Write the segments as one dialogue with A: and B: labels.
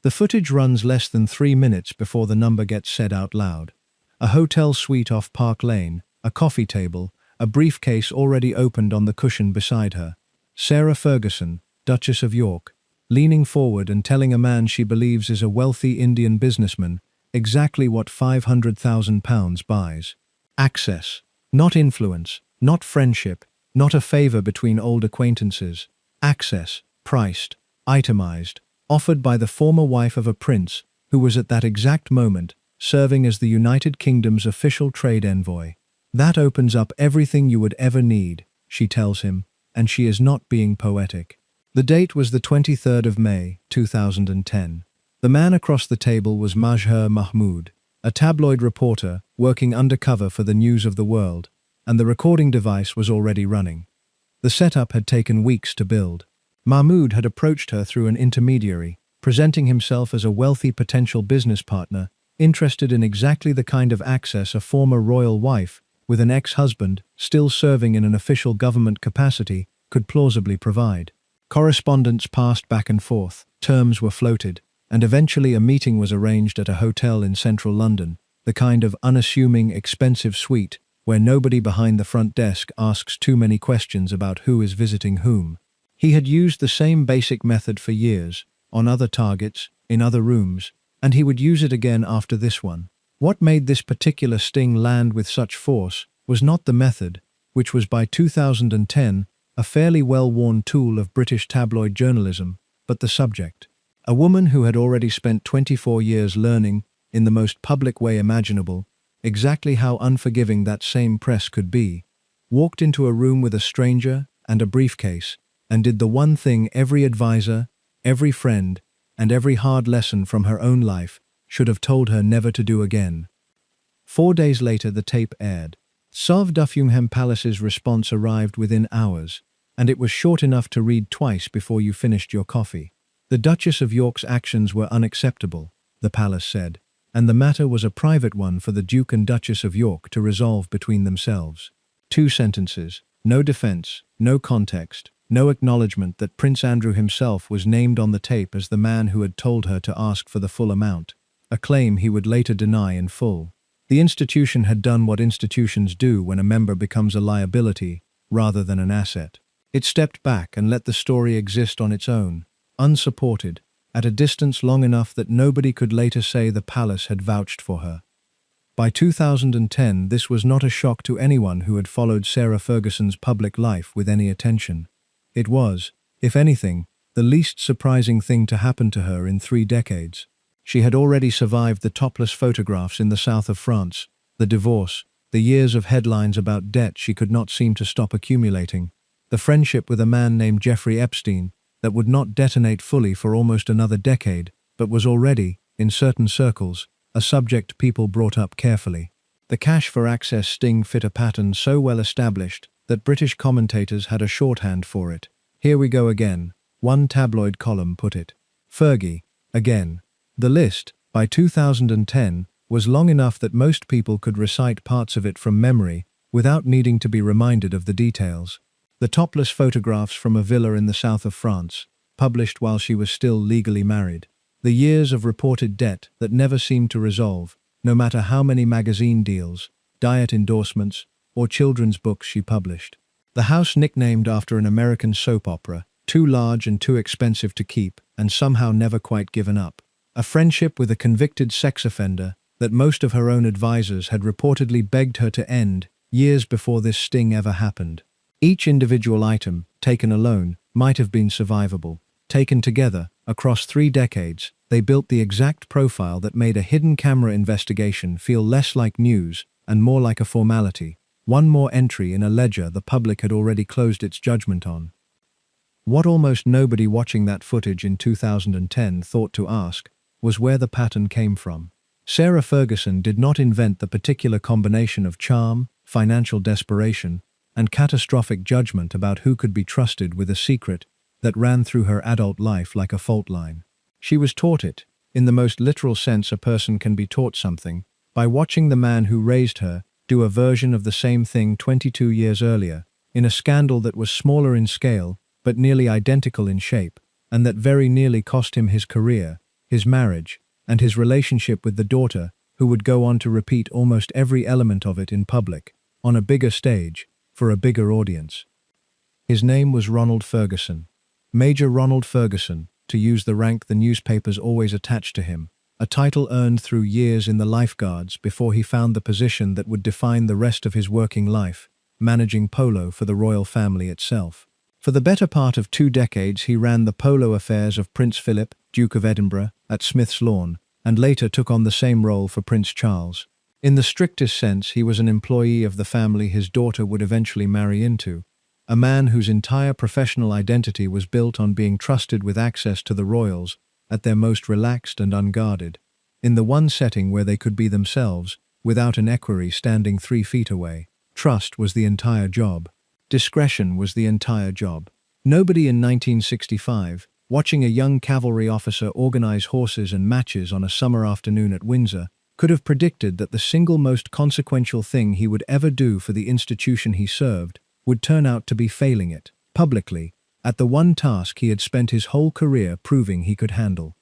A: The footage runs less than 3 minutes before the number gets said out loud. A hotel suite off Park Lane, a coffee table, a briefcase already opened on the cushion beside her. Sarah Ferguson, Duchess of York, leaning forward and telling a man she believes is a wealthy Indian businessman exactly what £500,000 buys. Access. Not influence, not friendship, not a favor between old acquaintances. Access, priced, itemized, offered by the former wife of a prince who was at that exact moment serving as the United Kingdom's official trade envoy. That opens up everything you would ever need, she tells him, and she is not being poetic. The date was the 23rd of May, 2010. The man across the table was Mazher Mahmood, a tabloid reporter working undercover for the News of the World, and the recording device was already running. The setup had taken weeks to build. Mahmood had approached her through an intermediary, presenting himself as a wealthy potential business partner, interested in exactly the kind of access a former royal wife, with an ex-husband still serving in an official government capacity, could plausibly provide. Correspondence passed back and forth, terms were floated, and eventually a meeting was arranged at a hotel in central London, the kind of unassuming, expensive suite where nobody behind the front desk asks too many questions about who is visiting whom. He had used the same basic method for years, on other targets, in other rooms, and he would use it again after this one. What made this particular sting land with such force was not the method, which was by 2010 a fairly well-worn tool of British tabloid journalism, but the subject. A woman who had already spent 24 years learning, in the most public way imaginable, exactly how unforgiving that same press could be, walked into a room with a stranger and a briefcase, and did the one thing every advisor, every friend, and every hard lesson from her own life should have told her never to do again. 4 days later the tape aired. Buckingham Palace's response arrived within hours, and it was short enough to read twice before you finished your coffee. The Duchess of York's actions were unacceptable, the palace said, and the matter was a private one for the Duke and Duchess of York to resolve between themselves. 2 sentences, no defense, no context, no acknowledgement that Prince Andrew himself was named on the tape as the man who had told her to ask for the full amount, a claim he would later deny in full. The institution had done what institutions do when a member becomes a liability rather than an asset. It stepped back and let the story exist on its own, unsupported, at a distance long enough that nobody could later say the palace had vouched for her. By 2010, this was not a shock to anyone who had followed Sarah Ferguson's public life with any attention. It was, if anything, the least surprising thing to happen to her in 3 decades. She had already survived the topless photographs in the south of France, the divorce, the years of headlines about debt she could not seem to stop accumulating, the friendship with a man named Jeffrey Epstein that would not detonate fully for almost another decade, but was already, in certain circles, a subject people brought up carefully. The cash for access sting fit a pattern so well established that British commentators had a shorthand for it. Here we go again, one tabloid column put it. Fergie, again. The list, by 2010, was long enough that most people could recite parts of it from memory without needing to be reminded of the details. The topless photographs from a villa in the south of France, published while she was still legally married. The years of reported debt that never seemed to resolve, no matter how many magazine deals, diet endorsements, or children's books she published. The house nicknamed after an American soap opera, too large and too expensive to keep, and somehow never quite given up. A friendship with a convicted sex offender that most of her own advisors had reportedly begged her to end years before this sting ever happened. Each individual item, taken alone, might have been survivable. Taken together, across 3 decades, they built the exact profile that made a hidden camera investigation feel less like news and more like a formality. One more entry in a ledger the public had already closed its judgment on. What almost nobody watching that footage in 2010 thought to ask was where the pattern came from. Sarah Ferguson did not invent the particular combination of charm, financial desperation, and catastrophic judgment about who could be trusted with a secret that ran through her adult life like a fault line. She was taught it, in the most literal sense a person can be taught something, by watching the man who raised her do a version of the same thing 22 years earlier, in a scandal that was smaller in scale, but nearly identical in shape, and that very nearly cost him his career, his marriage, and his relationship with the daughter, who would go on to repeat almost every element of it in public, on a bigger stage, for a bigger audience. His name was Ronald Ferguson. Major Ronald Ferguson, to use the rank the newspapers always attached to him, a title earned through years in the lifeguards before he found the position that would define the rest of his working life, managing polo for the royal family itself. For the better part of 2 decades he ran the polo affairs of Prince Philip, Duke of Edinburgh, at Smith's Lawn, and later took on the same role for Prince Charles. In the strictest sense, he was an employee of the family his daughter would eventually marry into, a man whose entire professional identity was built on being trusted with access to the royals at their most relaxed and unguarded, in the one setting where they could be themselves, without an equerry standing 3 feet away. Trust was the entire job. Discretion was the entire job. Nobody in 1965, watching a young cavalry officer organize horses and matches on a summer afternoon at Windsor, could have predicted that the single most consequential thing he would ever do for the institution he served would turn out to be failing it, publicly, at the one task he had spent his whole career proving he could handle.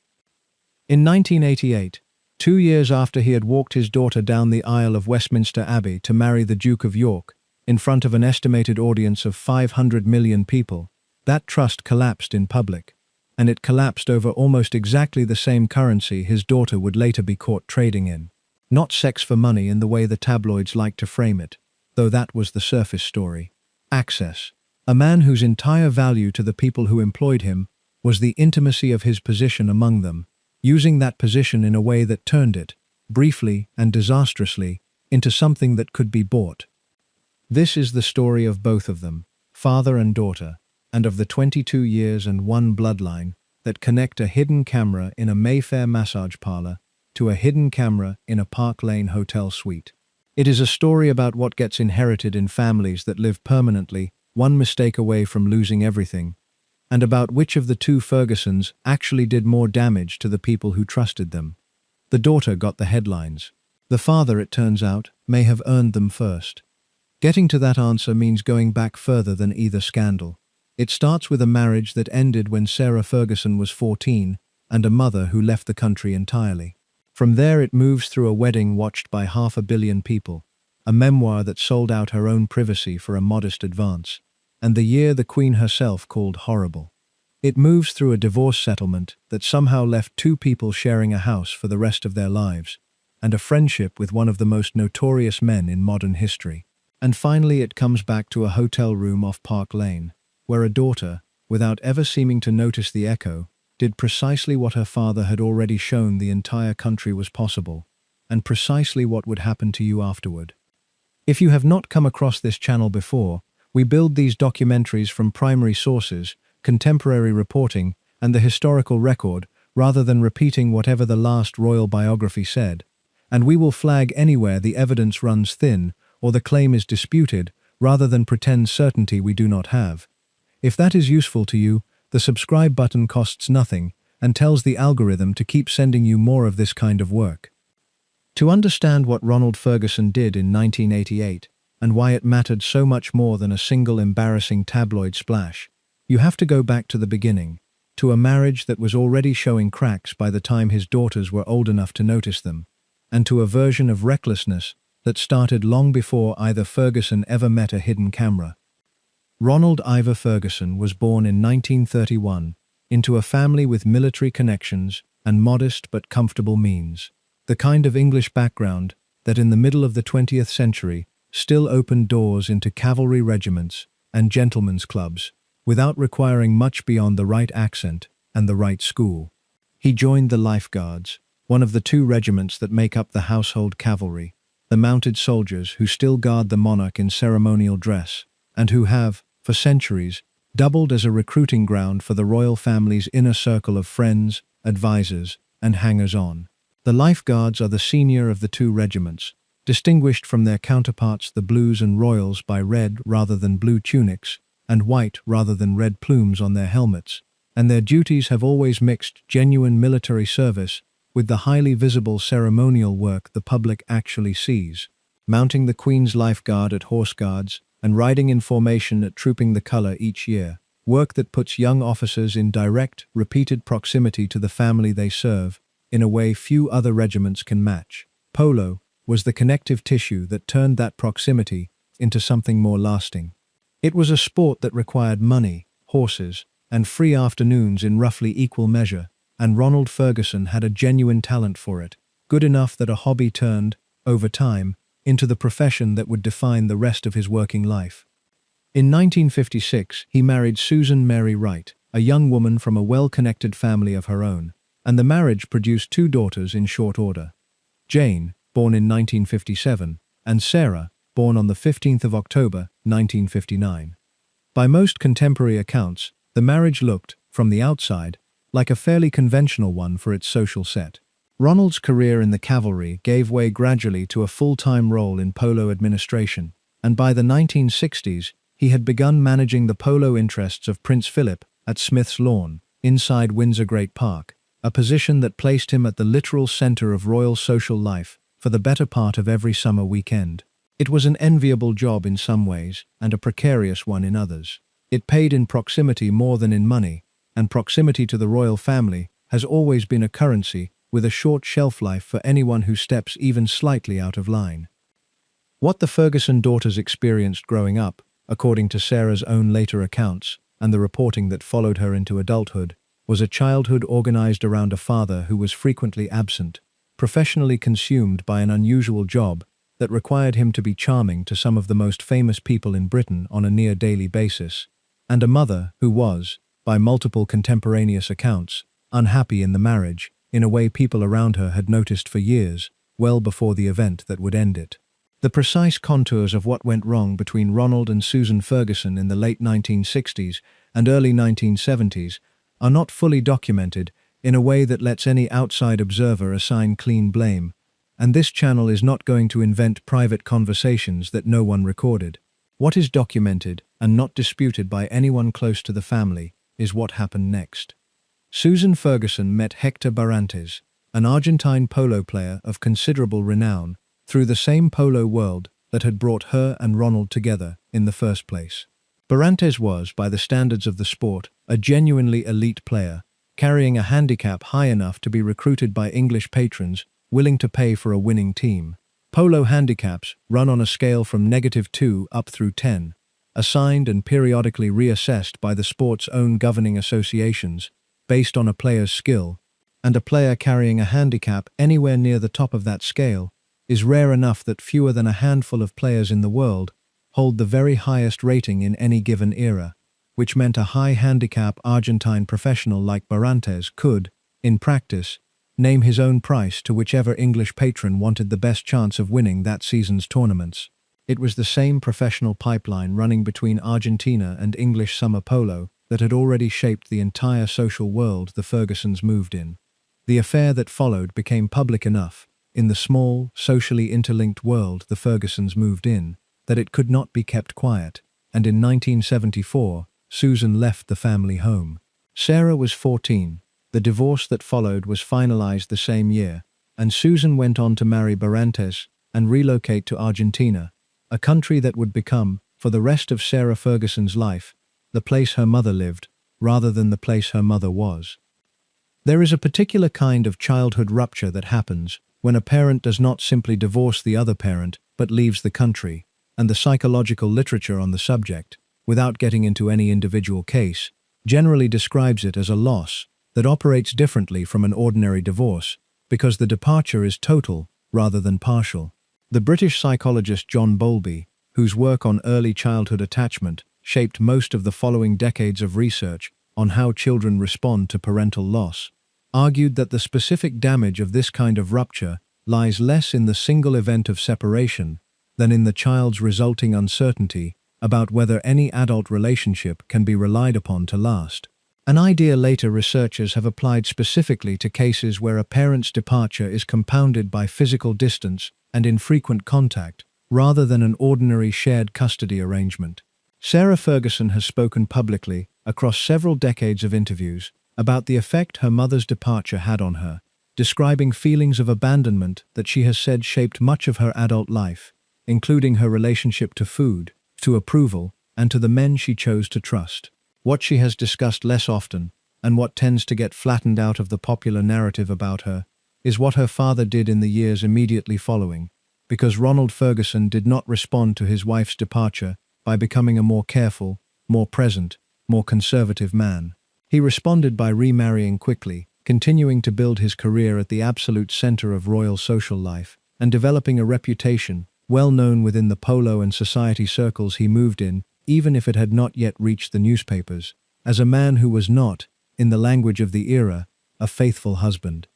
A: In 1988, 2 years after he had walked his daughter down the aisle of Westminster Abbey to marry the Duke of York, in front of an estimated audience of 500 million people, that trust collapsed in public, and it collapsed over almost exactly the same currency his daughter would later be caught trading in. Not sex for money in the way the tabloids like to frame it, though that was the surface story. Access. A man whose entire value to the people who employed him was the intimacy of his position among them, using that position in a way that turned it, briefly and disastrously, into something that could be bought. This is the story of both of them, father and daughter, and of the 22 years and one bloodline that connect a hidden camera in a Mayfair massage parlor to a hidden camera in a Park Lane hotel suite. It is a story about what gets inherited in families that live permanently, one mistake away from losing everything, and about which of the 2 Fergusons actually did more damage to the people who trusted them. The daughter got the headlines. The father, it turns out, may have earned them first. Getting to that answer means going back further than either scandal. It starts with a marriage that ended when Sarah Ferguson was 14 and a mother who left the country entirely. From there it moves through a wedding watched by 500 million people, a memoir that sold out her own privacy for a modest advance, and the year the Queen herself called horrible. It moves through a divorce settlement that somehow left 2 people sharing a house for the rest of their lives, and a friendship with one of the most notorious men in modern history. And finally it comes back to a hotel room off Park Lane, where a daughter, without ever seeming to notice the echo, did precisely what her father had already shown the entire country was possible, and precisely what would happen to you afterward. If you have not come across this channel before, we build these documentaries from primary sources, contemporary reporting, and the historical record, rather than repeating whatever the last royal biography said, and we will flag anywhere the evidence runs thin or the claim is disputed, rather than pretend certainty we do not have. If that is useful to you, the subscribe button costs nothing and tells the algorithm to keep sending you more of this kind of work. To understand what Ronald Ferguson did in 1988 and why it mattered so much more than a single embarrassing tabloid splash, you have to go back to the beginning, to a marriage that was already showing cracks by the time his daughters were old enough to notice them, and to a version of recklessness that started long before either Ferguson ever met a hidden camera. Ronald Ivor Ferguson was born in 1931 into a family with military connections and modest but comfortable means, the kind of English background that in the middle of the 20th century still opened doors into cavalry regiments and gentlemen's clubs without requiring much beyond the right accent and the right school. He joined the Life Guards, one of the 2 regiments that make up the household cavalry, the mounted soldiers who still guard the monarch in ceremonial dress, and who have, for centuries, doubled as a recruiting ground for the royal family's inner circle of friends, advisors, and hangers-on. The Life Guards are the senior of the 2 regiments, distinguished from their counterparts the Blues and Royals by red rather than blue tunics, and white rather than red plumes on their helmets, and their duties have always mixed genuine military service with the highly visible ceremonial work the public actually sees, mounting the Queen's Life Guard at Horse Guards and riding in formation at Trooping the Colour each year, work that puts young officers in direct, repeated proximity to the family they serve in a way few other regiments can match. Polo was the connective tissue that turned that proximity into something more lasting. It was a sport that required money, horses, and free afternoons in roughly equal measure, and Ronald Ferguson had a genuine talent for it, good enough that a hobby turned, over time, into the profession that would define the rest of his working life. In 1956, he married Susan Mary Wright, a young woman from a well-connected family of her own, and the marriage produced two daughters in short order. Jane, born in 1957, and Sarah, born on the 15th of October, 1959. By most contemporary accounts, the marriage looked, from the outside, like a fairly conventional one for its social set. Ronald's career in the cavalry gave way gradually to a full-time role in polo administration, and by the 1960s, he had begun managing the polo interests of Prince Philip at Smith's Lawn, inside Windsor Great Park, a position that placed him at the literal center of royal social life for the better part of every summer weekend. It was an enviable job in some ways, and a precarious one in others. It paid in proximity more than in money, and proximity to the royal family has always been a currency with a short shelf life for anyone who steps even slightly out of line. What the Ferguson daughters experienced growing up, according to Sarah's own later accounts, and the reporting that followed her into adulthood, was a childhood organized around a father who was frequently absent, professionally consumed by an unusual job that required him to be charming to some of the most famous people in Britain on a near-daily basis, and a mother who was, by multiple contemporaneous accounts, unhappy in the marriage, in a way people around her had noticed for years, well before the event that would end it. The precise contours of what went wrong between Ronald and Susan Ferguson in the late 1960s and early 1970s are not fully documented in a way that lets any outside observer assign clean blame, and this channel is not going to invent private conversations that no one recorded. What is documented, and not disputed by anyone close to the family, is what happened next. Susan Ferguson met Hector Barrantes, an Argentine polo player of considerable renown, through the same polo world that had brought her and Ronald together in the first place. Barrantes was, by the standards of the sport, a genuinely elite player, carrying a handicap high enough to be recruited by English patrons willing to pay for a winning team. Polo handicaps run on a scale from -2 up through 10, assigned and periodically reassessed by the sport's own governing associations, based on a player's skill, and a player carrying a handicap anywhere near the top of that scale is rare enough that fewer than a handful of players in the world hold the very highest rating in any given era, which meant a high handicap Argentine professional like Barrantes could, in practice, name his own price to whichever English patron wanted the best chance of winning that season's tournaments. It was the same professional pipeline running between Argentina and English summer polo that had already shaped the entire social world the Fergusons moved in. The affair that followed became public enough, in the small, socially interlinked world the Fergusons moved in, that it could not be kept quiet, and in 1974, Susan left the family home. Sarah was 14. The divorce that followed was finalized the same year, and Susan went on to marry Barrantes and relocate to Argentina, a country that would become, for the rest of Sarah Ferguson's life, the place her mother lived, rather than the place her mother was. There is a particular kind of childhood rupture that happens when a parent does not simply divorce the other parent but leaves the country, and the psychological literature on the subject, without getting into any individual case, generally describes it as a loss that operates differently from an ordinary divorce because the departure is total rather than partial. The British psychologist John Bowlby, whose work on early childhood attachment shaped most of the following decades of research on how children respond to parental loss, argued that the specific damage of this kind of rupture lies less in the single event of separation than in the child's resulting uncertainty about whether any adult relationship can be relied upon to last. An idea later researchers have applied specifically to cases where a parent's departure is compounded by physical distance and infrequent contact, rather than an ordinary shared custody arrangement. Sarah Ferguson has spoken publicly, across several decades of interviews, about the effect her mother's departure had on her, describing feelings of abandonment that she has said shaped much of her adult life, including her relationship to food, to approval, and to the men she chose to trust. What she has discussed less often, and what tends to get flattened out of the popular narrative about her, is what her father did in the years immediately following, because Ronald Ferguson did not respond to his wife's departure by becoming a more careful, more present, more conservative man. He responded by remarrying quickly, continuing to build his career at the absolute center of royal social life, and developing a reputation, well known within the polo and society circles he moved in, even if it had not yet reached the newspapers, as a man who was not, in the language of the era, a faithful husband.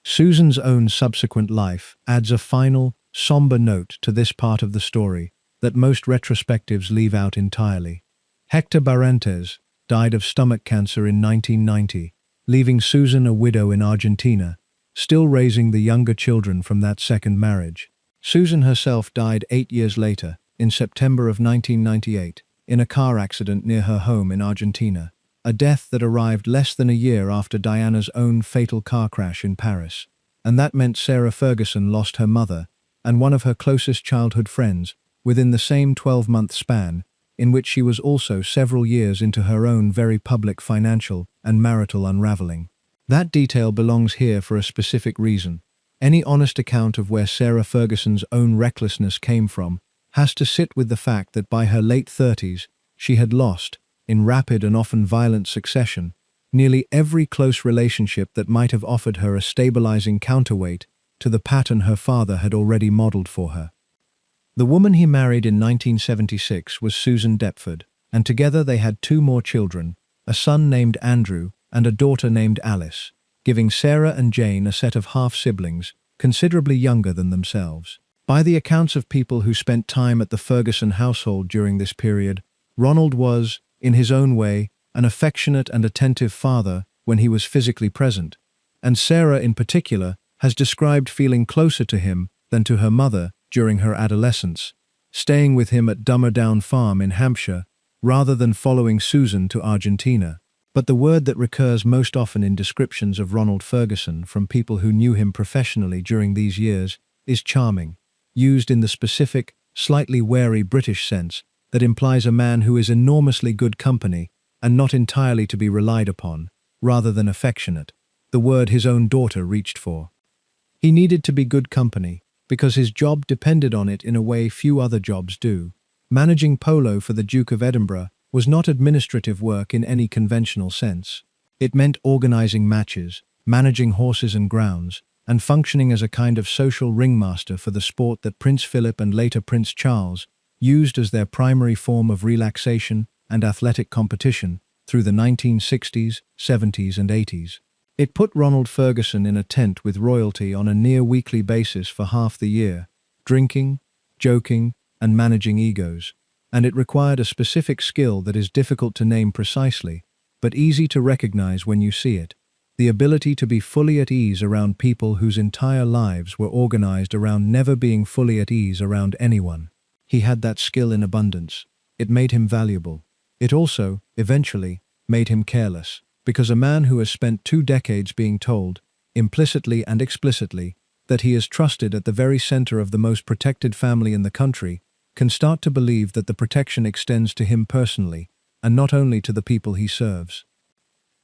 A: Susan's own subsequent life adds a final, somber note to this part of the story that most retrospectives leave out entirely. Hector Barrantes died of stomach cancer in 1990, leaving Susan a widow in Argentina, still raising the younger children from that second marriage. Susan herself died 8 years later, in September of 1998, in a car accident near her home in Argentina, a death that arrived less than a year after Diana's own fatal car crash in Paris. And that meant Sarah Ferguson lost her mother and one of her closest childhood friends within the same 12-month span, in which she was also several years into her own very public financial and marital unraveling. That detail belongs here for a specific reason. Any honest account of where Sarah Ferguson's own recklessness came from has to sit with the fact that by her late 30s, she had lost, in rapid and often violent succession, nearly every close relationship that might have offered her a stabilizing counterweight to the pattern her father had already modeled for her. The woman he married in 1976 was Susan Deptford, and together they had 2 more children, a son named Andrew and a daughter named Alice, giving Sarah and Jane a set of half-siblings, considerably younger than themselves. By the accounts of people who spent time at the Ferguson household during this period, Ronald was, in his own way, an affectionate and attentive father when he was physically present, and Sarah in particular has described feeling closer to him than to her mother during her adolescence, staying with him at Dummerdown Farm in Hampshire rather than following Susan to Argentina. But the word that recurs most often in descriptions of Ronald Ferguson from people who knew him professionally during these years is charming, used in the specific, slightly wary British sense that implies a man who is enormously good company and not entirely to be relied upon, rather than affectionate, the word his own daughter reached for. He needed to be good company because his job depended on it in a way few other jobs do. Managing polo for the Duke of Edinburgh was not administrative work in any conventional sense. It meant organizing matches, managing horses and grounds, and functioning as a kind of social ringmaster for the sport that Prince Philip and later Prince Charles used as their primary form of relaxation and athletic competition through the 1960s, 70s and 80s. It put Ronald Ferguson in a tent with royalty on a near-weekly basis for half the year, drinking, joking, and managing egos, and it required a specific skill that is difficult to name precisely, but easy to recognize when you see it: the ability to be fully at ease around people whose entire lives were organized around never being fully at ease around anyone. He had that skill in abundance. It made him valuable. It also, eventually, made him careless, because a man who has spent 2 decades being told, implicitly and explicitly, that he is trusted at the very center of the most protected family in the country, can start to believe that the protection extends to him personally, and not only to the people he serves.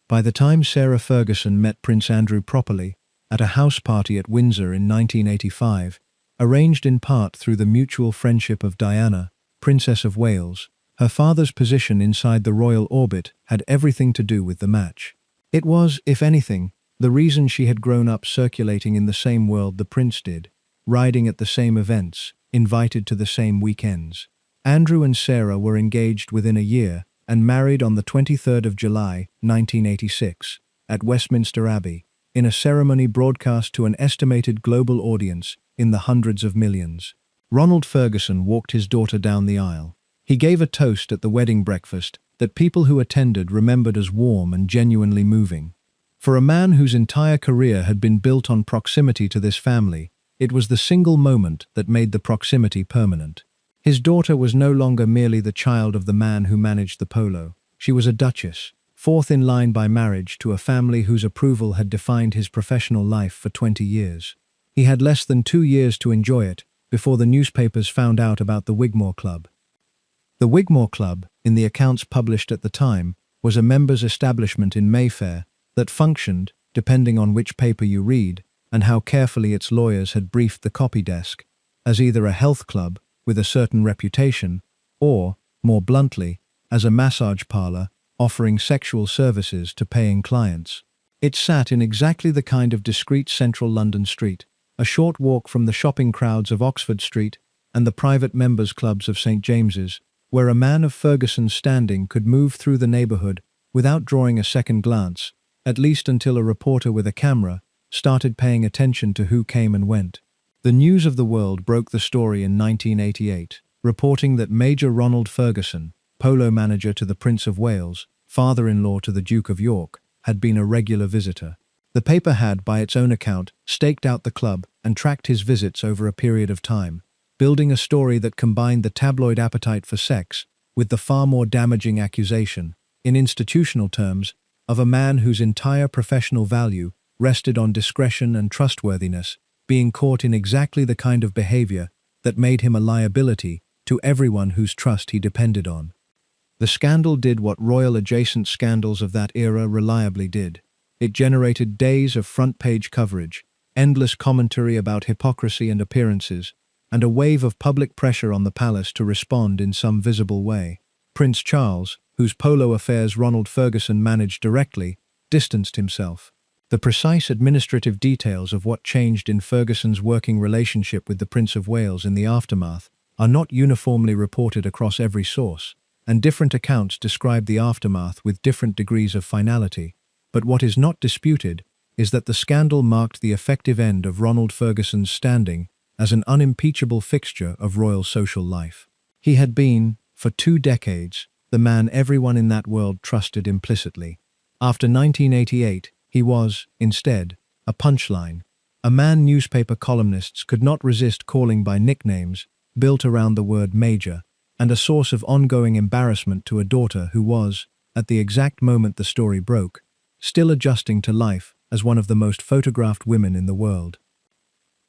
A: By the time Sarah Ferguson met Prince Andrew properly, at a house party at Windsor in 1985, arranged in part through the mutual friendship of Diana, Princess of Wales, her father's position inside the royal orbit had everything to do with the match. It was, if anything, the reason she had grown up circulating in the same world the prince did, riding at the same events, invited to the same weekends. Andrew and Sarah were engaged within a year and married on the 23rd of July, 1986, at Westminster Abbey, in a ceremony broadcast to an estimated global audience in the hundreds of millions. Ronald Ferguson walked his daughter down the aisle. He gave a toast at the wedding breakfast that people who attended remembered as warm and genuinely moving. For a man whose entire career had been built on proximity to this family, it was the single moment that made the proximity permanent. His daughter was no longer merely the child of the man who managed the polo. She was a duchess, 4th in line by marriage to a family whose approval had defined his professional life for 20 years. He had less than 2 years to enjoy it before the newspapers found out about the Wigmore Club. The Wigmore Club, in the accounts published at the time, was a members' establishment in Mayfair that functioned, depending on which paper you read, and how carefully its lawyers had briefed the copy desk as either a health club with a certain reputation or, more bluntly, as a massage parlor offering sexual services to paying clients. It sat in exactly the kind of discreet central London street, a short walk from the shopping crowds of Oxford Street and the private members' clubs of St. James's, where a man of Ferguson's standing could move through the neighborhood without drawing a second glance, at least until a reporter with a camera started paying attention to who came and went. The News of the World broke the story in 1988, reporting that Major Ronald Ferguson, polo manager to the Prince of Wales, father-in-law to the Duke of York, had been a regular visitor. The paper had, by its own account, staked out the club and tracked his visits over a period of time, building a story that combined the tabloid appetite for sex with the far more damaging accusation, in institutional terms, of a man whose entire professional value rested on discretion and trustworthiness, being caught in exactly the kind of behavior that made him a liability to everyone whose trust he depended on. The scandal did what royal-adjacent scandals of that era reliably did. It generated days of front-page coverage, endless commentary about hypocrisy and appearances, and a wave of public pressure on the palace to respond in some visible way. Prince Charles, whose polo affairs Ronald Ferguson managed directly, distanced himself. The precise administrative details of what changed in Ferguson's working relationship with the Prince of Wales in the aftermath are not uniformly reported across every source, and different accounts describe the aftermath with different degrees of finality. But what is not disputed is that the scandal marked the effective end of Ronald Ferguson's standing as an unimpeachable fixture of royal social life. He had been, for 2 decades, the man everyone in that world trusted implicitly. After 1988, he was, instead, a punchline, a man newspaper columnists could not resist calling by nicknames built around the word Major, and a source of ongoing embarrassment to a daughter who was, at the exact moment the story broke, still adjusting to life as one of the most photographed women in the world.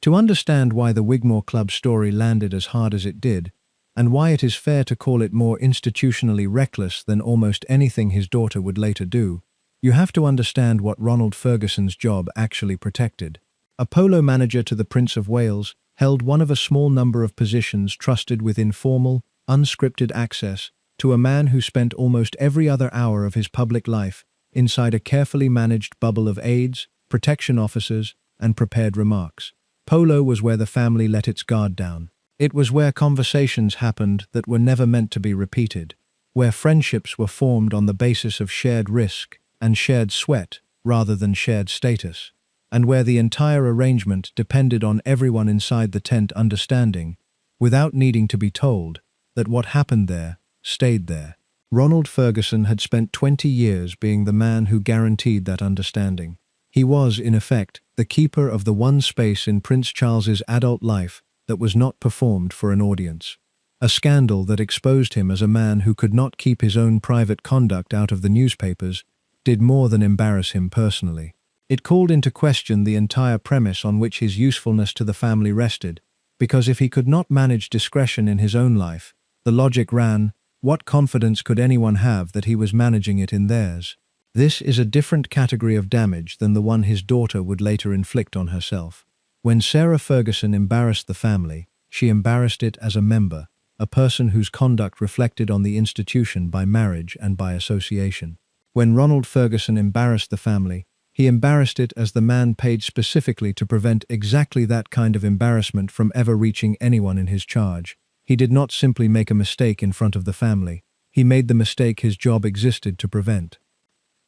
A: To understand why the Wigmore Club story landed as hard as it did, and why it is fair to call it more institutionally reckless than almost anything his daughter would later do, you have to understand what Ronald Ferguson's job actually protected. A polo manager to the Prince of Wales held one of a small number of positions trusted with informal, unscripted access to a man who spent almost every other hour of his public life inside a carefully managed bubble of aides, protection officers, and prepared remarks. Polo was where the family let its guard down. It was where conversations happened that were never meant to be repeated, where friendships were formed on the basis of shared risk and shared sweat rather than shared status, and where the entire arrangement depended on everyone inside the tent understanding, without needing to be told, that what happened there stayed there. Ronald Ferguson had spent 20 years being the man who guaranteed that understanding. He was, in effect, the keeper of the one space in Prince Charles's adult life that was not performed for an audience. A scandal that exposed him as a man who could not keep his own private conduct out of the newspapers did more than embarrass him personally. It called into question the entire premise on which his usefulness to the family rested, because if he could not manage discretion in his own life, the logic ran, what confidence could anyone have that he was managing it in theirs? This is a different category of damage than the one his daughter would later inflict on herself. When Sarah Ferguson embarrassed the family, she embarrassed it as a member, a person whose conduct reflected on the institution by marriage and by association. When Ronald Ferguson embarrassed the family, he embarrassed it as the man paid specifically to prevent exactly that kind of embarrassment from ever reaching anyone in his charge. He did not simply make a mistake in front of the family. He made the mistake his job existed to prevent.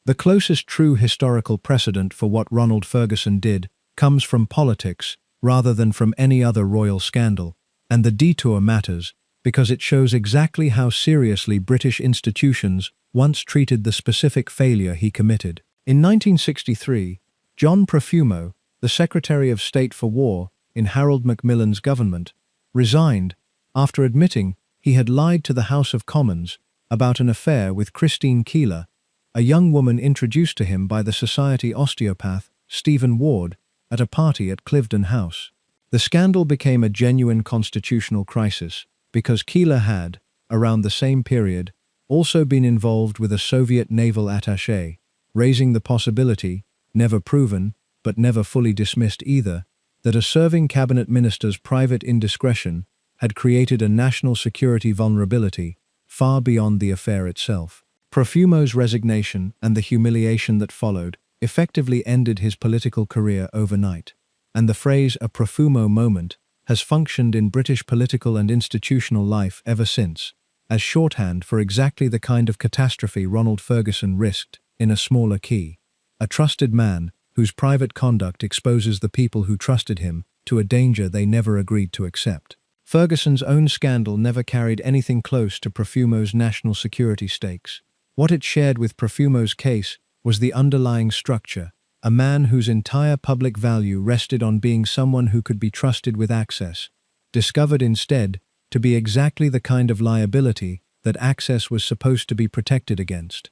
A: The closest true historical precedent for what Ronald Ferguson did comes from politics rather than from any other royal scandal, and the detour matters because it shows exactly how seriously British institutions once treated the specific failure he committed. In 1963, John Profumo, the Secretary of State for War in Harold Macmillan's government, resigned after admitting he had lied to the House of Commons about an affair with Christine Keeler, a young woman introduced to him by the society osteopath Stephen Ward at a party at Cliveden House. The scandal became a genuine constitutional crisis because Keeler had, around the same period, also been involved with a Soviet naval attaché, raising the possibility, never proven, but never fully dismissed either, that a serving cabinet minister's private indiscretion had created a national security vulnerability far beyond the affair itself. Profumo's resignation and the humiliation that followed effectively ended his political career overnight, and the phrase "a Profumo moment" has functioned in British political and institutional life ever since, as shorthand for exactly the kind of catastrophe Ronald Ferguson risked in a smaller key. A trusted man whose private conduct exposes the people who trusted him to a danger they never agreed to accept. Ferguson's own scandal never carried anything close to Profumo's national security stakes. What it shared with Profumo's case was the underlying structure, a man whose entire public value rested on being someone who could be trusted with access, discovered instead to be exactly the kind of liability that access was supposed to be protected against.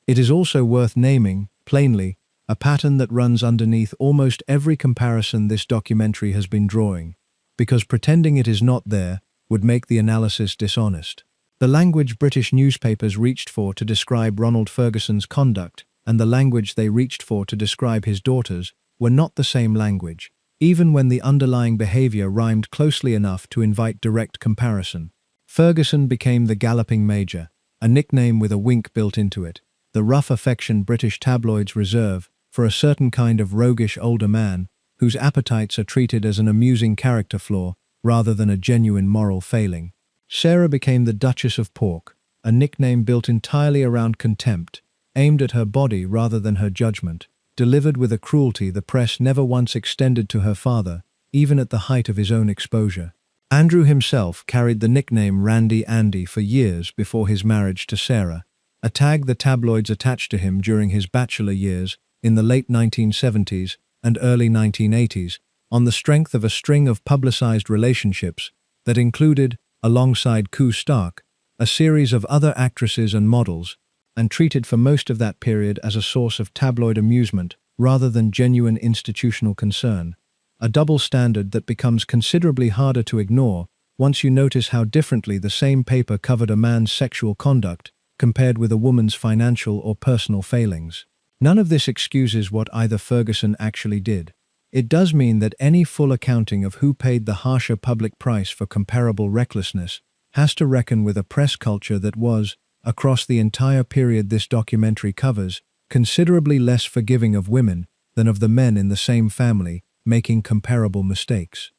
A: It is also worth naming, plainly, a pattern that runs underneath almost every comparison this documentary has been drawing, because pretending it is not there would make the analysis dishonest. The language British newspapers reached for to describe Ronald Ferguson's conduct and the language they reached for to describe his daughters were not the same language, even when the underlying behavior rhymed closely enough to invite direct comparison. Ferguson became the Galloping Major, a nickname with a wink built into it, the rough affection British tabloids reserve for a certain kind of roguish older man whose appetites are treated as an amusing character flaw rather than a genuine moral failing. Sarah became the Duchess of York, a nickname built entirely around contempt, aimed at her body rather than her judgment, delivered with a cruelty the press never once extended to her father, even at the height of his own exposure. Andrew himself carried the nickname Randy Andy for years before his marriage to Sarah, a tag the tabloids attached to him during his bachelor years in the late 1970s and early 1980s, on the strength of a string of publicized relationships that included, alongside Koo Stark, a series of other actresses and models, and treated for most of that period as a source of tabloid amusement rather than genuine institutional concern, a double standard that becomes considerably harder to ignore once you notice how differently the same paper covered a man's sexual conduct compared with a woman's financial or personal failings. None of this excuses what either Ferguson actually did. It does mean that any full accounting of who paid the harsher public price for comparable recklessness has to reckon with a press culture that was, across the entire period this documentary covers, considerably less forgiving of women than of the men in the same family making comparable mistakes.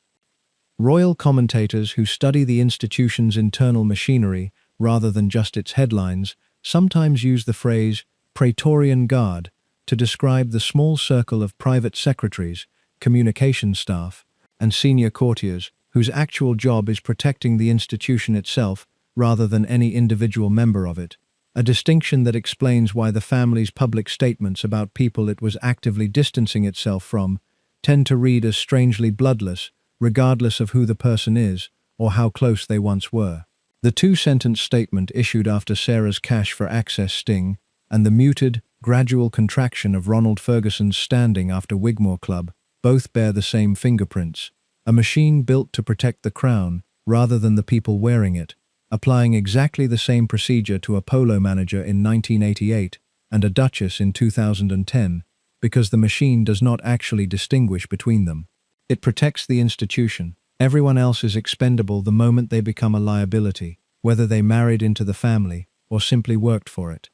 A: Royal commentators who study the institution's internal machinery rather than just its headlines sometimes use the phrase Praetorian Guard to describe the small circle of private secretaries, communication staff, and senior courtiers whose actual job is protecting the institution itself rather than any individual member of it, a distinction that explains why the family's public statements about people it was actively distancing itself from tend to read as strangely bloodless, regardless of who the person is or how close they once were. The two-sentence statement issued after Sarah's cash for access sting and the muted, gradual contraction of Ronald Ferguson's standing after Wigmore Club both bear the same fingerprints, a machine built to protect the crown rather than the people wearing it, applying exactly the same procedure to a polo manager in 1988 and a duchess in 2010, because the machine does not actually distinguish between them. It protects the institution. Everyone else is expendable the moment they become a liability, whether they married into the family or simply worked for it.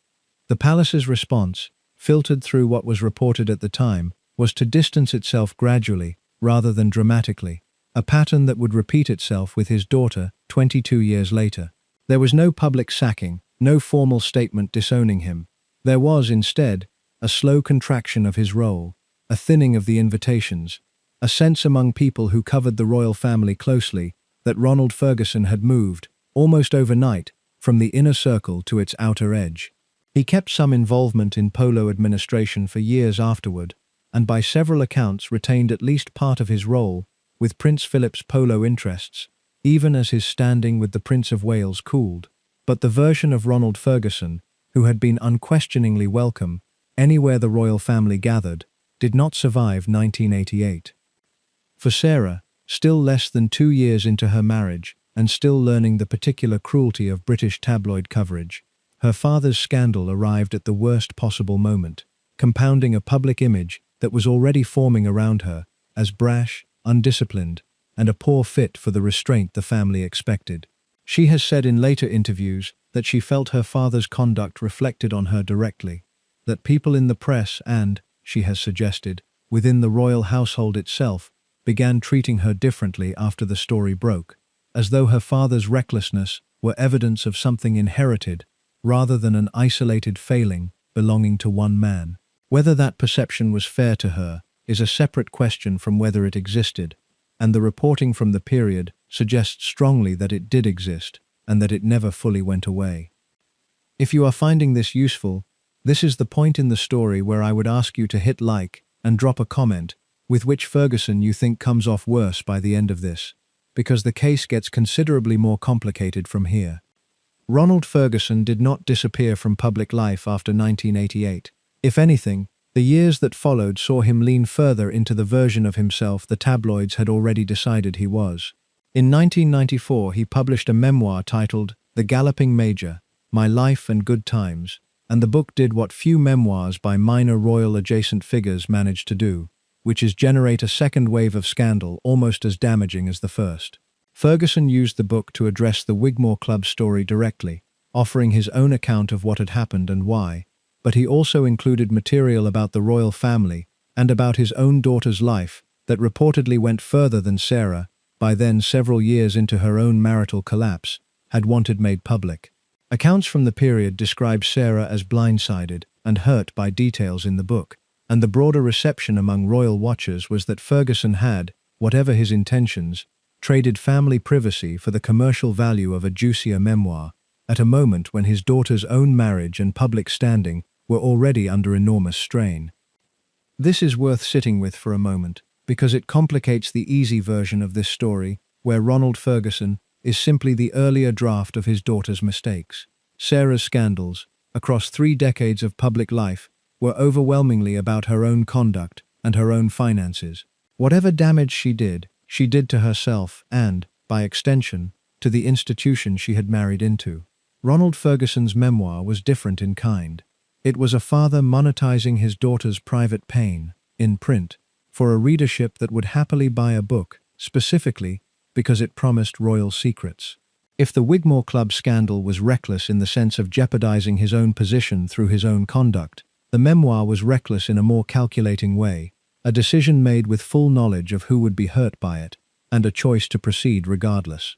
A: The palace's response, filtered through what was reported at the time, was to distance itself gradually rather than dramatically, a pattern that would repeat itself with his daughter 22 years later. There was no public sacking, no formal statement disowning him. There was, instead, a slow contraction of his role, a thinning of the invitations, a sense among people who covered the royal family closely that Ronald Ferguson had moved, almost overnight, from the inner circle to its outer edge. He kept some involvement in polo administration for years afterward, and by several accounts retained at least part of his role with Prince Philip's polo interests, even as his standing with the Prince of Wales cooled. But the version of Ronald Ferguson, who had been unquestioningly welcome anywhere the royal family gathered, did not survive 1988. For Sarah, still less than 2 years into her marriage and still learning the particular cruelty of British tabloid coverage, her father's scandal arrived at the worst possible moment, compounding a public image that was already forming around her as brash, undisciplined, and a poor fit for the restraint the family expected. She has said in later interviews that she felt her father's conduct reflected on her directly, that people in the press and, she has suggested, within the royal household itself, began treating her differently after the story broke, as though her father's recklessness were evidence of something inherited rather than an isolated failing belonging to one man. Whether that perception was fair to her is a separate question from whether it existed, and the reporting from the period suggests strongly that it did exist and that it never fully went away. If you are finding this useful, this is the point in the story where I would ask you to hit like and drop a comment with which Ferguson you think comes off worse by the end of this, because the case gets considerably more complicated from here. Ronald Ferguson did not disappear from public life after 1988. If anything, the years that followed saw him lean further into the version of himself the tabloids had already decided he was. In 1994, he published a memoir titled The Galloping Major, My Life and Good Times, and the book did what few memoirs by minor royal adjacent figures managed to do, which is generate a second wave of scandal almost as damaging as the first. Ferguson used the book to address the Wigmore Club story directly, offering his own account of what had happened and why, but he also included material about the royal family and about his own daughter's life that reportedly went further than Sarah, by then several years into her own marital collapse, had wanted made public. Accounts from the period describe Sarah as blindsided and hurt by details in the book, and the broader reception among royal watchers was that Ferguson had, whatever his intentions, traded family privacy for the commercial value of a juicier memoir, at a moment when his daughter's own marriage and public standing were already under enormous strain. This is worth sitting with for a moment, because it complicates the easy version of this story, where Ronald Ferguson is simply the earlier draft of his daughter's mistakes. Sarah's scandals, across 3 decades of public life, were overwhelmingly about her own conduct and her own finances. Whatever damage she did to herself and, by extension, to the institution she had married into. Ronald Ferguson's memoir was different in kind. It was a father monetizing his daughter's private pain, in print, for a readership that would happily buy a book, specifically because it promised royal secrets. If the Wigmore Club scandal was reckless in the sense of jeopardizing his own position through his own conduct, the memoir was reckless in a more calculating way, a decision made with full knowledge of who would be hurt by it, and a choice to proceed regardless.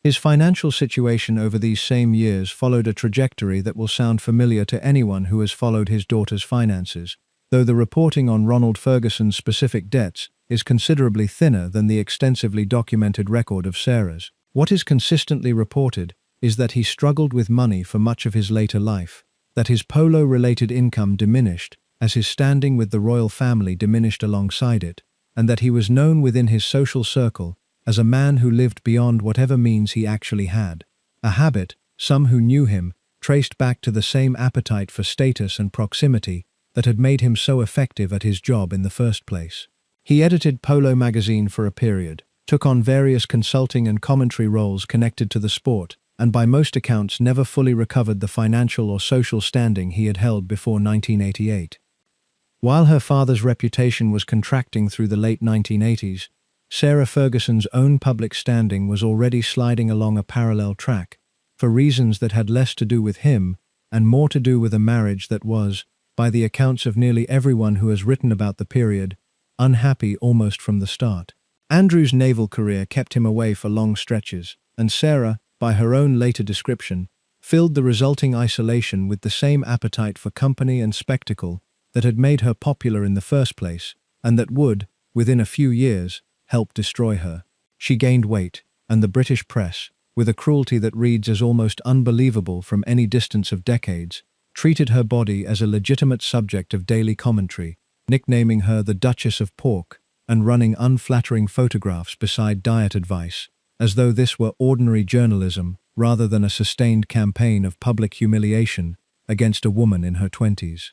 A: His financial situation over these same years followed a trajectory that will sound familiar to anyone who has followed his daughter's finances, though the reporting on Ronald Ferguson's specific debts is considerably thinner than the extensively documented record of Sarah's. What is consistently reported is that he struggled with money for much of his later life, that his polo-related income diminished as his standing with the royal family diminished alongside it, and that he was known within his social circle as a man who lived beyond whatever means he actually had, a habit, some who knew him, traced back to the same appetite for status and proximity that had made him so effective at his job in the first place. He edited Polo magazine for a period, took on various consulting and commentary roles connected to the sport, and by most accounts never fully recovered the financial or social standing he had held before 1988. While her father's reputation was contracting through the late 1980s, Sarah Ferguson's own public standing was already sliding along a parallel track, for reasons that had less to do with him and more to do with a marriage that was, by the accounts of nearly everyone who has written about the period, unhappy almost from the start. Andrew's naval career kept him away for long stretches, and Sarah, by her own later description, filled the resulting isolation with the same appetite for company and spectacle that had made her popular in the first place, and that would, within a few years, help destroy her. She gained weight, and the British press, with a cruelty that reads as almost unbelievable from any distance of decades, treated her body as a legitimate subject of daily commentary, nicknaming her the Duchess of York, and running unflattering photographs beside diet advice, as though this were ordinary journalism rather than a sustained campaign of public humiliation against a woman in her 20s.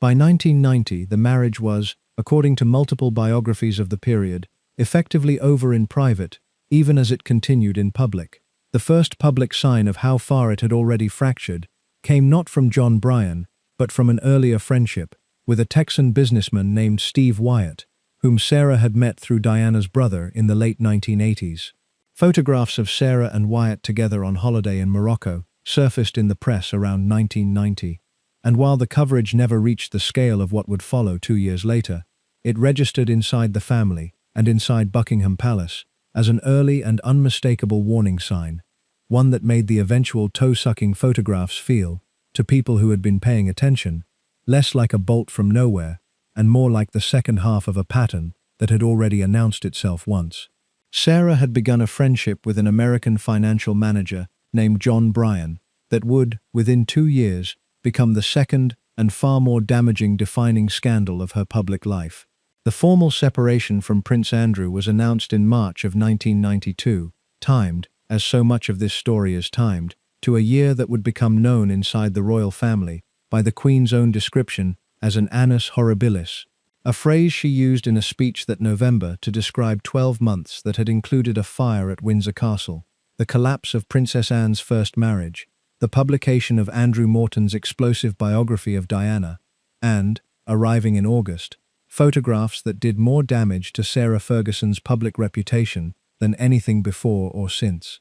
A: By 1990, the marriage was, according to multiple biographies of the period, effectively over in private, even as it continued in public. The first public sign of how far it had already fractured came not from John Bryan, but from an earlier friendship, with a Texan businessman named Steve Wyatt, whom Sarah had met through Diana's brother in the late 1980s. Photographs of Sarah and Wyatt together on holiday in Morocco surfaced in the press around 1990, and while the coverage never reached the scale of what would follow 2 years later, it registered inside the family and inside Buckingham Palace as an early and unmistakable warning sign, one that made the eventual toe-sucking photographs feel, to people who had been paying attention, less like a bolt from nowhere and more like the second half of a pattern that had already announced itself once. Sarah had begun a friendship with an American financial manager named John Bryan that would, within 2 years, become the second and far more damaging defining scandal of her public life. The formal separation from Prince Andrew was announced in March of 1992, timed, as so much of this story is timed, to a year that would become known inside the royal family by the Queen's own description as an annus horribilis, a phrase she used in a speech that November to describe 12 months that had included a fire at Windsor Castle, the collapse of Princess Anne's first marriage, the publication of Andrew Morton's explosive biography of Diana, and, arriving in August, photographs that did more damage to Sarah Ferguson's public reputation than anything before or since.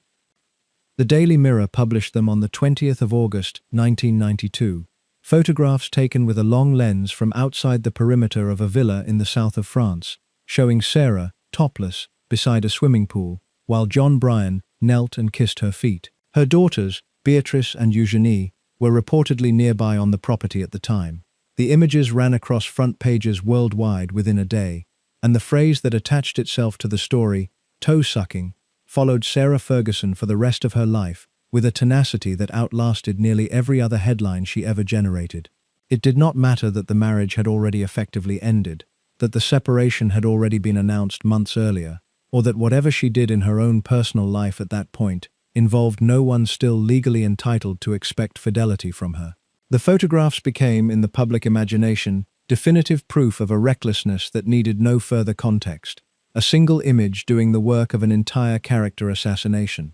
A: The Daily Mirror published them on the 20th of August, 1992, photographs taken with a long lens from outside the perimeter of a villa in the south of France, showing Sarah, topless, beside a swimming pool, while John Bryan knelt and kissed her feet. Her daughters, Beatrice and Eugenie, were reportedly nearby on the property at the time. The images ran across front pages worldwide within a day, and the phrase that attached itself to the story, toe-sucking, followed Sarah Ferguson for the rest of her life with a tenacity that outlasted nearly every other headline she ever generated. It did not matter that the marriage had already effectively ended, that the separation had already been announced months earlier, or that whatever she did in her own personal life at that point involved no one still legally entitled to expect fidelity from her. The photographs became, in the public imagination, definitive proof of a recklessness that needed no further context, a single image doing the work of an entire character assassination.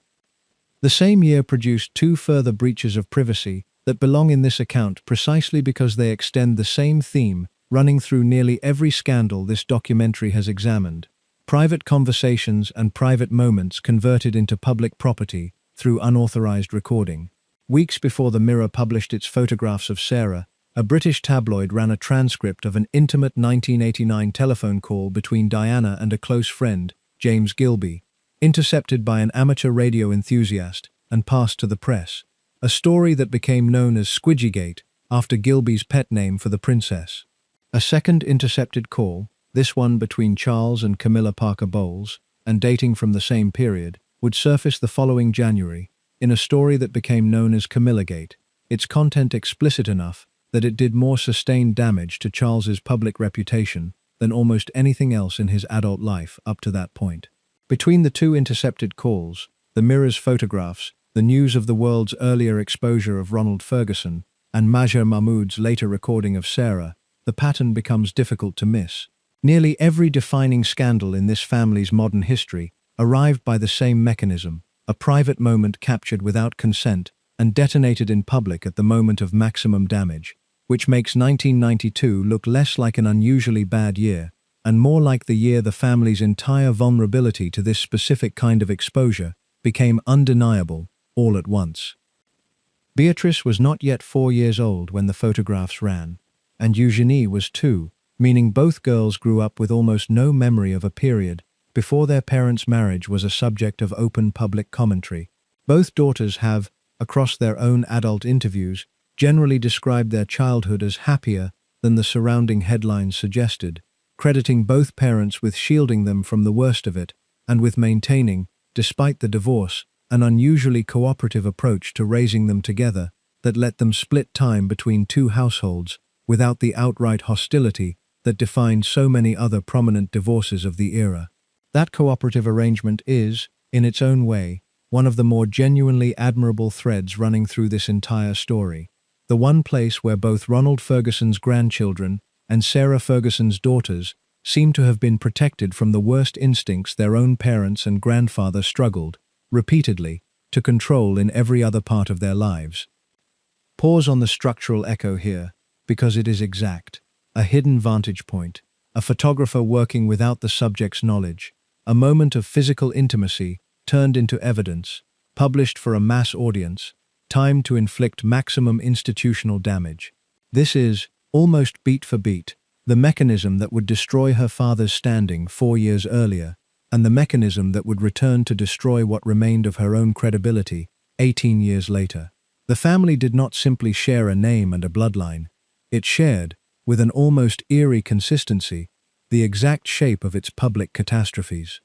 A: The same year produced 2 further breaches of privacy that belong in this account precisely because they extend the same theme running through nearly every scandal this documentary has examined: private conversations and private moments converted into public property through unauthorized recording. Weeks before the Mirror published its photographs of Sarah, a British tabloid ran a transcript of an intimate 1989 telephone call between Diana and a close friend, James Gilby, intercepted by an amateur radio enthusiast and passed to the press, a story that became known as Squidgygate after Gilby's pet name for the princess. A second intercepted call, this one between Charles and Camilla Parker Bowles, and dating from the same period, would surface the following January, in a story that became known as Camillagate, its content explicit enough that it did more sustained damage to Charles's public reputation than almost anything else in his adult life up to that point. Between the 2 intercepted calls, the Mirror's photographs, the news of the world's earlier exposure of Ronald Ferguson, and Mazher Mahmood's later recording of Sarah, the pattern becomes difficult to miss. Nearly every defining scandal in this family's modern history arrived by the same mechanism, a private moment captured without consent and detonated in public at the moment of maximum damage, which makes 1992 look less like an unusually bad year and more like the year the family's entire vulnerability to this specific kind of exposure became undeniable all at once. Beatrice was not yet 4 years old when the photographs ran, and Eugenie was 2, meaning both girls grew up with almost no memory of a period before their parents' marriage was a subject of open public commentary. Both daughters have, across their own adult interviews, generally described their childhood as happier than the surrounding headlines suggested, crediting both parents with shielding them from the worst of it and with maintaining, despite the divorce, an unusually cooperative approach to raising them together that let them split time between 2 households without the outright hostility that defined so many other prominent divorces of the era. That cooperative arrangement is, in its own way, one of the more genuinely admirable threads running through this entire story. The one place where both Ronald Ferguson's grandchildren and Sarah Ferguson's daughters seem to have been protected from the worst instincts their own parents and grandfather struggled, repeatedly, to control in every other part of their lives. Pause on the structural echo here, because it is exact. a hidden vantage point, a photographer working without the subject's knowledge, a moment of physical intimacy turned into evidence, published for a mass audience, timed to inflict maximum institutional damage. This is, almost beat for beat, the mechanism that would destroy her father's standing 4 years earlier, and the mechanism that would return to destroy what remained of her own credibility 18 years later. The family did not simply share a name and a bloodline. It shared, with an almost eerie consistency, the exact shape of its public catastrophes.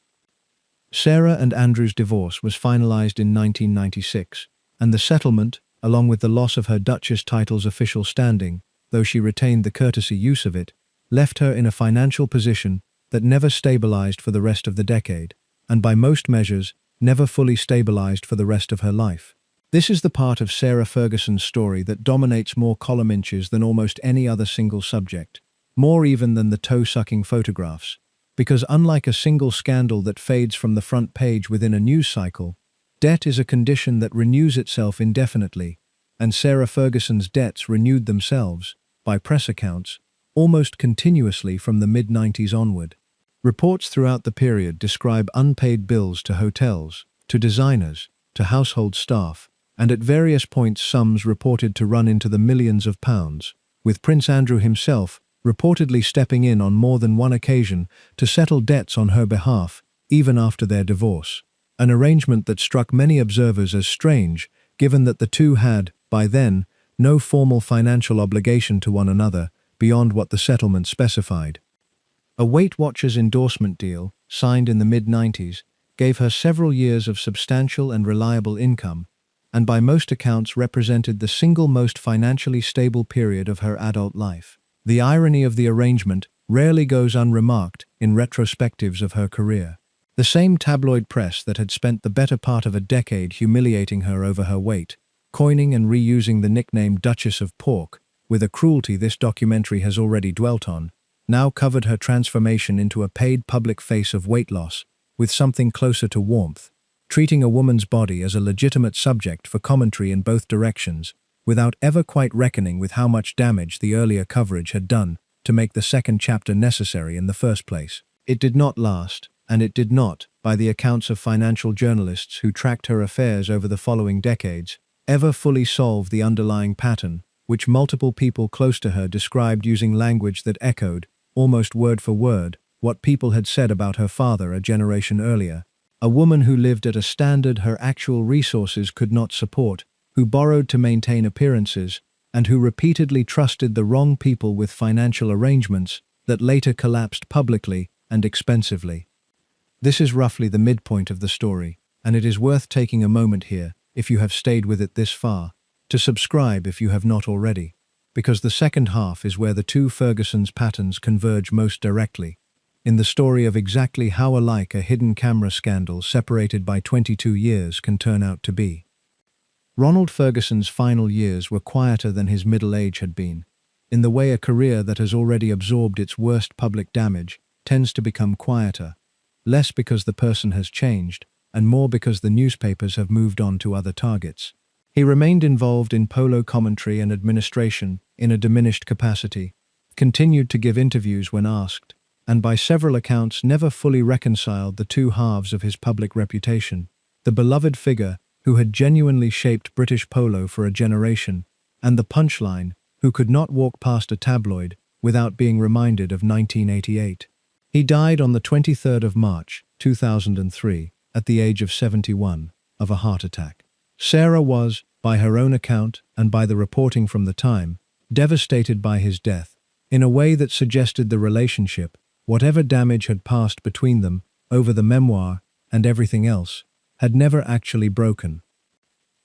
A: Sarah and Andrew's divorce was finalized in 1996, and the settlement, along with the loss of her Duchess title's official standing, though she retained the courtesy use of it, left her in a financial position that never stabilized for the rest of the decade, and by most measures, never fully stabilized for the rest of her life. This is the part of Sarah Ferguson's story that dominates more column inches than almost any other single subject, more even than the toe-sucking photographs, because unlike a single scandal that fades from the front page within a news cycle, debt is a condition that renews itself indefinitely, and Sarah Ferguson's debts renewed themselves, by press accounts, almost continuously from the mid-90s onward. Reports throughout the period describe unpaid bills to hotels, to designers, to household staff, and at various points sums reported to run into the millions of pounds, with Prince Andrew himself reportedly stepping in on more than one occasion to settle debts on her behalf, even after their divorce, an arrangement that struck many observers as strange, given that the two had, by then, no formal financial obligation to one another beyond what the settlement specified. A Weight Watchers endorsement deal, signed in the mid-90s, gave her several years of substantial and reliable income, and by most accounts represented the single most financially stable period of her adult life. The irony of the arrangement rarely goes unremarked in retrospectives of her career. The same tabloid press that had spent the better part of a decade humiliating her over her weight, coining and reusing the nickname Duchess of Pork, with a cruelty this documentary has already dwelt on, now covered her transformation into a paid public face of weight loss, with something closer to warmth, treating a woman's body as a legitimate subject for commentary in both directions, without ever quite reckoning with how much damage the earlier coverage had done to make the second chapter necessary in the first place. It did not last, and it did not, by the accounts of financial journalists who tracked her affairs over the following decades, ever fully solve the underlying pattern, which multiple people close to her described using language that echoed, almost word for word, what people had said about her father a generation earlier. A woman who lived at a standard her actual resources could not support, who borrowed to maintain appearances, and who repeatedly trusted the wrong people with financial arrangements that later collapsed publicly and expensively. This is roughly the midpoint of the story, and it is worth taking a moment here, if you have stayed with it this far, to subscribe if you have not already, because the second half is where the two Ferguson's patterns converge most directly, in the story of exactly how alike a hidden camera scandal separated by 22 years can turn out to be. Ronald Ferguson's final years were quieter than his middle age had been, in the way a career that has already absorbed its worst public damage tends to become quieter, less because the person has changed, and more because the newspapers have moved on to other targets. He remained involved in polo commentary and administration in a diminished capacity, continued to give interviews when asked, and by several accounts never fully reconciled the two halves of his public reputation. The beloved figure who had genuinely shaped British polo for a generation, and the punchline who could not walk past a tabloid without being reminded of 1988. He died on the 23rd of March, 2003, at the age of 71, of a heart attack. Sarah was, by her own account and by the reporting from the time, devastated by his death, in a way that suggested the relationship, whatever damage had passed between them over the memoir and everything else, had never actually broken.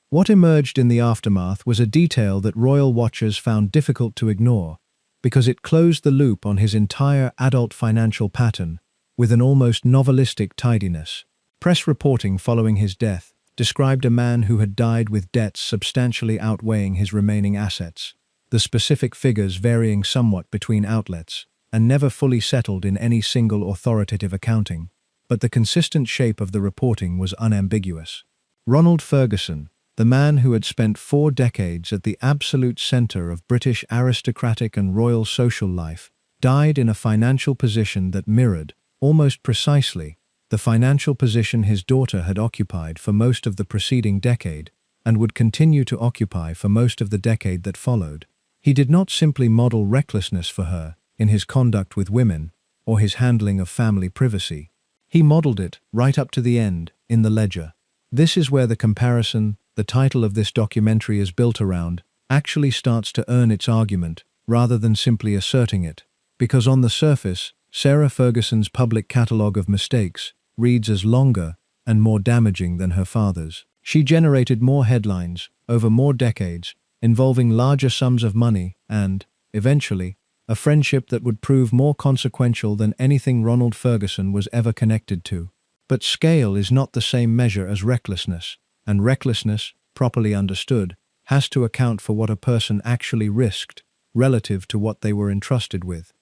A: What emerged in the aftermath was a detail that royal watchers found difficult to ignore, because it closed the loop on his entire adult financial pattern with an almost novelistic tidiness. Press reporting following his death described a man who had died with debts substantially outweighing his remaining assets, the specific figures varying somewhat between outlets, and never fully settled in any single authoritative accounting, but the consistent shape of the reporting was unambiguous. Ronald Ferguson, the man who had spent 4 decades at the absolute center of British aristocratic and royal social life, died in a financial position that mirrored, almost precisely, the financial position his daughter had occupied for most of the preceding decade and would continue to occupy for most of the decade that followed. He did not simply model recklessness for her in his conduct with women or his handling of family privacy. He modeled it right up to the end in the ledger. This is where the comparison the title of this documentary is built around actually starts to earn its argument rather than simply asserting it. Because on the surface, Sarah Ferguson's public catalogue of mistakes reads as longer and more damaging than her father's. She generated more headlines over more decades, involving larger sums of money and, eventually, a friendship that would prove more consequential than anything Ronald Ferguson was ever connected to. But scale is not the same measure as recklessness, and recklessness, properly understood, has to account for what a person actually risked relative to what they were entrusted with.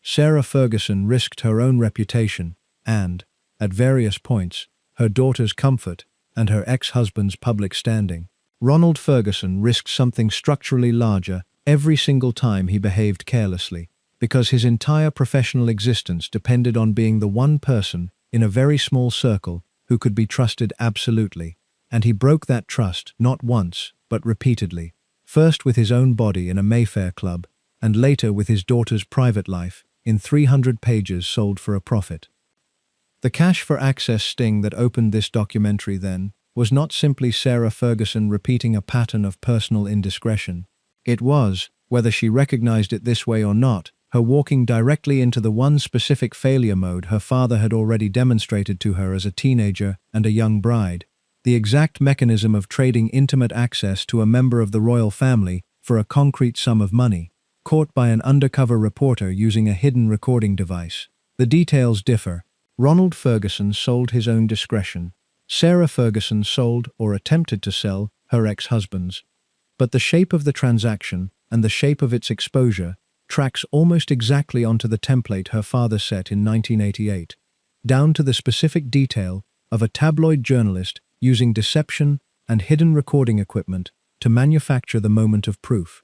A: Sarah Ferguson risked her own reputation and, at various points, her daughter's comfort and her ex-husband's public standing. Ronald Ferguson risked something structurally larger every single time he behaved carelessly, because his entire professional existence depended on being the one person in a very small circle who could be trusted absolutely, and he broke that trust not once, but repeatedly, first with his own body in a Mayfair club, and later with his daughter's private life in 300 pages sold for a profit. The cash for access sting that opened this documentary then was not simply Sarah Ferguson repeating a pattern of personal indiscretion. It was, whether she recognized it this way or not, her walking directly into the one specific failure mode her father had already demonstrated to her as a teenager and a young bride, the exact mechanism of trading intimate access to a member of the royal family for a concrete sum of money, caught by an undercover reporter using a hidden recording device. The details differ. Ronald Ferguson sold his own discretion. Sarah Ferguson sold, or attempted to sell, her ex-husband's. But the shape of the transaction and the shape of its exposure tracks almost exactly onto the template her father set in 1988, down to the specific detail of a tabloid journalist using deception and hidden recording equipment to manufacture the moment of proof.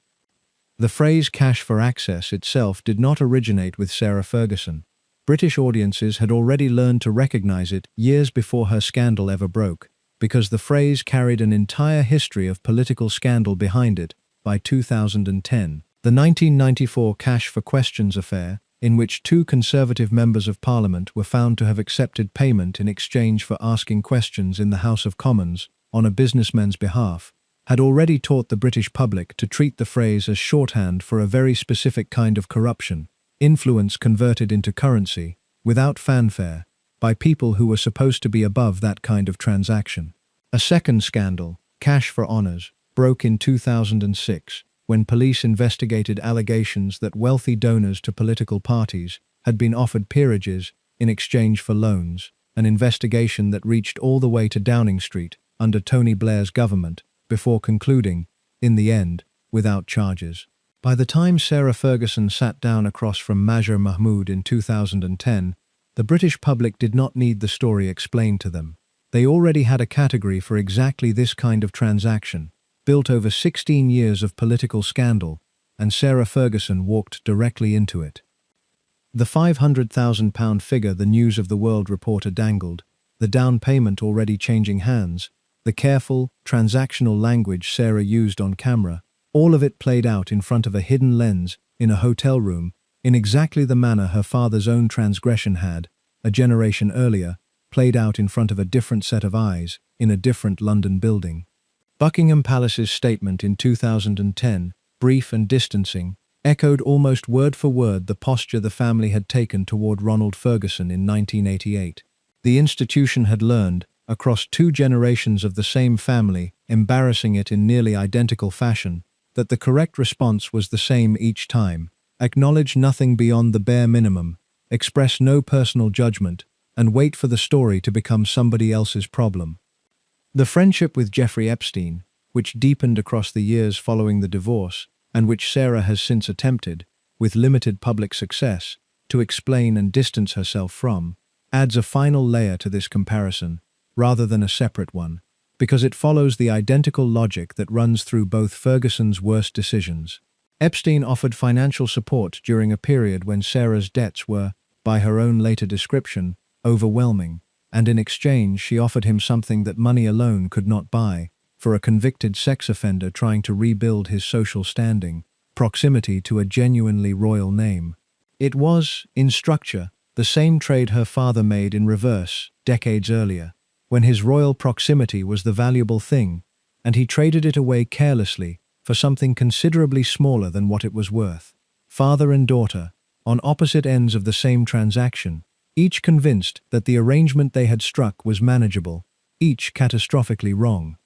A: The phrase cash for access itself did not originate with Sarah Ferguson. British audiences had already learned to recognize it years before her scandal ever broke, because the phrase carried an entire history of political scandal behind it by 2010. The 1994 Cash for Questions affair, in which two Conservative members of Parliament were found to have accepted payment in exchange for asking questions in the House of Commons on a businessman's behalf, had already taught the British public to treat the phrase as shorthand for a very specific kind of corruption, influence converted into currency, without fanfare, by people who were supposed to be above that kind of transaction. A second scandal, Cash for Honours, broke in 2006, when police investigated allegations that wealthy donors to political parties had been offered peerages in exchange for loans, an investigation that reached all the way to Downing Street under Tony Blair's government, before concluding, in the end, without charges. By the time Sarah Ferguson sat down across from Mazher Mahmood in 2010, the British public did not need the story explained to them. They already had a category for exactly this kind of transaction, built over 16 years of political scandal, and Sarah Ferguson walked directly into it. The £500,000 figure the News of the World reporter dangled, the down payment already changing hands, the careful, transactional language Sarah used on camera, all of it played out in front of a hidden lens, in a hotel room, in exactly the manner her father's own transgression had, a generation earlier, played out in front of a different set of eyes, in a different London building. Buckingham Palace's statement in 2010, brief and distancing, echoed almost word for word the posture the family had taken toward Ronald Ferguson in 1988. The institution had learned, across 2 generations of the same family, embarrassing it in nearly identical fashion, that the correct response was the same each time: acknowledge nothing beyond the bare minimum, express no personal judgment, and wait for the story to become somebody else's problem. The friendship with Jeffrey Epstein, which deepened across the years following the divorce, and which Sarah has since attempted, with limited public success, to explain and distance herself from, adds a final layer to this comparison, rather than a separate one, because it follows the identical logic that runs through both Ferguson's worst decisions. Epstein offered financial support during a period when Sarah's debts were, by her own later description, overwhelming, and in exchange she offered him something that money alone could not buy, for a convicted sex offender trying to rebuild his social standing, proximity to a genuinely royal name. It was, in structure, the same trade her father made in reverse, decades earlier, when his royal proximity was the valuable thing, and he traded it away carelessly for something considerably smaller than what it was worth. Father and daughter, on opposite ends of the same transaction, each convinced that the arrangement they had struck was manageable, each catastrophically wrong.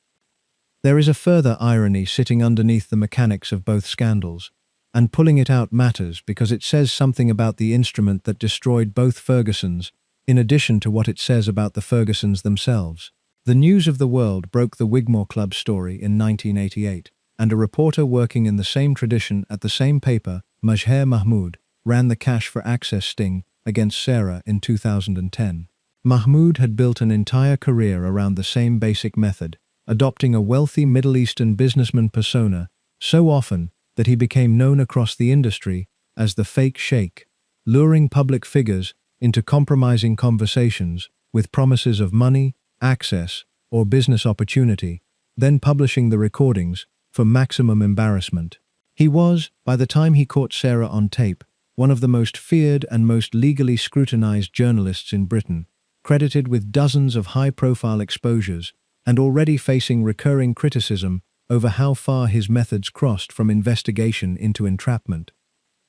A: There is a further irony sitting underneath the mechanics of both scandals, and pulling it out matters because it says something about the instrument that destroyed both Fergusons, in addition to what it says about the Fergusons themselves. The News of the World broke the Wigmore Club story in 1988, and a reporter working in the same tradition at the same paper, Mazher Mahmood, ran the cash for access sting against Sarah in 2010. Mahmood had built an entire career around the same basic method, adopting a wealthy Middle Eastern businessman persona so often that he became known across the industry as the fake sheikh, luring public figures into compromising conversations with promises of money, access, or business opportunity, then publishing the recordings for maximum embarrassment. He was, by the time he caught Sarah on tape, one of the most feared and most legally scrutinized journalists in Britain, credited with dozens of high-profile exposures, and already facing recurring criticism over how far his methods crossed from investigation into entrapment.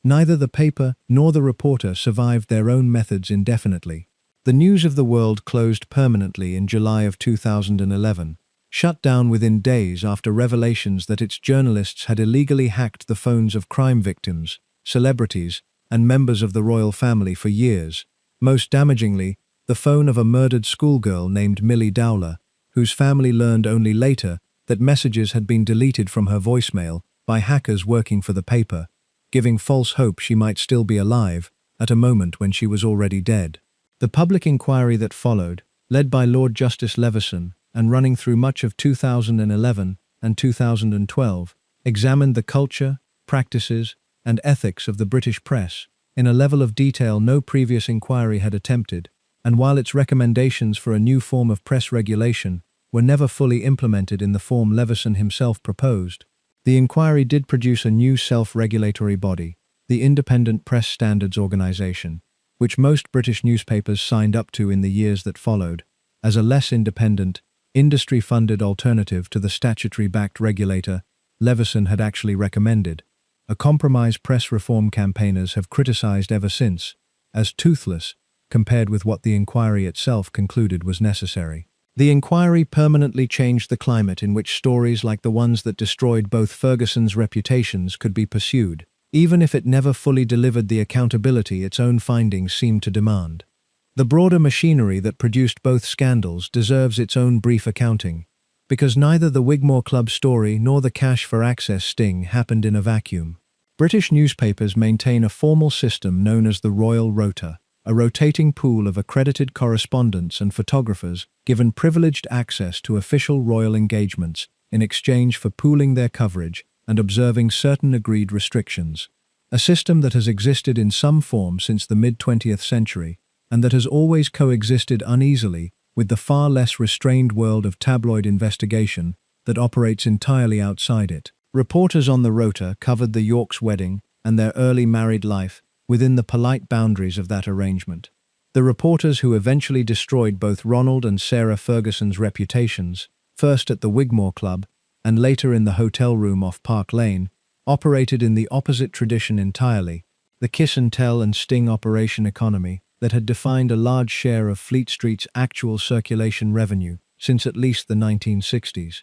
A: Neither the paper nor the reporter survived their own methods indefinitely. The News of the World closed permanently in July of 2011, shut down within days after revelations that its journalists had illegally hacked the phones of crime victims, celebrities, and members of the royal family for years, most damagingly, the phone of a murdered schoolgirl named Millie Dowler, whose family learned only later that messages had been deleted from her voicemail by hackers working for the paper, giving false hope she might still be alive at a moment when she was already dead. The public inquiry that followed, led by Lord Justice Leveson and running through much of 2011 and 2012, examined the culture, practices, and ethics of the British press in a level of detail no previous inquiry had attempted, and while its recommendations for a new form of press regulation were never fully implemented in the form Leveson himself proposed, the inquiry did produce a new self-regulatory body, the Independent Press Standards Organisation, which most British newspapers signed up to in the years that followed, as a less independent, industry-funded alternative to the statutory-backed regulator Leveson had actually recommended, a compromise press reform campaigners have criticised ever since, as toothless compared with what the inquiry itself concluded was necessary. The inquiry permanently changed the climate in which stories like the ones that destroyed both Ferguson's reputations could be pursued, even if it never fully delivered the accountability its own findings seemed to demand. The broader machinery that produced both scandals deserves its own brief accounting, because neither the Wigmore Club story nor the cash for access sting happened in a vacuum. British newspapers maintain a formal system known as the Royal Rota, a rotating pool of accredited correspondents and photographers given privileged access to official royal engagements in exchange for pooling their coverage and observing certain agreed restrictions, a system that has existed in some form since the mid-20th century and that has always coexisted uneasily with the far less restrained world of tabloid investigation that operates entirely outside it. Reporters on the Rota covered the Yorks' wedding and their early married life within the polite boundaries of that arrangement. The reporters who eventually destroyed both Ronald and Sarah Ferguson's reputations, first at the Wigmore Club and later in the hotel room off Park Lane, operated in the opposite tradition entirely, the kiss and tell and sting operation economy that had defined a large share of Fleet Street's actual circulation revenue since at least the 1960s.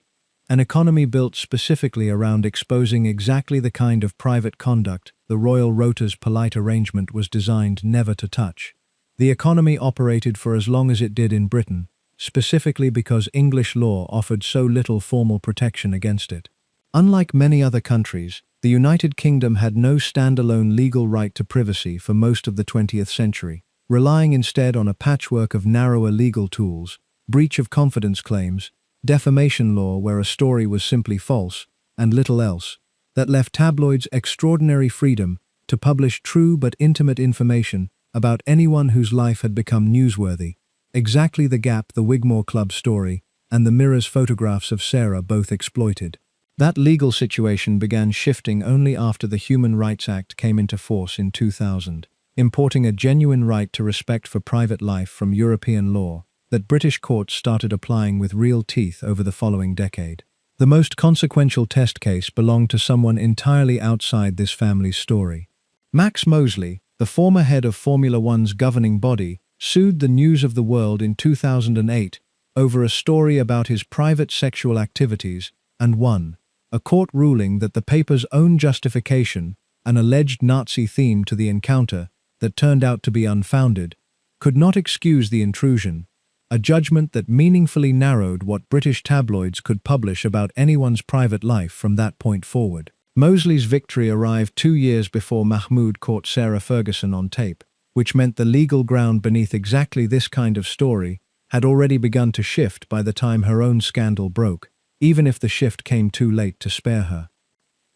A: An economy built specifically around exposing exactly the kind of private conduct the Royal Rota's polite arrangement was designed never to touch. The economy operated for as long as it did in Britain, specifically because English law offered so little formal protection against it. Unlike many other countries, the United Kingdom had no standalone legal right to privacy for most of the 20th century, relying instead on a patchwork of narrower legal tools, breach of confidence claims, defamation law where a story was simply false, and little else. that left tabloids extraordinary freedom to publish true but intimate information about anyone whose life had become newsworthy. Exactly the gap the Wigmore Club story and the Mirror's photographs of Sarah both exploited. That legal situation began shifting only after the Human Rights Act came into force in 2000, importing a genuine right to respect for private life from European law that British courts started applying with real teeth over the following decade. The most consequential test case belonged to someone entirely outside this family's story. Max Mosley, the former head of Formula One's governing body, sued the News of the World in 2008 over a story about his private sexual activities and won, a court ruling that the paper's own justification, an alleged Nazi theme to the encounter that turned out to be unfounded, could not excuse the intrusion, a judgment that meaningfully narrowed what British tabloids could publish about anyone's private life from that point forward. Mosley's victory arrived 2 years before Mahmood caught Sarah Ferguson on tape, which meant the legal ground beneath exactly this kind of story had already begun to shift by the time her own scandal broke, even if the shift came too late to spare her.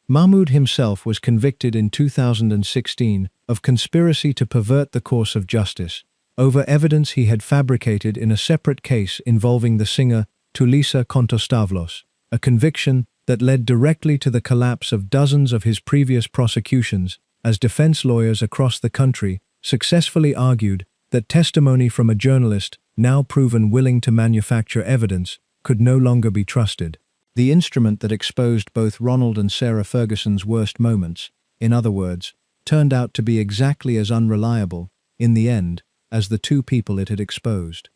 A: Mahmood himself was convicted in 2016 of conspiracy to pervert the course of justice, over evidence he had fabricated in a separate case involving the singer Tulisa Kontostavlos, a conviction that led directly to the collapse of dozens of his previous prosecutions as defense lawyers across the country successfully argued that testimony from a journalist now proven willing to manufacture evidence could no longer be trusted. The instrument that exposed both Ronald and Sarah Ferguson's worst moments, in other words, turned out to be exactly as unreliable, in the end, as the two people it had exposed.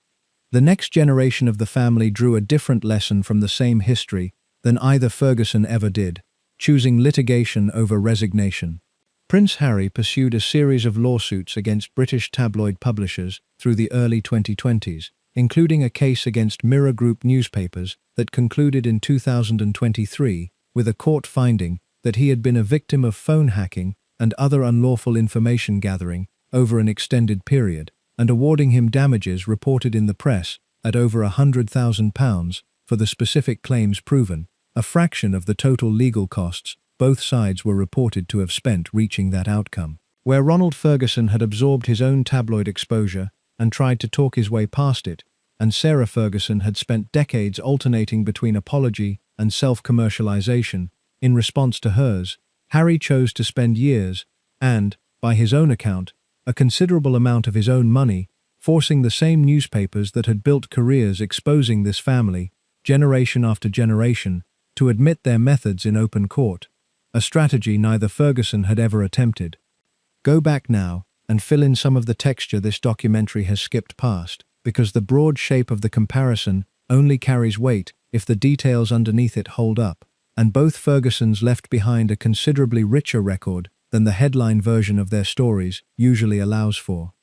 A: The next generation of the family drew a different lesson from the same history than either Ferguson ever did, choosing litigation over resignation. Prince Harry pursued a series of lawsuits against British tabloid publishers through the early 2020s, including a case against Mirror Group newspapers that concluded in 2023 with a court finding that he had been a victim of phone hacking and other unlawful information gathering over an extended period, and awarding him damages reported in the press at over £100,000 for the specific claims proven, a fraction of the total legal costs both sides were reported to have spent reaching that outcome. Where Ronald Ferguson had absorbed his own tabloid exposure and tried to talk his way past it, and Sarah Ferguson had spent decades alternating between apology and self-commercialization in response to hers, Harry chose to spend years and, by his own account, a considerable amount of his own money, forcing the same newspapers that had built careers exposing this family, generation after generation, to admit their methods in open court, a strategy neither Ferguson had ever attempted. Go back now and fill in some of the texture this documentary has skipped past, because the broad shape of the comparison only carries weight if the details underneath it hold up, and both Fergusons left behind a considerably richer record than the headline version of their stories usually allows for.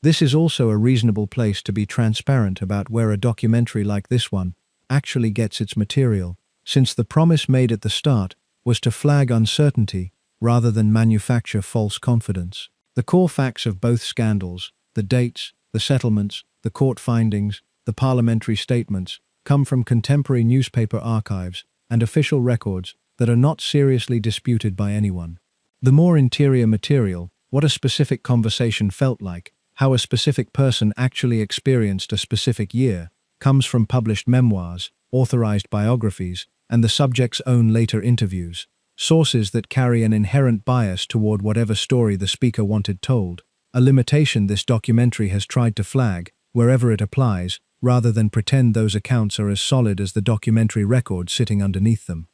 A: This is also a reasonable place to be transparent about where a documentary like this one actually gets its material, since the promise made at the start was to flag uncertainty rather than manufacture false confidence. The core facts of both scandals, the dates, the settlements, the court findings, the parliamentary statements, come from contemporary newspaper archives and official records that are not seriously disputed by anyone. The more interior material, what a specific conversation felt like, how a specific person actually experienced a specific year, comes from published memoirs, authorized biographies, and the subject's own later interviews, sources that carry an inherent bias toward whatever story the speaker wanted told, a limitation this documentary has tried to flag, wherever it applies, rather than pretend those accounts are as solid as the documentary record sitting underneath them.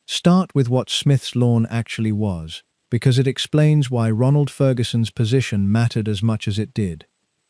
A: Start with what Smith's Lawn actually was, because it explains why Ronald Ferguson's position mattered as much as it did.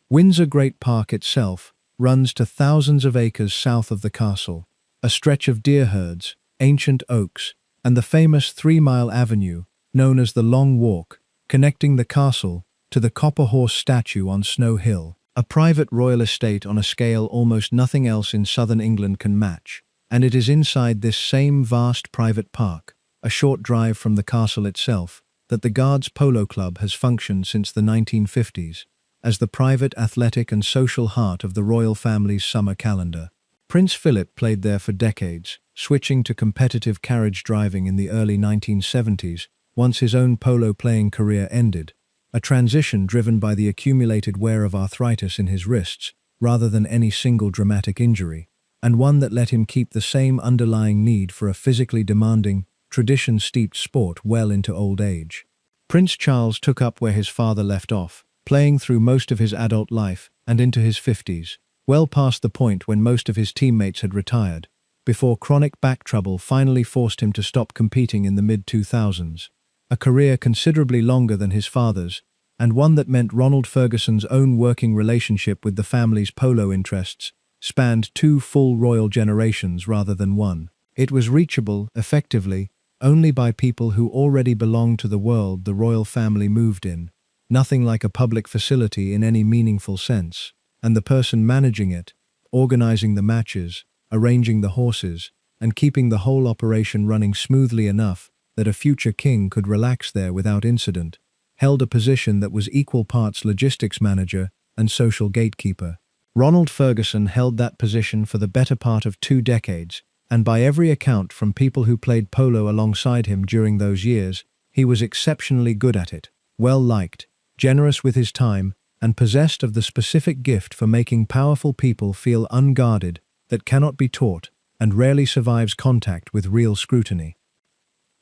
A: Windsor Great Park itself runs to thousands of acres south of the castle, a stretch of deer herds, ancient oaks, and the famous 3-mile avenue, known as the Long Walk, connecting the castle to the Copper Horse statue on Snow Hill, a private royal estate on a scale almost nothing else in southern England can match, and it is inside this same vast private park, a short drive from the castle itself, that the Guards Polo Club has functioned since the 1950s, as the private, athletic and social heart of the royal family's summer calendar. Prince Philip played there for decades, switching to competitive carriage driving in the early 1970s, once his own polo playing career ended, a transition driven by the accumulated wear of arthritis in his wrists, rather than any single dramatic injury, and one that let him keep the same underlying need for a physically demanding, tradition-steeped sport well into old age. Prince Charles took up where his father left off, playing through most of his adult life and into his 50s, well past the point when most of his teammates had retired, before chronic back trouble finally forced him to stop competing in the mid-2000s. A career considerably longer than his father's, and one that meant Ronald Ferguson's own working relationship with the family's polo interests spanned 2 full royal generations rather than one. It was reachable, effectively, only by people who already belonged to the world the royal family moved in, nothing like a public facility in any meaningful sense, and the person managing it, organizing the matches, arranging the horses, and keeping the whole operation running smoothly enough that a future king could relax there without incident, held a position that was equal parts logistics manager and social gatekeeper. Ronald Ferguson held that position for the better part of 2 decades, and by every account from people who played polo alongside him during those years, he was exceptionally good at it, well-liked, generous with his time, and possessed of the specific gift for making powerful people feel unguarded that cannot be taught and rarely survives contact with real scrutiny.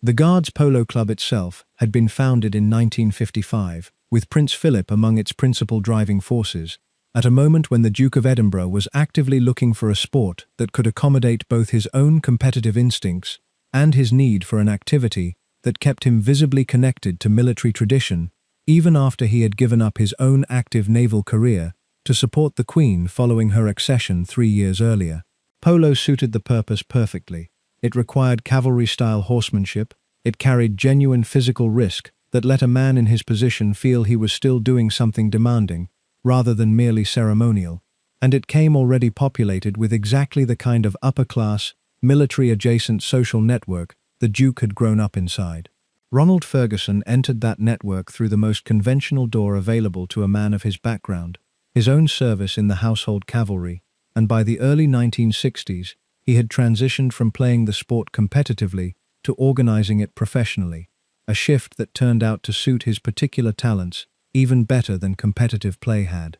A: The Guards Polo Club itself had been founded in 1955, with Prince Philip among its principal driving forces, at a moment when the Duke of Edinburgh was actively looking for a sport that could accommodate both his own competitive instincts and his need for an activity that kept him visibly connected to military tradition, even after he had given up his own active naval career to support the Queen following her accession 3 years earlier. Polo suited the purpose perfectly. It required cavalry-style horsemanship, it carried genuine physical risk that let a man in his position feel he was still doing something demanding, rather than merely ceremonial, and it came already populated with exactly the kind of upper-class, military-adjacent social network the Duke had grown up inside. Ronald Ferguson entered that network through the most conventional door available to a man of his background, his own service in the household cavalry, and by the early 1960s, he had transitioned from playing the sport competitively to organizing it professionally, a shift that turned out to suit his particular talents even better than competitive play had.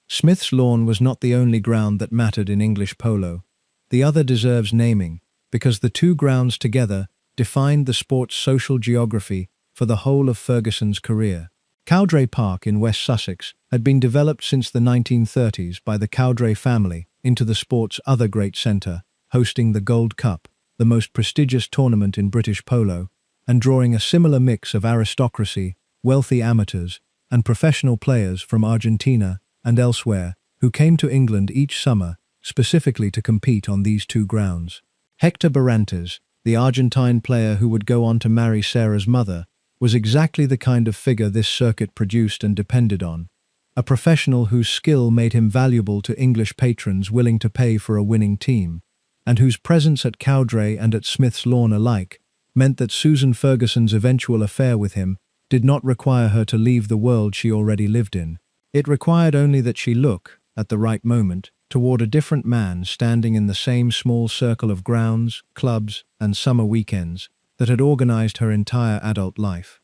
A: Smith's Lawn was not the only ground that mattered in English polo. The other deserves naming, because the 2 grounds together defined the sport's social geography for the whole of Ferguson's career. Cowdray Park in West Sussex had been developed since the 1930s by the Cowdray family into the sport's other great centre, hosting the Gold Cup, the most prestigious tournament in British polo, and drawing a similar mix of aristocracy, wealthy amateurs, and professional players from Argentina and elsewhere who came to England each summer specifically to compete on these 2 grounds. Hector Barrantes, the Argentine player who would go on to marry Sarah's mother, was exactly the kind of figure this circuit produced and depended on, a professional whose skill made him valuable to English patrons willing to pay for a winning team, and whose presence at Cowdray and at Smith's Lawn alike meant that Susan Ferguson's eventual affair with him did not require her to leave the world she already lived in. It required only that she look, at the right moment, toward a different man standing in the same small circle of grounds, clubs, and summer weekends that had organized her entire adult life.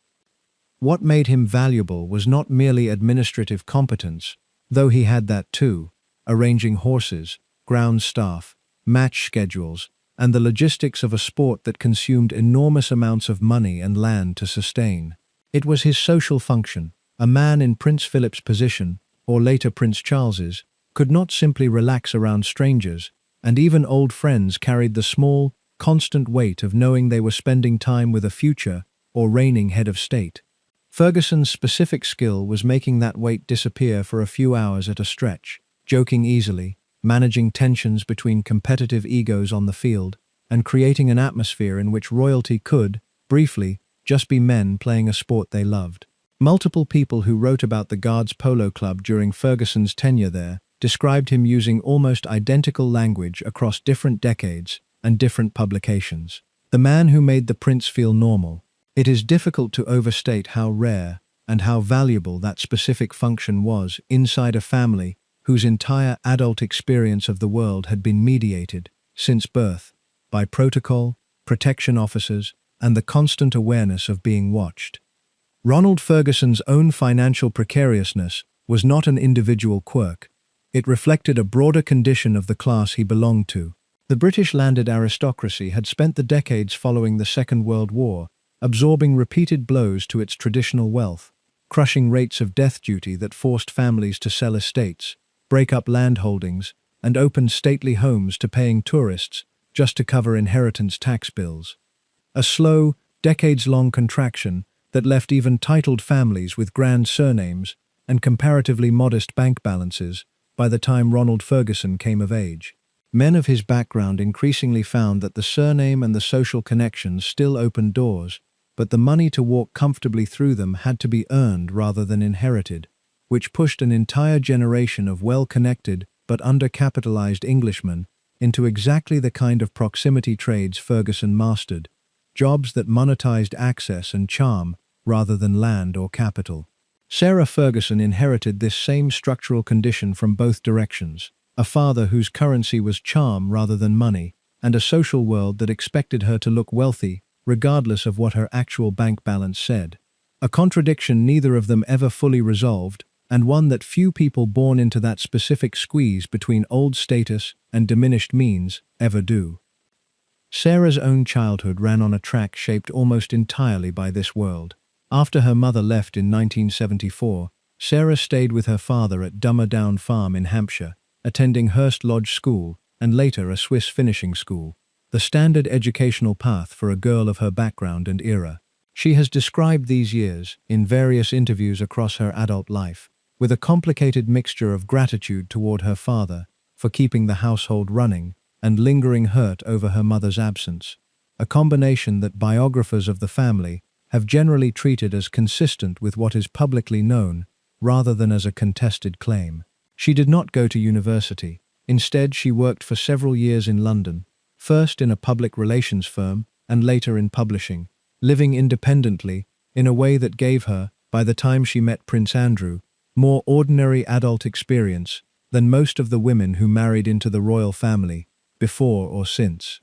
A: What made him valuable was not merely administrative competence, though he had that too, arranging horses, ground staff, match schedules, and the logistics of a sport that consumed enormous amounts of money and land to sustain. It was his social function. A man in Prince Philip's position, or later Prince Charles's, could not simply relax around strangers, and even old friends carried the small, constant weight of knowing they were spending time with a future or reigning head of state. Ferguson's specific skill was making that weight disappear for a few hours at a stretch, joking easily, managing tensions between competitive egos on the field, and creating an atmosphere in which royalty could, briefly, just be men playing a sport they loved. Multiple people who wrote about the Guards Polo Club during Ferguson's tenure there described him using almost identical language across different decades and different publications. The man who made the prince feel normal. It is difficult to overstate how rare and how valuable that specific function was inside a family whose entire adult experience of the world had been mediated, since birth, by protocol, protection officers, and the constant awareness of being watched. Ronald Ferguson's own financial precariousness was not an individual quirk. It reflected a broader condition of the class he belonged to. The British landed aristocracy had spent the decades following the Second World War, absorbing repeated blows to its traditional wealth, crushing rates of death duty that forced families to sell estates, break up land holdings, and open stately homes to paying tourists just to cover inheritance tax bills. A slow, decades-long contraction that left even titled families with grand surnames and comparatively modest bank balances by the time Ronald Ferguson came of age. Men of his background increasingly found that the surname and the social connections still opened doors, but the money to walk comfortably through them had to be earned rather than inherited, which pushed an entire generation of well-connected but undercapitalized Englishmen into exactly the kind of proximity trades Ferguson mastered, jobs that monetized access and charm rather than land or capital. Sarah Ferguson inherited this same structural condition from both directions, a father whose currency was charm rather than money, and a social world that expected her to look wealthy regardless of what her actual bank balance said. A contradiction neither of them ever fully resolved, and one that few people born into that specific squeeze between old status and diminished means ever do. Sarah's own childhood ran on a track shaped almost entirely by this world. After her mother left in 1974, Sarah stayed with her father at Dummer Down Farm in Hampshire, attending Hurst Lodge School and later a Swiss finishing school, the standard educational path for a girl of her background and era. She has described these years, in various interviews across her adult life, with a complicated mixture of gratitude toward her father for keeping the household running and lingering hurt over her mother's absence, a combination that biographers of the family have generally treated as consistent with what is publicly known rather than as a contested claim. She did not go to university. Instead, she worked for several years in London, first in a public relations firm and later in publishing, living independently in a way that gave her, by the time she met Prince Andrew, more ordinary adult experience than most of the women who married into the royal family, before or since.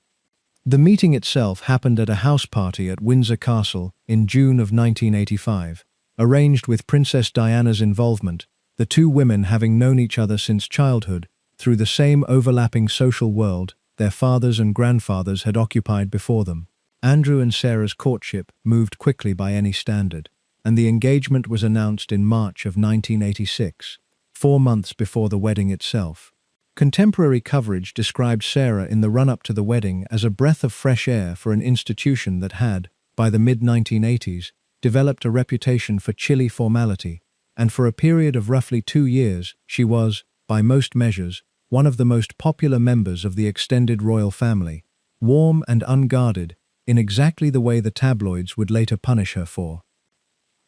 A: The meeting itself happened at a house party at Windsor Castle in June of 1985, arranged with Princess Diana's involvement, the two women having known each other since childhood through the same overlapping social world their fathers and grandfathers had occupied before them. Andrew and Sarah's courtship moved quickly by any standard, and the engagement was announced in March of 1986, 4 months before the wedding itself. Contemporary coverage described Sarah in the run-up to the wedding as a breath of fresh air for an institution that had, by the mid-1980s, developed a reputation for chilly formality, and for a period of roughly 2 years, she was, by most measures, one of the most popular members of the extended royal family, warm and unguarded, in exactly the way the tabloids would later punish her for.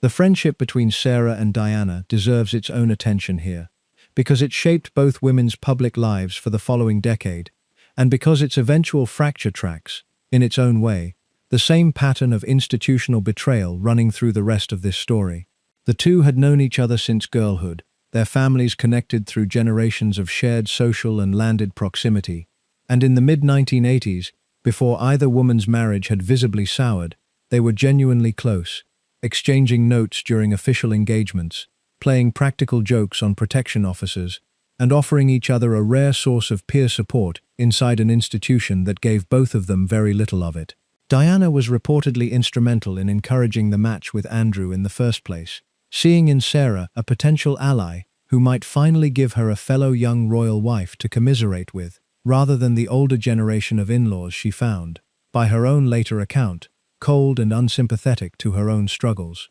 A: The friendship between Sarah and Diana deserves its own attention here, because it shaped both women's public lives for the following decade, and because its eventual fracture tracks, in its own way, the same pattern of institutional betrayal running through the rest of this story. The two had known each other since girlhood, their families connected through generations of shared social and landed proximity, and in the mid-1980s, before either woman's marriage had visibly soured, they were genuinely close, exchanging notes during official engagements, playing practical jokes on protection officers, and offering each other a rare source of peer support inside an institution that gave both of them very little of it. Diana was reportedly instrumental in encouraging the match with Andrew in the first place, seeing in Sarah a potential ally who might finally give her a fellow young royal wife to commiserate with, rather than the older generation of in-laws she found, by her own later account, cold and unsympathetic to her own struggles.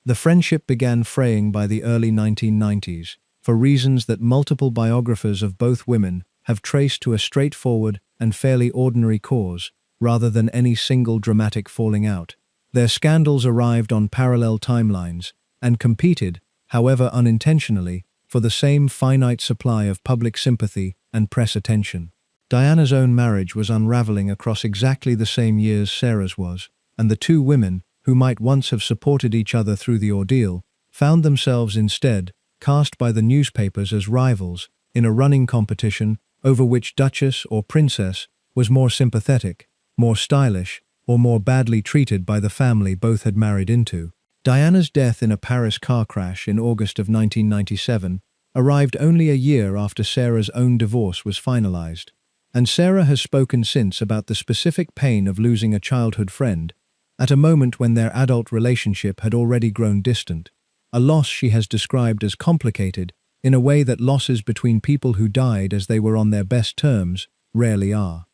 A: The friendship began fraying by the early 1990s, for reasons that multiple biographers of both women have traced to a straightforward and fairly ordinary cause, rather than any single dramatic falling out. Their scandals arrived on parallel timelines and competed, however unintentionally, for the same finite supply of public sympathy and press attention. Diana's own marriage was unraveling across exactly the same years Sarah's was, and the two women, who might once have supported each other through the ordeal, found themselves instead cast by the newspapers as rivals in a running competition over which Duchess or Princess was more sympathetic, more stylish, or more badly treated by the family both had married into. Diana's death in a Paris car crash in August of 1997 arrived only a year after Sarah's own divorce was finalized, and Sarah has spoken since about the specific pain of losing a childhood friend, at a moment when their adult relationship had already grown distant, a loss she has described as complicated in a way that losses between people who died as they were on their best terms rarely are.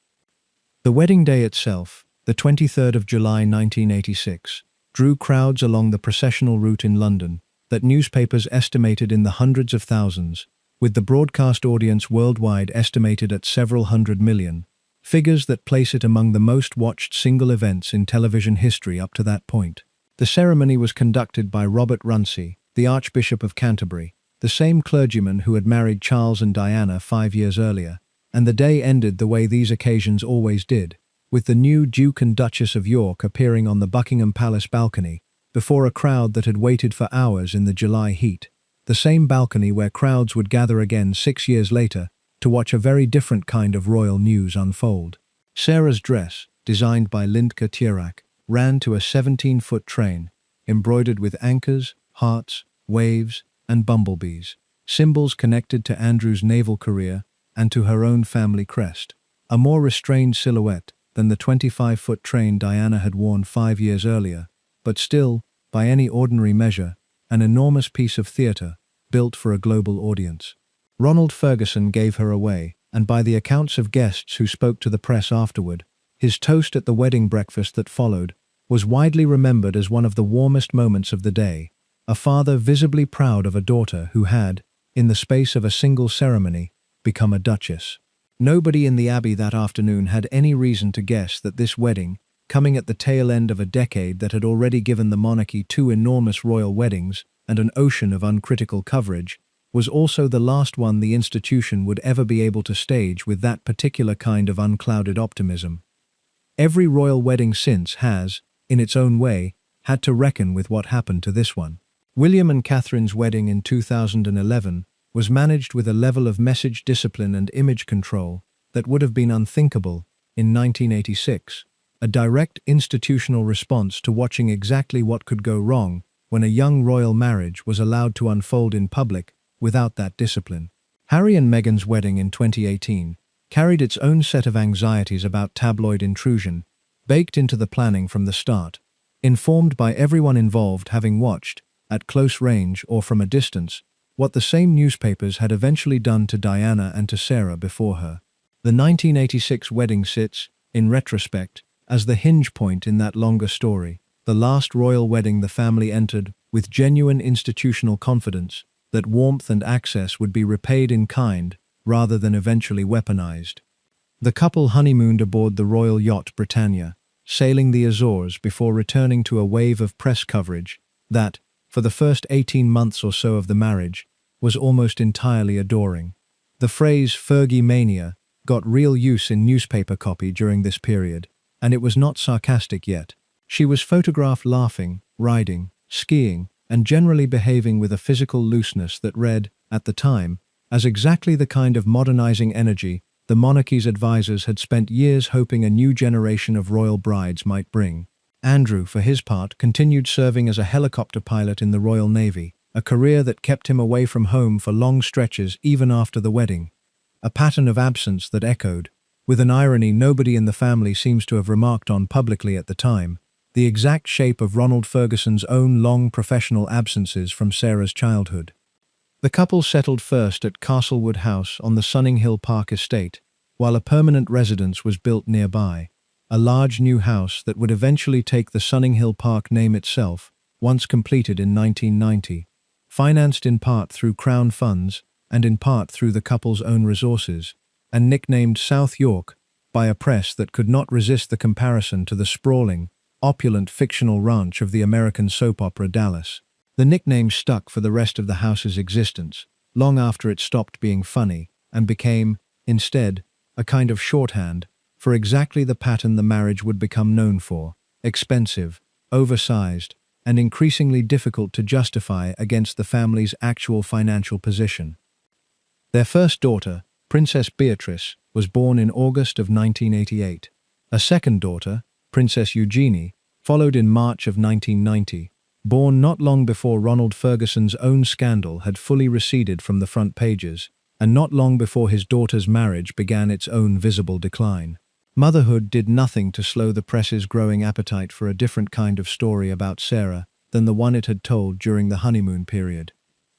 A: The wedding day itself, the 23rd of July 1986, drew crowds along the processional route in London that newspapers estimated in the hundreds of thousands, with the broadcast audience worldwide estimated at several hundred million, figures that place it among the most watched single events in television history up to that point. The ceremony was conducted by Robert Runcie, the Archbishop of Canterbury, the same clergyman who had married Charles and Diana 5 years earlier, and the day ended the way these occasions always did, with the new Duke and Duchess of York appearing on the Buckingham Palace balcony, before a crowd that had waited for hours in the July heat, the same balcony where crowds would gather again 6 years later to watch a very different kind of royal news unfold. Sarah's dress, designed by Lindke Tierak, ran to a 17-foot train, embroidered with anchors, hearts, waves, and bumblebees, symbols connected to Andrew's naval career and to her own family crest, a more restrained silhouette than the 25-foot train Diana had worn 5 years earlier, but still, by any ordinary measure, an enormous piece of theatre built for a global audience. Ronald Ferguson gave her away, and by the accounts of guests who spoke to the press afterward, his toast at the wedding breakfast that followed was widely remembered as one of the warmest moments of the day, a father visibly proud of a daughter who had, in the space of a single ceremony, become a duchess. Nobody in the Abbey that afternoon had any reason to guess that this wedding, coming at the tail end of a decade that had already given the monarchy 2 enormous royal weddings and an ocean of uncritical coverage, was also the last one the institution would ever be able to stage with that particular kind of unclouded optimism. Every royal wedding since has, in its own way, had to reckon with what happened to this one. William and Catherine's wedding in 2011 was managed with a level of message discipline and image control that would have been unthinkable in 1986, a direct institutional response to watching exactly what could go wrong when a young royal marriage was allowed to unfold in public without that discipline. Harry and Meghan's wedding in 2018 carried its own set of anxieties about tabloid intrusion, baked into the planning from the start, informed by everyone involved having watched, at close range or from a distance, what the same newspapers had eventually done to Diana and to Sarah before her. The 1986 wedding sits, in retrospect, as the hinge point in that longer story, the last royal wedding the family entered with genuine institutional confidence that warmth and access would be repaid in kind rather than eventually weaponized. The couple honeymooned aboard the royal yacht Britannia, sailing the Azores before returning to a wave of press coverage that, for the first 18 months or so of the marriage, was almost entirely adoring. The phrase Fergie mania got real use in newspaper copy during this period, and it was not sarcastic yet. She was photographed laughing, riding, skiing, and generally behaving with a physical looseness that read, at the time, as exactly the kind of modernizing energy the monarchy's advisors had spent years hoping a new generation of royal brides might bring. Andrew, for his part, continued serving as a helicopter pilot in the Royal Navy, a career that kept him away from home for long stretches even after the wedding, a pattern of absence that echoed, with an irony nobody in the family seems to have remarked on publicly at the time, the exact shape of Ronald Ferguson's own long professional absences from Sarah's childhood. The couple settled first at Castlewood House on the Sunninghill Park estate, while a permanent residence was built nearby, a large new house that would eventually take the Sunninghill Park name itself, once completed in 1990, financed in part through Crown funds and in part through the couple's own resources, and nicknamed South York by a press that could not resist the comparison to the sprawling, opulent fictional ranch of the American soap opera Dallas. The nickname stuck for the rest of the house's existence, long after it stopped being funny and became, instead, a kind of shorthand for exactly the pattern the marriage would become known for: expensive, oversized, and increasingly difficult to justify against the family's actual financial position. Their first daughter, Princess Beatrice, was born in August of 1988. A second daughter, Princess Eugenie, followed in March of 1990, born not long before Ronald Ferguson's own scandal had fully receded from the front pages, and not long before his daughter's marriage began its own visible decline. Motherhood did nothing to slow the press's growing appetite for a different kind of story about Sarah than the one it had told during the honeymoon period.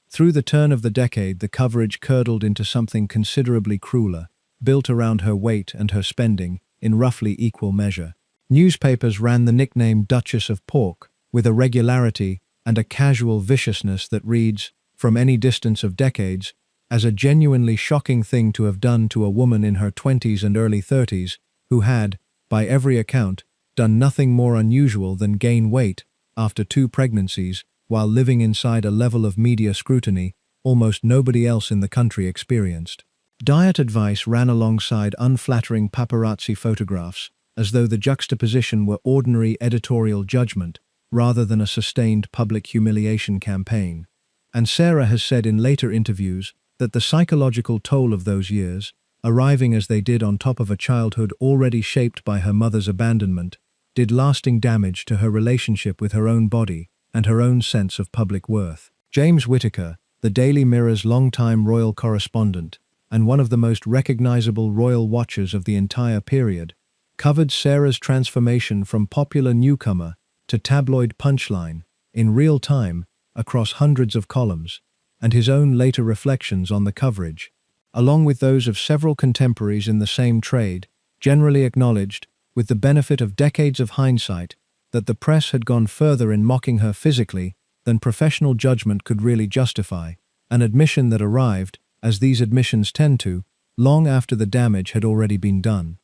A: Through the turn of the decade, the coverage curdled into something considerably crueler, built around her weight and her spending in roughly equal measure. Newspapers ran the nickname Duchess of York with a regularity and a casual viciousness that reads, from any distance of decades, as a genuinely shocking thing to have done to a woman in her 20s and early 30s who had, by every account, done nothing more unusual than gain weight after 2 pregnancies while living inside a level of media scrutiny almost nobody else in the country experienced. Diet advice ran alongside unflattering paparazzi photographs, as though the juxtaposition were ordinary editorial judgment rather than a sustained public humiliation campaign. And Sarah has said in later interviews that the psychological toll of those years, arriving as they did on top of a childhood already shaped by her mother's abandonment, did lasting damage to her relationship with her own body and her own sense of public worth. James Whittaker, the Daily Mirror's longtime royal correspondent and one of the most recognizable royal watchers of the entire period, covered Sarah's transformation from popular newcomer to tabloid punchline in real time across hundreds of columns, and his own later reflections on the coverage, along with those of several contemporaries in the same trade, generally acknowledged, with the benefit of decades of hindsight, that the press had gone further in mocking her physically than professional judgment could really justify, an admission that arrived, as these admissions tend to, long after the damage had already been done.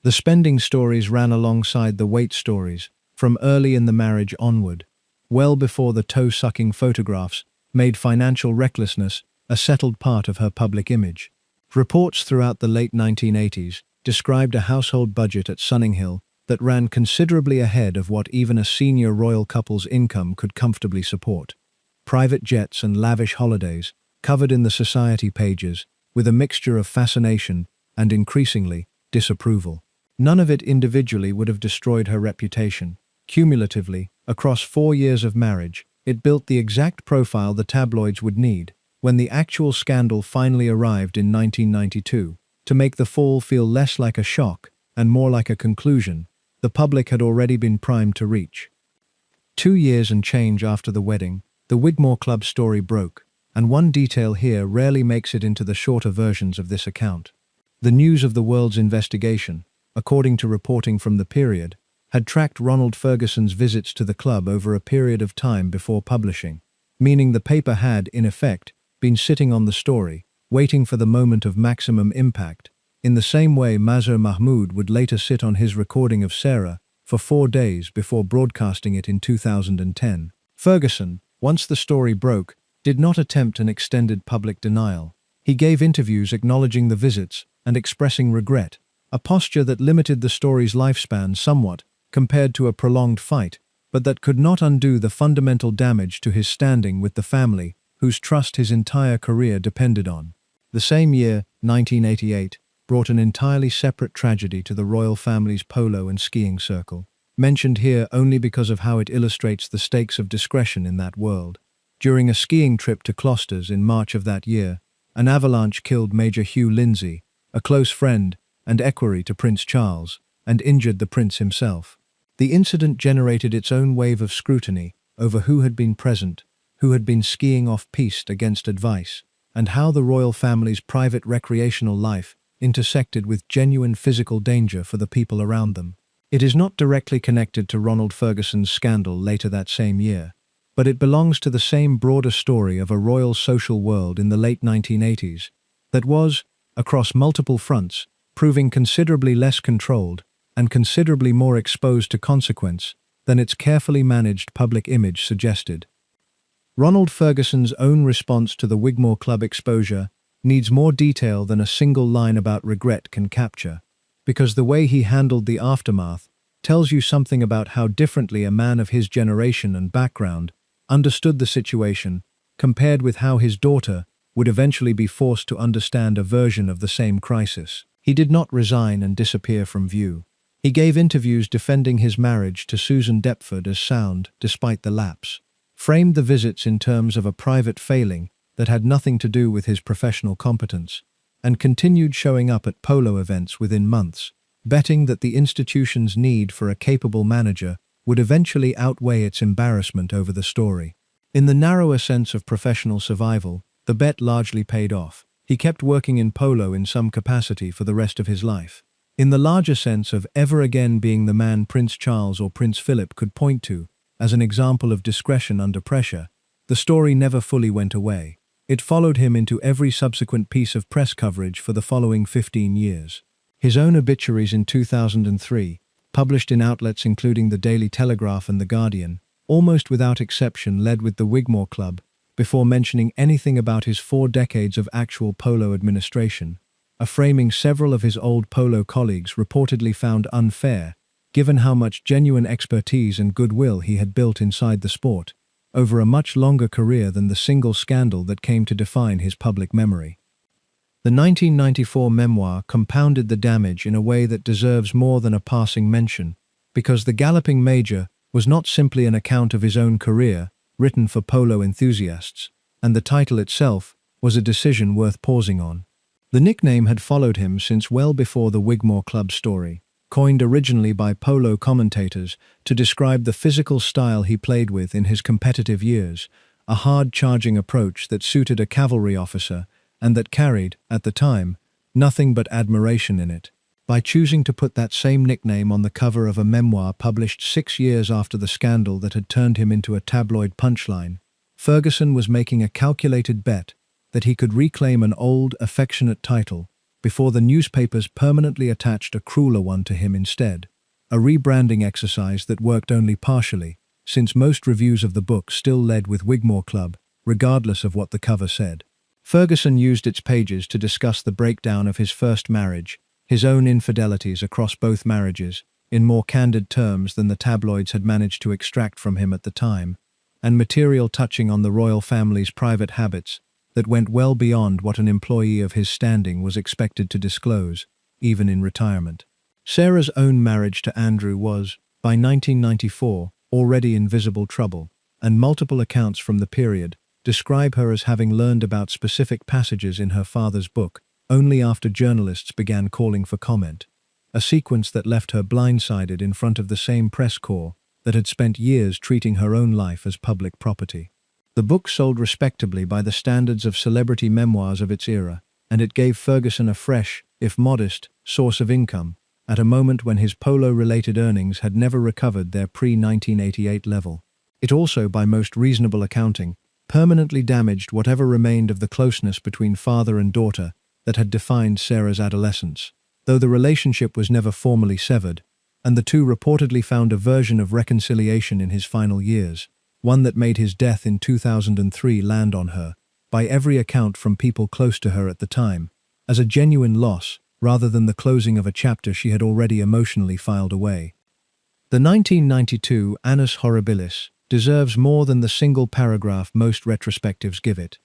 A: The spending stories ran alongside the weight stories, from early in the marriage onward, well before the toe-sucking photographs made financial recklessness a settled part of her public image. Reports throughout the late 1980s described a household budget at Sunninghill that ran considerably ahead of what even a senior royal couple's income could comfortably support. Private jets and lavish holidays covered in the society pages with a mixture of fascination and, increasingly, disapproval. None of it individually would have destroyed her reputation. Cumulatively, across 4 years of marriage, it built the exact profile the tabloids would need when the actual scandal finally arrived in 1992. To make the fall feel less like a shock and more like a conclusion the public had already been primed to reach. 2 years and change after the wedding, the Wigmore Club story broke, and one detail here rarely makes it into the shorter versions of this account. The news of the world's investigation, according to reporting from the period, had tracked Ronald Ferguson's visits to the club over a period of time before publishing, meaning the paper had, in effect, been sitting on the story, waiting for the moment of maximum impact, in the same way Mazher Mahmood would later sit on his recording of Sarah for 4 days before broadcasting it in 2010. Ferguson, once the story broke, did not attempt an extended public denial. He gave interviews acknowledging the visits and expressing regret, a posture that limited the story's lifespan somewhat compared to a prolonged fight, but that could not undo the fundamental damage to his standing with the family whose trust his entire career depended on. The same year, 1988, brought an entirely separate tragedy to the royal family's polo and skiing circle, mentioned here only because of how it illustrates the stakes of discretion in that world. During a skiing trip to Closters in March of that year, an avalanche killed Major Hugh Lindsay, a close friend and equerry to Prince Charles, and injured the prince himself. The incident generated its own wave of scrutiny over who had been present, who had been skiing off-piste against advice, and how the royal family's private recreational life intersected with genuine physical danger for the people around them. It is not directly connected to Ronald Ferguson's scandal later that same year, but it belongs to the same broader story of a royal social world in the late 1980s that was, across multiple fronts, proving considerably less controlled and considerably more exposed to consequence than its carefully managed public image suggested. Ronald Ferguson's own response to the Wigmore Club exposure needs more detail than a single line about regret can capture, because the way he handled the aftermath tells you something about how differently a man of his generation and background understood the situation compared with how his daughter, would eventually be forced to understand a version of the same crisis. He did not resign and disappear from view. He gave interviews defending his marriage to Susan Deptford as sound despite the lapse, framed the visits in terms of a private failing that had nothing to do with his professional competence, and continued showing up at polo events within months, betting that the institution's need for a capable manager would eventually outweigh its embarrassment over the story. In the narrower sense of professional survival, the bet largely paid off. He kept working in polo in some capacity for the rest of his life. In the larger sense of ever again being the man Prince Charles or Prince Philip could point to as an example of discretion under pressure, the story never fully went away. It followed him into every subsequent piece of press coverage for the following 15 years. His own obituaries in 2003, published in outlets including the Daily Telegraph and The Guardian, almost without exception led with the Wigmore Club, before mentioning anything about his 4 decades of actual polo administration, a framing several of his old polo colleagues reportedly found unfair, given how much genuine expertise and goodwill he had built inside the sport, over a much longer career than the single scandal that came to define his public memory. The 1994 memoir compounded the damage in a way that deserves more than a passing mention, because The Galloping Major was not simply an account of his own career, written for polo enthusiasts, and the title itself was a decision worth pausing on. The nickname had followed him since well before the Wigmore Club story, coined originally by polo commentators to describe the physical style he played with in his competitive years, a hard-charging approach that suited a cavalry officer and that carried, at the time, nothing but admiration in it. By choosing to put that same nickname on the cover of a memoir published 6 years after the scandal that had turned him into a tabloid punchline, Ferguson was making a calculated bet that he could reclaim an old, affectionate title before the newspapers permanently attached a crueler one to him instead, a rebranding exercise that worked only partially, since most reviews of the book still led with Wigmore Club, regardless of what the cover said. Ferguson used its pages to discuss the breakdown of his first marriage, his own infidelities across both marriages, in more candid terms than the tabloids had managed to extract from him at the time, and material touching on the royal family's private habits that went well beyond what an employee of his standing was expected to disclose, even in retirement. Sarah's own marriage to Andrew was, by 1994, already in visible trouble, and multiple accounts from the period describe her as having learned about specific passages in her father's book only after journalists began calling for comment, a sequence that left her blindsided in front of the same press corps that had spent years treating her own life as public property. The book sold respectably by the standards of celebrity memoirs of its era, and it gave Ferguson a fresh, if modest, source of income, at a moment when his polo-related earnings had never recovered their pre-1988 level. It also, by most reasonable accounting, permanently damaged whatever remained of the closeness between father and daughter that had defined Sarah's adolescence, though the relationship was never formally severed, and the two reportedly found a version of reconciliation in his final years, one that made his death in 2003 land on her, by every account from people close to her at the time, as a genuine loss rather than the closing of a chapter she had already emotionally filed away. The 1992 Annus Horribilis deserves more than the single paragraph most retrospectives give it,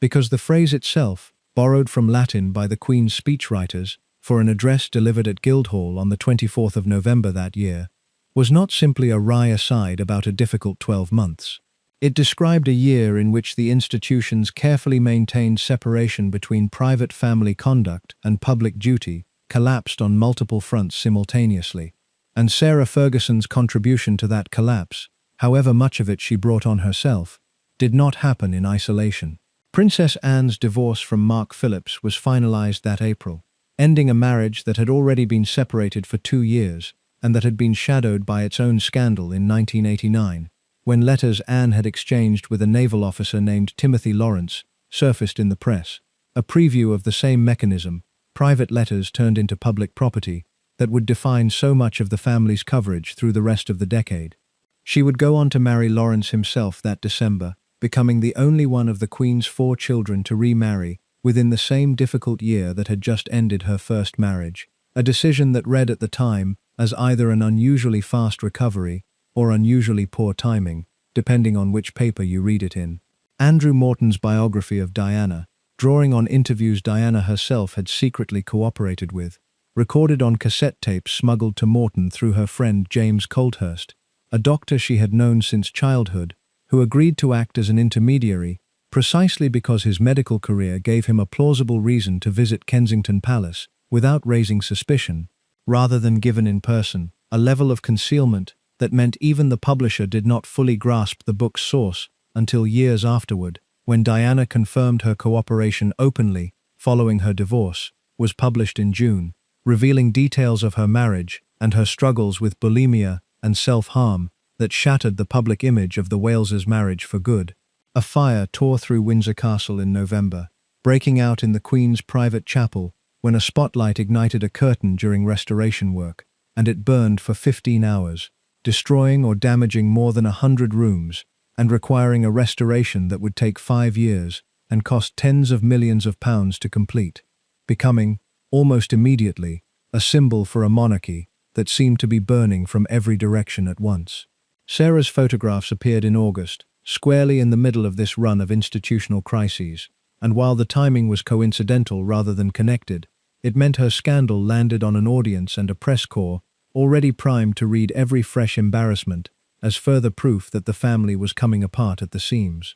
A: because the phrase itself, borrowed from Latin by the Queen's speechwriters for an address delivered at Guildhall on the 24th of November that year, was not simply a wry aside about a difficult 12 months. It described a year in which the institutions carefully maintained separation between private family conduct and public duty collapsed on multiple fronts simultaneously, and Sarah Ferguson's contribution to that collapse, however much of it she brought on herself, did not happen in isolation. Princess Anne's divorce from Mark Phillips was finalized that April, ending a marriage that had already been separated for 2 years and that had been shadowed by its own scandal in 1989, when letters Anne had exchanged with a naval officer named Timothy Lawrence surfaced in the press, a preview of the same mechanism, private letters turned into public property, that would define so much of the family's coverage through the rest of the decade. She would go on to marry Lawrence himself that December, becoming the only one of the Queen's 4 children to remarry within the same difficult year that had just ended her first marriage, a decision that read at the time as either an unusually fast recovery or unusually poor timing, depending on which paper you read it in. Andrew Morton's biography of Diana drawing on interviews Diana herself had secretly cooperated with, recorded on cassette tapes smuggled to Morton through her friend James Coldhurst, a doctor she had known since childhood, who agreed to act as an intermediary precisely because his medical career gave him a plausible reason to visit Kensington Palace without raising suspicion, rather than given in person, a level of concealment that meant even the publisher did not fully grasp the book's source until years afterward, when Diana confirmed her cooperation openly following her divorce, was published in June, revealing details of her marriage and her struggles with bulimia and self-harm that shattered the public image of the Wales's marriage for good. A fire tore through Windsor Castle in November, breaking out in the Queen's private chapel when a spotlight ignited a curtain during restoration work, and it burned for 15 hours, destroying or damaging more than 100 rooms, and requiring a restoration that would take 5 years and cost tens of millions of pounds to complete, becoming, almost immediately, a symbol for a monarchy that seemed to be burning from every direction at once. Sarah's photographs appeared in August, squarely in the middle of this run of institutional crises, and while the timing was coincidental rather than connected, it meant her scandal landed on an audience and a press corps already primed to read every fresh embarrassment as further proof that the family was coming apart at the seams.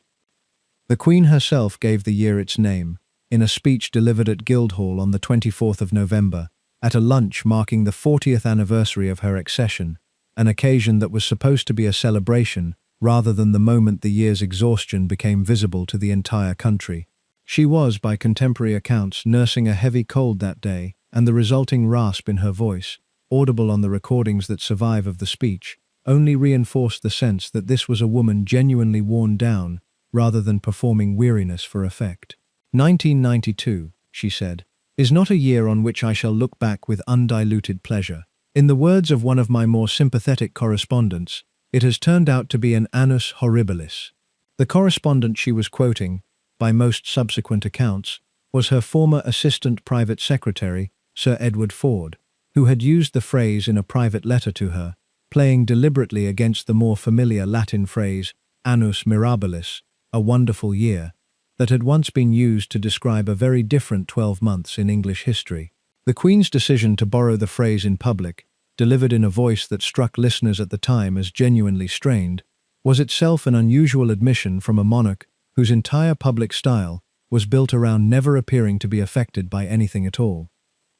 A: The Queen herself gave the year its name, in a speech delivered at Guildhall on the 24th of November, at a lunch marking the 40th anniversary of her accession, an occasion that was supposed to be a celebration rather than the moment the year's exhaustion became visible to the entire country. She was, by contemporary accounts, nursing a heavy cold that day, and the resulting rasp in her voice, audible on the recordings that survive of the speech, only reinforced the sense that this was a woman genuinely worn down, rather than performing weariness for effect. 1992, she said, is not a year on which I shall look back with undiluted pleasure. In the words of one of my more sympathetic correspondents, it has turned out to be an annus horribilis. The correspondent she was quoting, by most subsequent accounts, was her former assistant private secretary, Sir Edward Ford, who had used the phrase in a private letter to her, playing deliberately against the more familiar Latin phrase annus mirabilis, a wonderful year, that had once been used to describe a very different 12 months in English history. The Queen's decision to borrow the phrase in public, delivered in a voice that struck listeners at the time as genuinely strained, was itself an unusual admission from a monarch whose entire public style was built around never appearing to be affected by anything at all.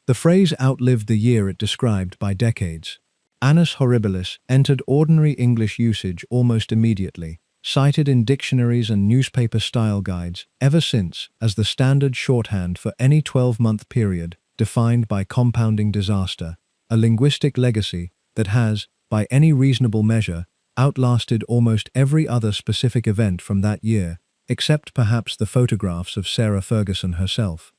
A: The phrase outlived the year it described by decades. Annus horribilis entered ordinary English usage almost immediately, cited in dictionaries and newspaper style guides ever since as the standard shorthand for any 12-month period defined by compounding disaster, a linguistic legacy that has, by any reasonable measure, outlasted almost every other specific event from that year, except perhaps the photographs of Sarah Ferguson herself.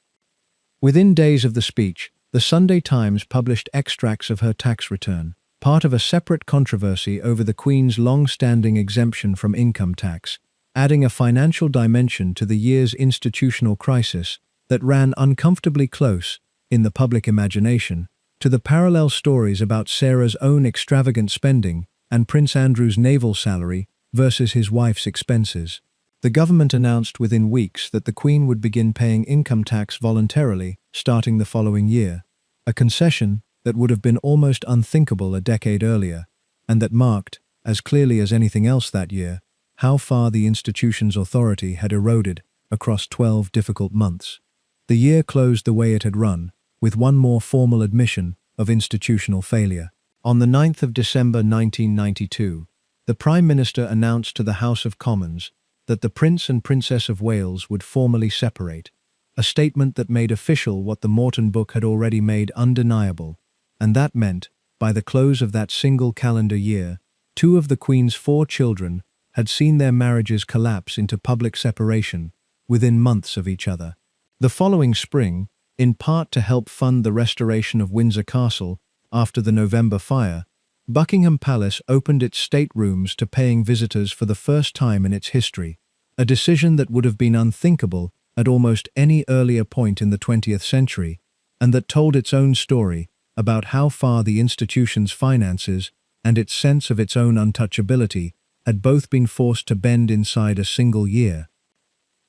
A: Within days of the speech, the Sunday Times published extracts of her tax return, part of a separate controversy over the Queen's long-standing exemption from income tax, adding a financial dimension to the year's institutional crisis that ran uncomfortably close, in the public imagination, to the parallel stories about Sarah's own extravagant spending and Prince Andrew's naval salary versus his wife's expenses. The government announced within weeks that the Queen would begin paying income tax voluntarily starting the following year, a concession that would have been almost unthinkable a decade earlier, and that marked, as clearly as anything else that year, how far the institution's authority had eroded across 12 difficult months. The year closed the way it had run, with one more formal admission of institutional failure. On the 9th of December 1992, the Prime Minister announced to the House of Commons that the Prince and Princess of Wales would formally separate, a statement that made official what the Morton book had already made undeniable, and that meant, by the close of that single calendar year, 2 of the Queen's 4 children had seen their marriages collapse into public separation within months of each other. The following spring, in part to help fund the restoration of Windsor Castle after the November fire, Buckingham Palace opened its staterooms to paying visitors for the first time in its history, a decision that would have been unthinkable at almost any earlier point in the 20th century, and that told its own story about how far the institution's finances and its sense of its own untouchability had both been forced to bend inside a single year.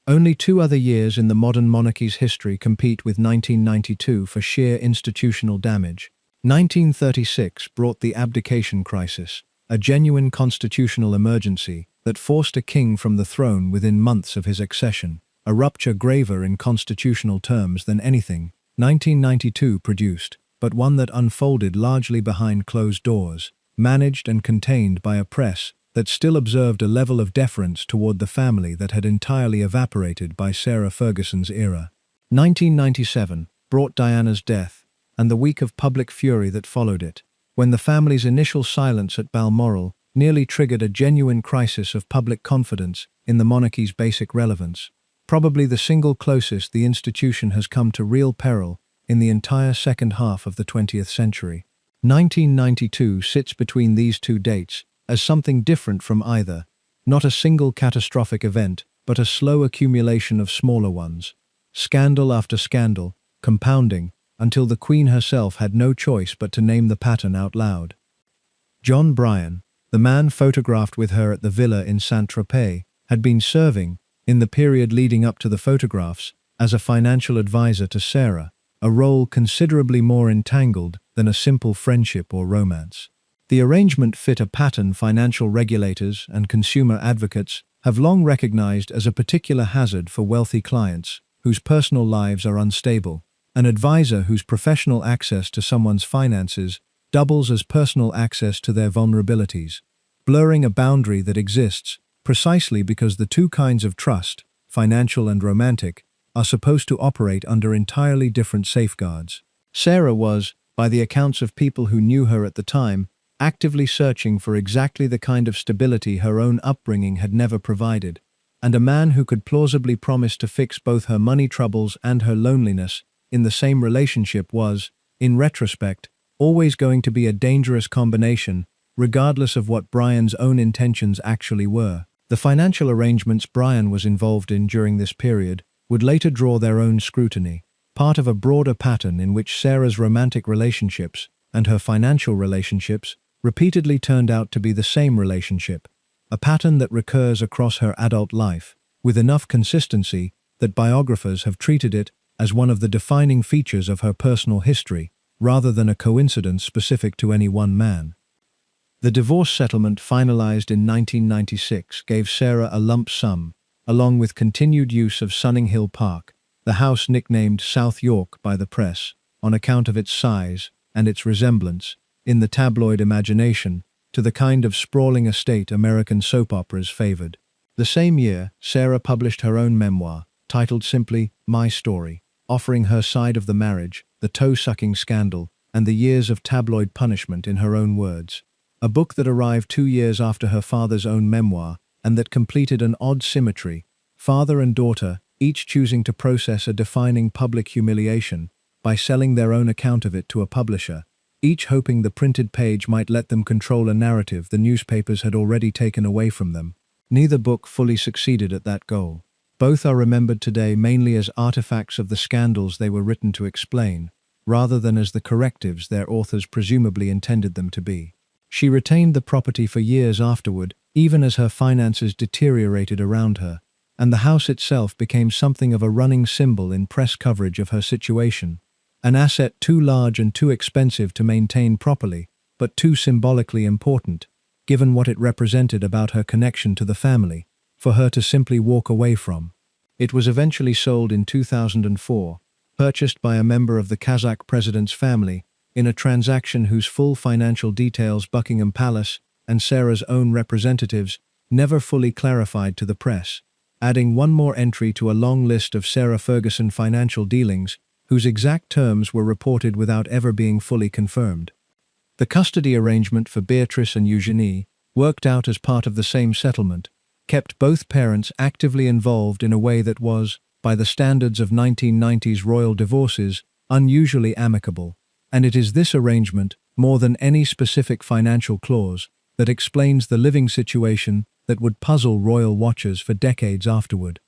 A: Only two other years in the modern monarchy's history compete with 1992 for sheer institutional damage. 1936 brought the abdication crisis, a genuine constitutional emergency that forced a king from the throne within months of his accession, a rupture graver in constitutional terms than anything 1992 produced, but one that unfolded largely behind closed doors, managed and contained by a press that still observed a level of deference toward the family that had entirely evaporated by Sarah Ferguson's era. 1997 brought Diana's death, and the week of public fury that followed it, when the family's initial silence at Balmoral nearly triggered a genuine crisis of public confidence in the monarchy's basic relevance, probably the single closest the institution has come to real peril in the entire second half of the 20th century. 1992 sits between these two dates as something different from either, not a single catastrophic event, but a slow accumulation of smaller ones, scandal after scandal, compounding until the Queen herself had no choice but to name the pattern out loud. John Bryan, the man photographed with her at the villa in Saint-Tropez, had been serving, in the period leading up to the photographs, as a financial advisor to Sarah, a role considerably more entangled than a simple friendship or romance. The arrangement fit a pattern financial regulators and consumer advocates have long recognized as a particular hazard for wealthy clients whose personal lives are unstable. An advisor whose professional access to someone's finances doubles as personal access to their vulnerabilities, blurring a boundary that exists precisely because the two kinds of trust, financial and romantic, are supposed to operate under entirely different safeguards. Sarah was, by the accounts of people who knew her at the time, actively searching for exactly the kind of stability her own upbringing had never provided, and a man who could plausibly promise to fix both her money troubles and her loneliness in the same relationship was, in retrospect, always going to be a dangerous combination, regardless of what Bryan's own intentions actually were. The financial arrangements Bryan was involved in during this period would later draw their own scrutiny, part of a broader pattern in which Sarah's romantic relationships and her financial relationships repeatedly turned out to be the same relationship, a pattern that recurs across her adult life, with enough consistency that biographers have treated it as one of the defining features of her personal history, rather than a coincidence specific to any one man. The divorce settlement finalized in 1996 gave Sarah a lump sum, along with continued use of Sunninghill Park, the house nicknamed South York by the press, on account of its size and its resemblance, in the tabloid imagination, to the kind of sprawling estate American soap operas favored. The same year, Sarah published her own memoir, titled simply My Story, offering her side of the marriage, the toe-sucking scandal, and the years of tabloid punishment in her own words. A book that arrived 2 years after her father's own memoir, and that completed an odd symmetry, father and daughter each choosing to process a defining public humiliation by selling their own account of it to a publisher, each hoping the printed page might let them control a narrative the newspapers had already taken away from them. Neither book fully succeeded at that goal. Both are remembered today mainly as artifacts of the scandals they were written to explain, rather than as the correctives their authors presumably intended them to be. She retained the property for years afterward, even as her finances deteriorated around her, and the house itself became something of a running symbol in press coverage of her situation, an asset too large and too expensive to maintain properly, but too symbolically important, given what it represented about her connection to the family, for her to simply walk away from. It was eventually sold in 2004, purchased by a member of the Kazakh president's family, in a transaction whose full financial details Buckingham Palace and Sarah's own representatives never fully clarified to the press, adding one more entry to a long list of Sarah Ferguson financial dealings whose exact terms were reported without ever being fully confirmed. The custody arrangement for Beatrice and Eugenie, worked out as part of the same settlement, kept both parents actively involved in a way that was, by the standards of 1990s royal divorces, unusually amicable, and it is this arrangement, more than any specific financial clause, that explains the living situation that would puzzle royal watchers for decades afterward.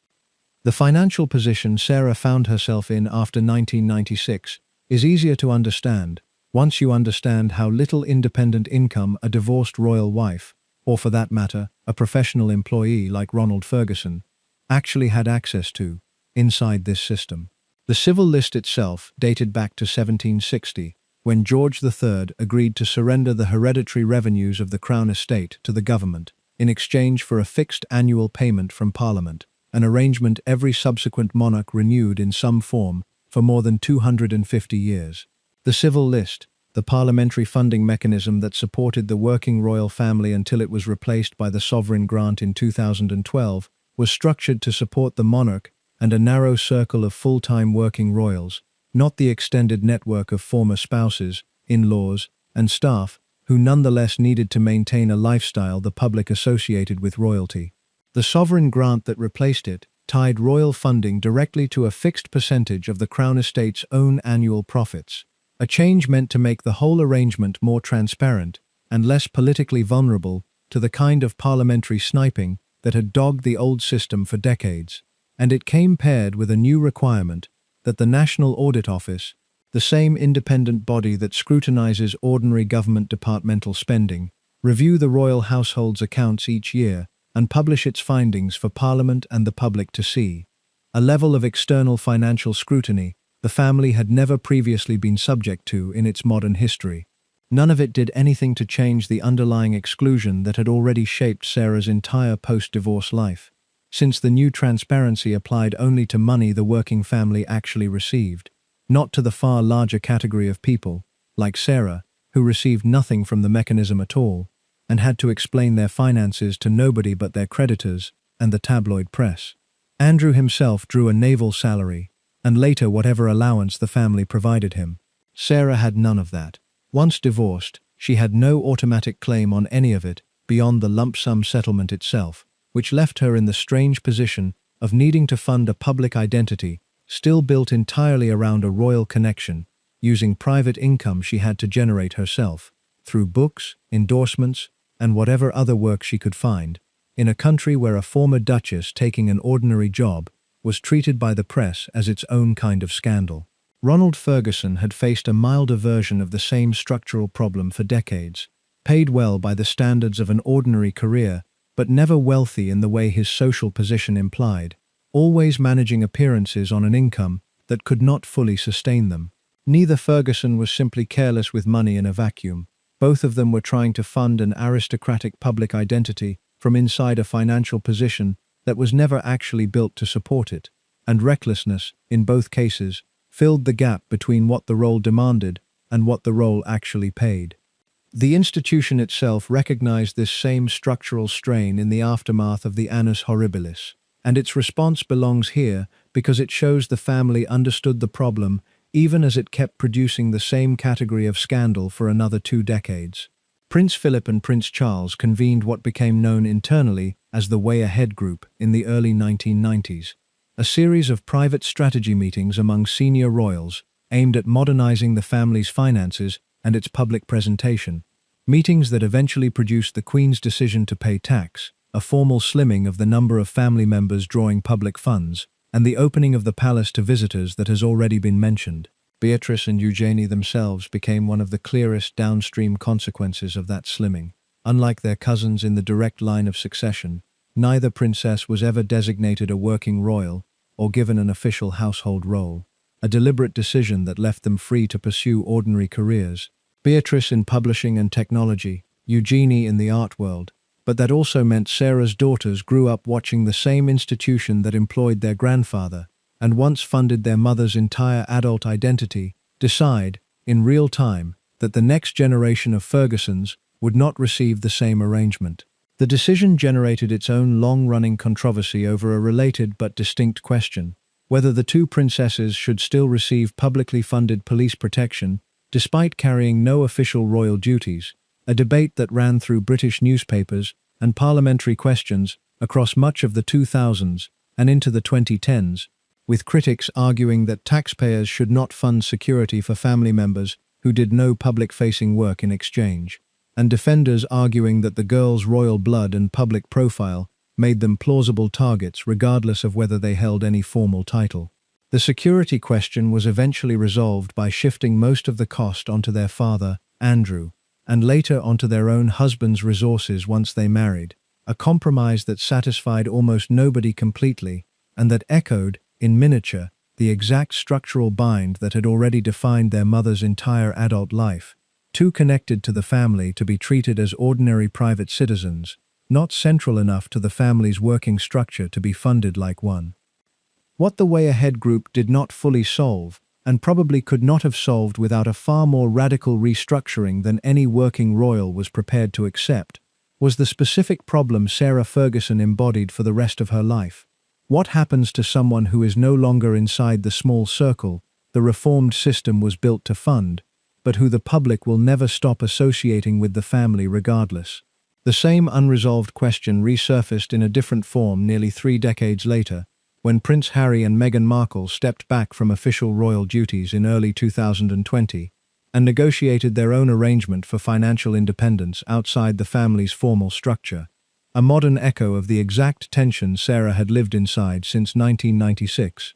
A: The financial position Sarah found herself in after 1996 is easier to understand once you understand how little independent income a divorced royal wife, or for that matter, a professional employee like Ronald Ferguson, actually had access to inside this system. The civil list itself dated back to 1760, when George III agreed to surrender the hereditary revenues of the Crown estate to the government in exchange for a fixed annual payment from Parliament, an arrangement every subsequent monarch renewed in some form for more than 250 years. The civil list, the parliamentary funding mechanism that supported the working royal family until it was replaced by the sovereign grant in 2012, was structured to support the monarch and a narrow circle of full-time working royals, not the extended network of former spouses, in-laws, and staff, who nonetheless needed to maintain a lifestyle the public associated with royalty. The sovereign grant that replaced it tied royal funding directly to a fixed percentage of the Crown estate's own annual profits, a change meant to make the whole arrangement more transparent and less politically vulnerable to the kind of parliamentary sniping that had dogged the old system for decades. And it came paired with a new requirement that the National Audit Office, the same independent body that scrutinizes ordinary government departmental spending, review the royal household's accounts each year and publish its findings for Parliament and the public to see. A level of external financial scrutiny the family had never previously been subject to in its modern history. None of it did anything to change the underlying exclusion that had already shaped Sarah's entire post-divorce life, since the new transparency applied only to money the working family actually received, not to the far larger category of people, like Sarah, who received nothing from the mechanism at all, and had to explain their finances to nobody but their creditors and the tabloid press. Andrew himself drew a naval salary, and later whatever allowance the family provided him. Sarah had none of that. Once divorced, she had no automatic claim on any of it beyond the lump sum settlement itself, which left her in the strange position of needing to fund a public identity still built entirely around a royal connection, using private income she had to generate herself, through books, endorsements, and whatever other work she could find, in a country where a former duchess taking an ordinary job was treated by the press as its own kind of scandal. Ronald Ferguson had faced a milder version of the same structural problem for decades, paid well by the standards of an ordinary career, but never wealthy in the way his social position implied, always managing appearances on an income that could not fully sustain them. Neither Ferguson was simply careless with money in a vacuum. Both of them were trying to fund an aristocratic public identity from inside a financial position that was never actually built to support it, and recklessness, in both cases, filled the gap between what the role demanded and what the role actually paid. The institution itself recognized this same structural strain in the aftermath of the annus horribilis, and its response belongs here because it shows the family understood the problem even as it kept producing the same category of scandal for another 2 decades. Prince Philip and Prince Charles convened what became known internally as the Way Ahead Group in the early 1990s, a series of private strategy meetings among senior royals aimed at modernizing the family's finances and its public presentation, meetings that eventually produced the Queen's decision to pay tax, a formal slimming of the number of family members drawing public funds, and the opening of the palace to visitors that has already been mentioned. Beatrice and Eugenie themselves became one of the clearest downstream consequences of that slimming. Unlike their cousins in the direct line of succession, neither princess was ever designated a working royal or given an official household role, a deliberate decision that left them free to pursue ordinary careers. Beatrice in publishing and technology, Eugenie in the art world, but that also meant Sarah's daughters grew up watching the same institution that employed their grandfather, and once funded their mother's entire adult identity, decide, in real time, that the next generation of Fergusons would not receive the same arrangement. The decision generated its own long-running controversy over a related but distinct question, whether the 2 princesses should still receive publicly funded police protection despite carrying no official royal duties, a debate that ran through British newspapers and parliamentary questions across much of the 2000s and into the 2010s, with critics arguing that taxpayers should not fund security for family members who did no public-facing work in exchange, and defenders arguing that the girls' royal blood and public profile made them plausible targets regardless of whether they held any formal title. The security question was eventually resolved by shifting most of the cost onto their father, Andrew, and later onto their own husbands' resources once they married, a compromise that satisfied almost nobody completely, and that echoed, in miniature, the exact structural bind that had already defined their mother's entire adult life, too connected to the family to be treated as ordinary private citizens, not central enough to the family's working structure to be funded like one. What the Way Ahead group did not fully solve, and probably could not have solved without a far more radical restructuring than any working royal was prepared to accept, was the specific problem Sarah Ferguson embodied for the rest of her life. What happens to someone who is no longer inside the small circle the reformed system was built to fund, but who the public will never stop associating with the family regardless? The same unresolved question resurfaced in a different form nearly 3 decades later, when Prince Harry and Meghan Markle stepped back from official royal duties in early 2020 and negotiated their own arrangement for financial independence outside the family's formal structure, a modern echo of the exact tension Sarah had lived inside since 1996.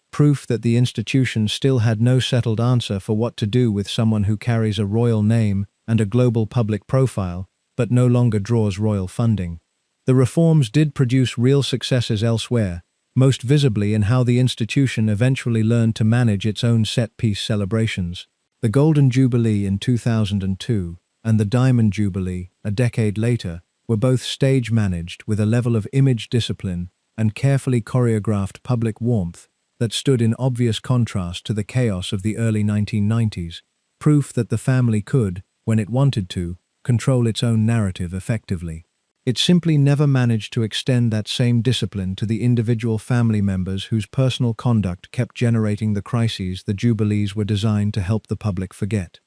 A: Proof that the institution still had no settled answer for what to do with someone who carries a royal name and a global public profile, but no longer draws royal funding. The reforms did produce real successes elsewhere, most visibly in how the institution eventually learned to manage its own set-piece celebrations. The Golden Jubilee in 2002 and the Diamond Jubilee, a decade later, were both stage-managed with a level of image discipline and carefully choreographed public warmth that stood in obvious contrast to the chaos of the early 1990s, proof that the family could, when it wanted to, control its own narrative effectively. It simply never managed to extend that same discipline to the individual family members whose personal conduct kept generating the crises the Jubilees were designed to help the public forget.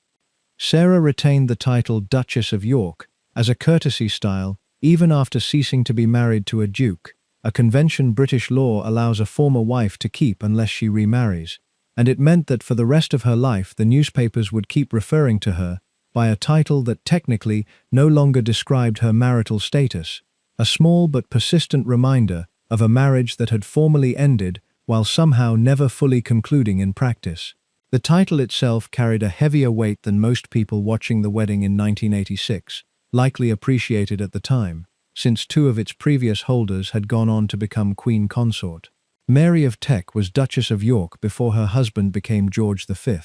A: Sarah retained the title Duchess of York as a courtesy style even after ceasing to be married to a duke, a convention British law allows a former wife to keep unless she remarries, and it meant that for the rest of her life the newspapers would keep referring to her by a title that technically no longer described her marital status, a small but persistent reminder of a marriage that had formally ended while somehow never fully concluding in practice. The title itself carried a heavier weight than most people watching the wedding in 1986, likely appreciated at the time, since 2 of its previous holders had gone on to become Queen Consort. Mary of Teck was Duchess of York before her husband became George V,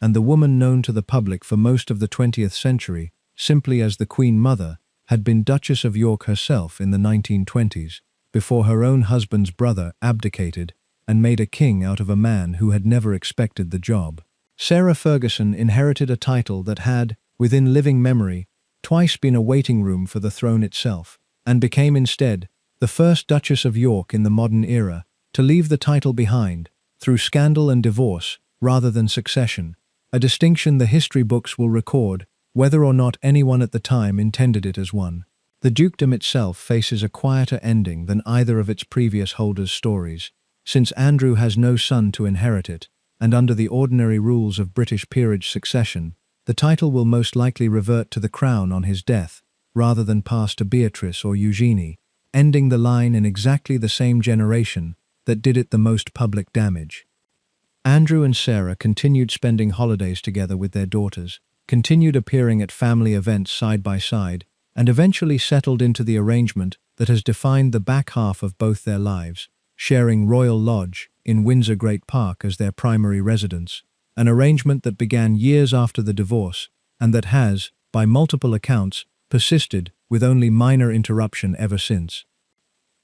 A: and the woman known to the public for most of the 20th century, simply as the Queen Mother, had been Duchess of York herself in the 1920s, before her own husband's brother abdicated and made a king out of a man who had never expected the job. Sarah Ferguson inherited a title that had, within living memory, twice been a waiting room for the throne itself, and became instead the first Duchess of York in the modern era to leave the title behind, through scandal and divorce, rather than succession, a distinction the history books will record, whether or not anyone at the time intended it as one. The dukedom itself faces a quieter ending than either of its previous holders' stories, since Andrew has no son to inherit it, and under the ordinary rules of British peerage succession, the title will most likely revert to the crown on his death, rather than pass to Beatrice or Eugenie, ending the line in exactly the same generation that did it the most public damage. Andrew and Sarah continued spending holidays together with their daughters, continued appearing at family events side by side, and eventually settled into the arrangement that has defined the back half of both their lives, sharing Royal Lodge in Windsor Great Park as their primary residence, an arrangement that began years after the divorce and that has, by multiple accounts, persisted with only minor interruption ever since.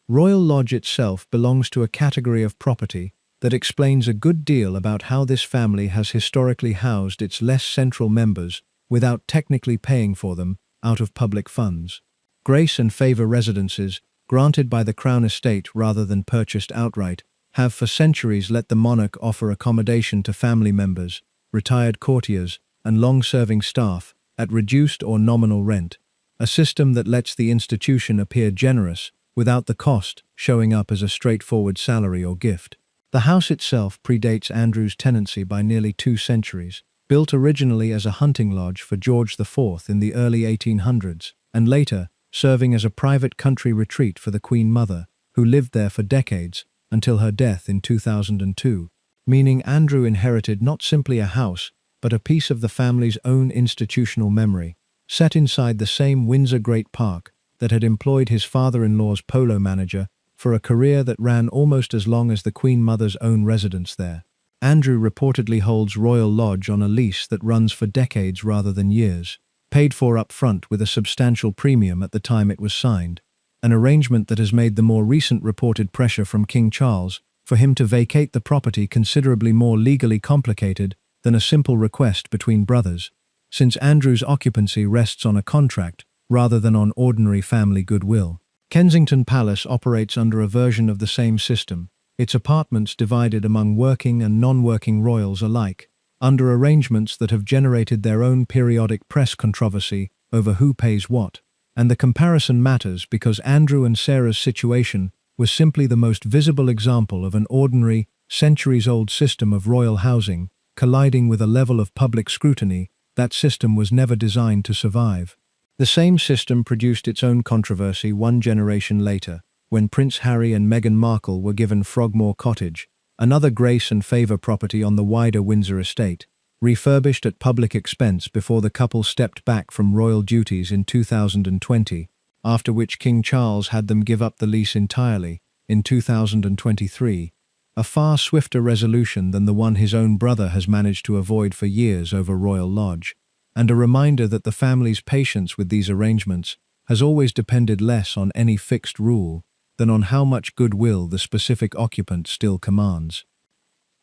A: Royal Lodge itself belongs to a category of property that explains a good deal about how this family has historically housed its less central members without technically paying for them out of public funds. Grace and favour residences, granted by the Crown Estate rather than purchased outright, have for centuries let the monarch offer accommodation to family members, retired courtiers, and long-serving staff at reduced or nominal rent, a system that lets the institution appear generous without the cost showing up as a straightforward salary or gift. The house itself predates Andrew's tenancy by nearly 2 centuries, built originally as a hunting lodge for George IV in the early 1800s, and later serving as a private country retreat for the Queen Mother, who lived there for decades until her death in 2002, meaning Andrew inherited not simply a house, but a piece of the family's own institutional memory, set inside the same Windsor Great Park that had employed his father-in-law's polo manager for a career that ran almost as long as the Queen Mother's own residence there. Andrew reportedly holds Royal Lodge on a lease that runs for decades rather than years, paid for up front with a substantial premium at the time it was signed, an arrangement that has made the more recent reported pressure from King Charles for him to vacate the property considerably more legally complicated than a simple request between brothers, since Andrew's occupancy rests on a contract rather than on ordinary family goodwill. Kensington Palace operates under a version of the same system, its apartments divided among working and non-working royals alike, under arrangements that have generated their own periodic press controversy over who pays what. And the comparison matters because Andrew and Sarah's situation was simply the most visible example of an ordinary, centuries-old system of royal housing colliding with a level of public scrutiny that system was never designed to survive. The same system produced its own controversy one generation later, when Prince Harry and Meghan Markle were given Frogmore Cottage, another grace and favour property on the wider Windsor estate, refurbished at public expense before the couple stepped back from royal duties in 2020, after which King Charles had them give up the lease entirely, in 2023, a far swifter resolution than the one his own brother has managed to avoid for years over Royal Lodge, and a reminder that the family's patience with these arrangements has always depended less on any fixed rule than on how much goodwill the specific occupant still commands.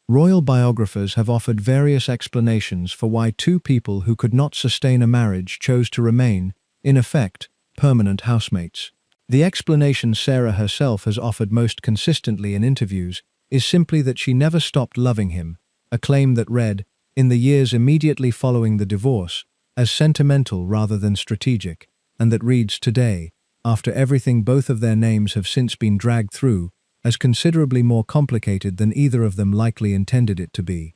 A: Royal biographers have offered various explanations for why two people who could not sustain a marriage chose to remain, in effect, permanent housemates. The explanation Sarah herself has offered most consistently in interviews is simply that she never stopped loving him, a claim that read, in the years immediately following the divorce, as sentimental rather than strategic, and that reads today, after everything both of their names have since been dragged through, as considerably more complicated than either of them likely intended it to be.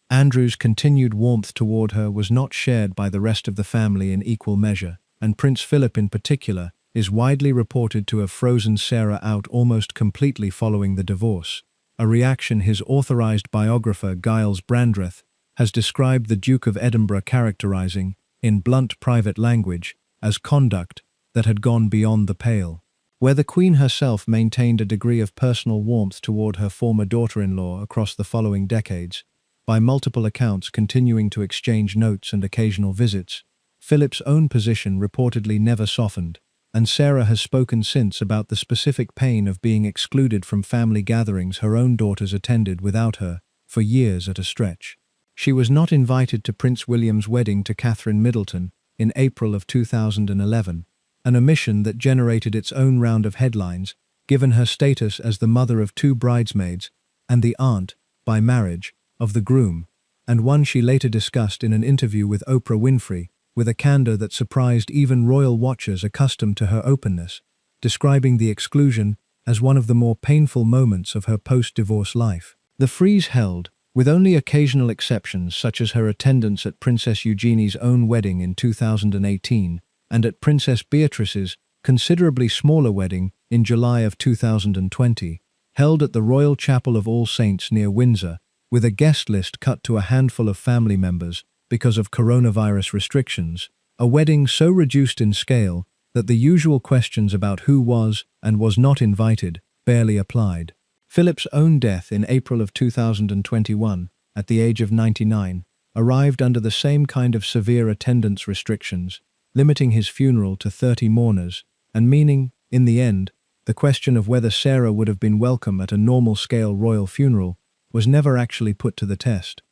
A: Andrew's continued warmth toward her was not shared by the rest of the family in equal measure, and Prince Philip in particular is widely reported to have frozen Sarah out almost completely following the divorce, a reaction his authorized biographer Giles Brandreth has described the Duke of Edinburgh characterizing, in blunt private language, as conduct that had gone beyond the pale. Where the Queen herself maintained a degree of personal warmth toward her former daughter-in-law across the following decades, by multiple accounts continuing to exchange notes and occasional visits, Philip's own position reportedly never softened, and Sarah has spoken since about the specific pain of being excluded from family gatherings her own daughters attended without her, for years at a stretch. She was not invited to Prince William's wedding to Catherine Middleton in April of 2011, an omission that generated its own round of headlines, given her status as the mother of two bridesmaids and the aunt, by marriage, of the groom, and one she later discussed in an interview with Oprah Winfrey, with a candor that surprised even royal watchers accustomed to her openness, describing the exclusion as one of the more painful moments of her post-divorce life. The frieze held, with only occasional exceptions such as her attendance at Princess Eugenie's own wedding in 2018 and at Princess Beatrice's considerably smaller wedding in July of 2020, held at the Royal Chapel of All Saints near Windsor, with a guest list cut to a handful of family members because of coronavirus restrictions, a wedding so reduced in scale that the usual questions about who was and was not invited barely applied. Philip's own death in April of 2021, at the age of 99, arrived under the same kind of severe attendance restrictions, limiting his funeral to 30 mourners, and meaning, in the end, the question of whether Sarah would have been welcome at a normal-scale royal funeral was never actually put to the test.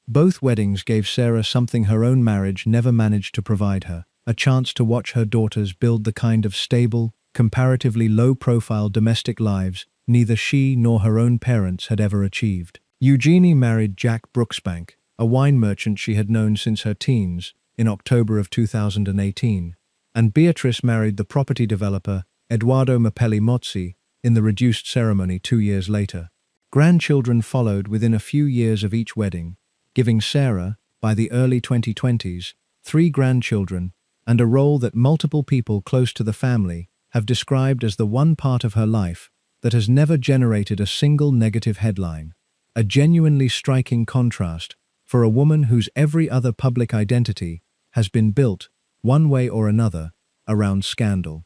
A: Both weddings gave Sarah something her own marriage never managed to provide her, a chance to watch her daughters build the kind of stable, comparatively low-profile domestic lives neither she nor her own parents had ever achieved. Eugenie married Jack Brooksbank, a wine merchant she had known since her teens, in October of 2018, and Beatrice married the property developer Edoardo Mapelli Mozzi in the reduced ceremony 2 years later. Grandchildren followed within a few years of each wedding, giving Sarah, by the early 2020s, 3 grandchildren and a role that multiple people close to the family have described as the one part of her life that has never generated a single negative headline, a genuinely striking contrast for a woman whose every other public identity has been built, one way or another, around scandal.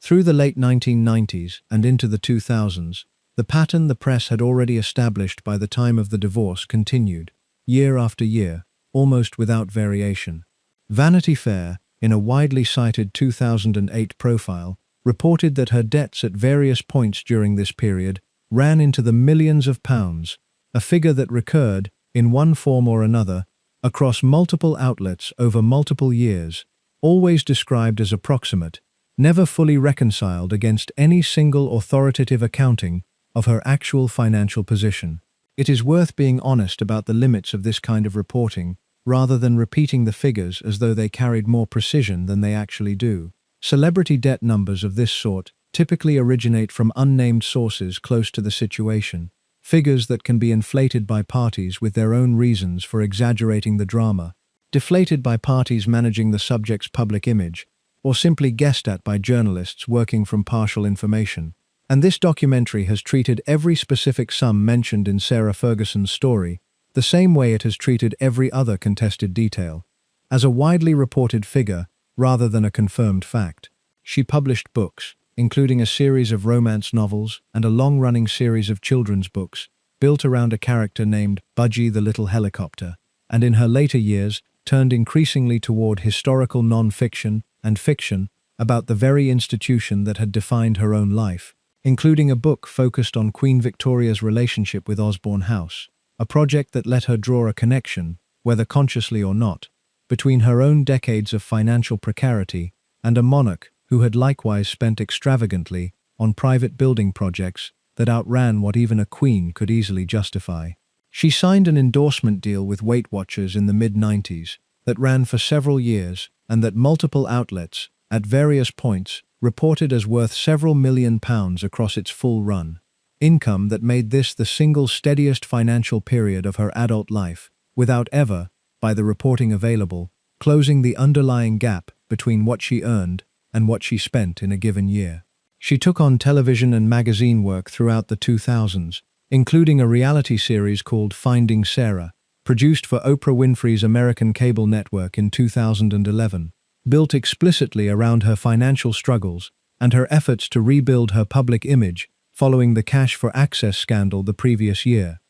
A: Through the late 1990s and into the 2000s, the pattern the press had already established by the time of the divorce continued, year after year, almost without variation. Vanity Fair, in a widely cited 2008 profile, reported that her debts at various points during this period ran into the millions of pounds, a figure that recurred, in one form or another, across multiple outlets over multiple years, always described as approximate, never fully reconciled against any single authoritative accounting of her actual financial position. It is worth being honest about the limits of this kind of reporting, rather than repeating the figures as though they carried more precision than they actually do. Celebrity debt numbers of this sort typically originate from unnamed sources close to the situation, figures that can be inflated by parties with their own reasons for exaggerating the drama, deflated by parties managing the subject's public image, or simply guessed at by journalists working from partial information. And this documentary has treated every specific sum mentioned in Sarah Ferguson's story the same way it has treated every other contested detail, as a widely reported figure rather than a confirmed fact. She published books, including a series of romance novels and a long-running series of children's books, built around a character named Budgie the Little Helicopter, and in her later years turned increasingly toward historical non-fiction and fiction about the very institution that had defined her own life, including a book focused on Queen Victoria's relationship with Osborne House, a project that let her draw a connection, whether consciously or not, between her own decades of financial precarity and a monarch who had likewise spent extravagantly on private building projects that outran what even a queen could easily justify. She signed an endorsement deal with Weight Watchers in the mid-90s that ran for several years and that multiple outlets, at various points, reported as worth several £1 million across its full run. Income that made this the single steadiest financial period of her adult life, without ever, by the reporting available, closing the underlying gap between what she earned and what she spent in a given year. She took on television and magazine work throughout the 2000s, including a reality series called Finding Sarah, produced for Oprah Winfrey's American cable network in 2011, built explicitly around her financial struggles and her efforts to rebuild her public image following the Cash for Access scandal the previous year,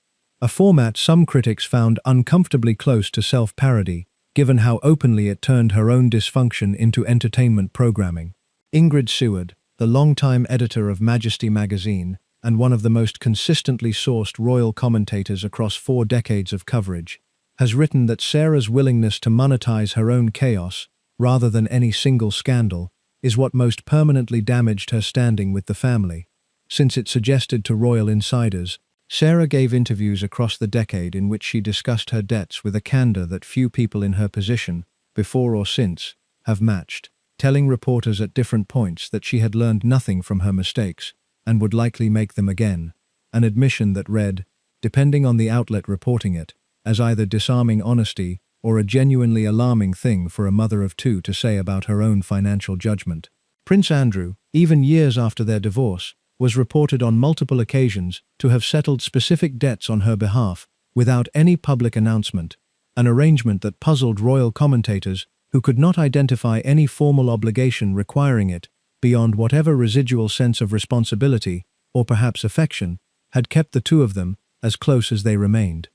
A: a format some critics found uncomfortably close to self-parody, given how openly it turned her own dysfunction into entertainment programming. Ingrid Seward, the longtime editor of Majesty magazine and one of the most consistently sourced royal commentators across 4 decades of coverage, has written that Sarah's willingness to monetize her own chaos, rather than any single scandal, is what most permanently damaged her standing with the family. Since it suggested to royal insiders, Sarah gave interviews across the decade in which she discussed her debts with a candor that few people in her position, before or since, have matched, telling reporters at different points that she had learned nothing from her mistakes and would likely make them again, an admission that read, depending on the outlet reporting it, as either disarming honesty or a genuinely alarming thing for a mother of 2 to say about her own financial judgment. Prince Andrew, even years after their divorce, was reported on multiple occasions to have settled specific debts on her behalf without any public announcement, an arrangement that puzzled royal commentators who could not identify any formal obligation requiring it beyond whatever residual sense of responsibility, or perhaps affection, had kept the two of them as close as they remained.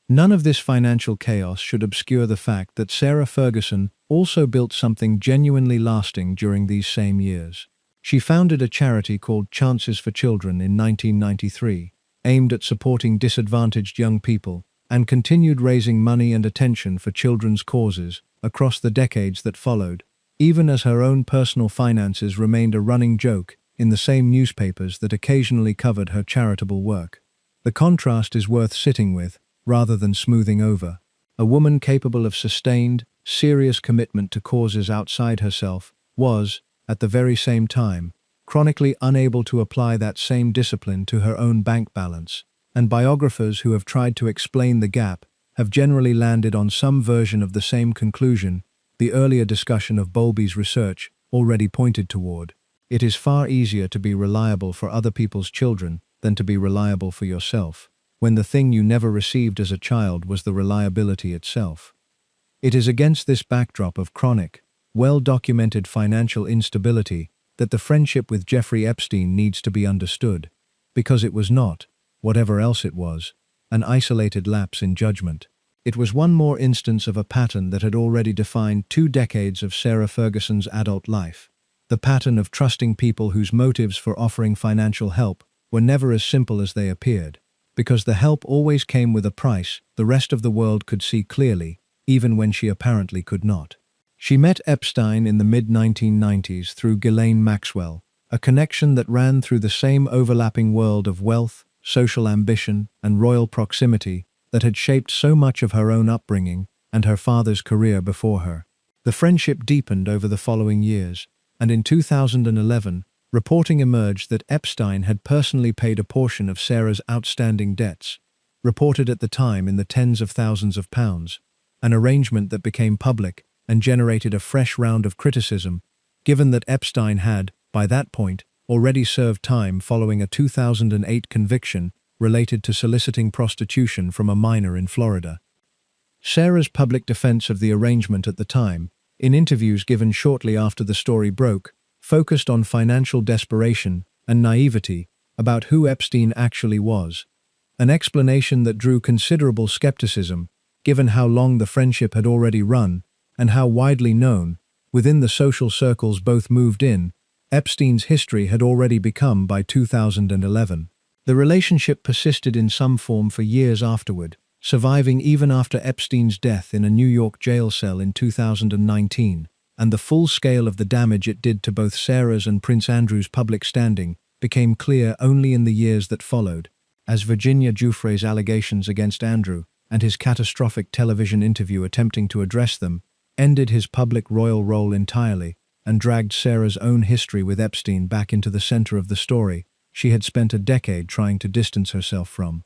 A: None of this financial chaos should obscure the fact that Sarah Ferguson also built something genuinely lasting during these same years. She founded a charity called Chances for Children in 1993, aimed at supporting disadvantaged young people, and continued raising money and attention for children's causes across the decades that followed, even as her own personal finances remained a running joke in the same newspapers that occasionally covered her charitable work. The contrast is worth sitting with, rather than smoothing over. A woman capable of sustained, serious commitment to causes outside herself was, at the very same time, chronically unable to apply that same discipline to her own bank balance, and biographers who have tried to explain the gap have generally landed on some version of the same conclusion the earlier discussion of Bowlby's research already pointed toward. It is far easier to be reliable for other people's children than to be reliable for yourself, when the thing you never received as a child was the reliability itself. It is against this backdrop of chronic, well-documented financial instability that the friendship with Jeffrey Epstein needs to be understood, because it was not, whatever else it was, an isolated lapse in judgment. It was one more instance of a pattern that had already defined 2 decades of Sarah Ferguson's adult life. The pattern of trusting people whose motives for offering financial help were never as simple as they appeared. Because the help always came with a price, the rest of the world could see clearly, even when she apparently could not. She met Epstein in the mid-1990s through Ghislaine Maxwell, a connection that ran through the same overlapping world of wealth, social ambition, and royal proximity that had shaped so much of her own upbringing and her father's career before her. The friendship deepened over the following years, and in 2011, reporting emerged that Epstein had personally paid a portion of Sarah's outstanding debts, reported at the time in the tens of thousands of pounds, an arrangement that became public and generated a fresh round of criticism, given that Epstein had, by that point, already served time following a 2008 conviction related to soliciting prostitution from a minor in Florida. Sarah's public defense of the arrangement at the time, in interviews given shortly after the story broke, focused on financial desperation and naivety about who Epstein actually was, an explanation that drew considerable skepticism, given how long the friendship had already run and how widely known, within the social circles both moved in, Epstein's history had already become by 2011. The relationship persisted in some form for years afterward, surviving even after Epstein's death in a New York jail cell in 2019, and the full scale of the damage it did to both Sarah's and Prince Andrew's public standing became clear only in the years that followed, as Virginia Giuffre's allegations against Andrew and his catastrophic television interview attempting to address them ended his public royal role entirely and dragged Sarah's own history with Epstein back into the center of the story she had spent a decade trying to distance herself from.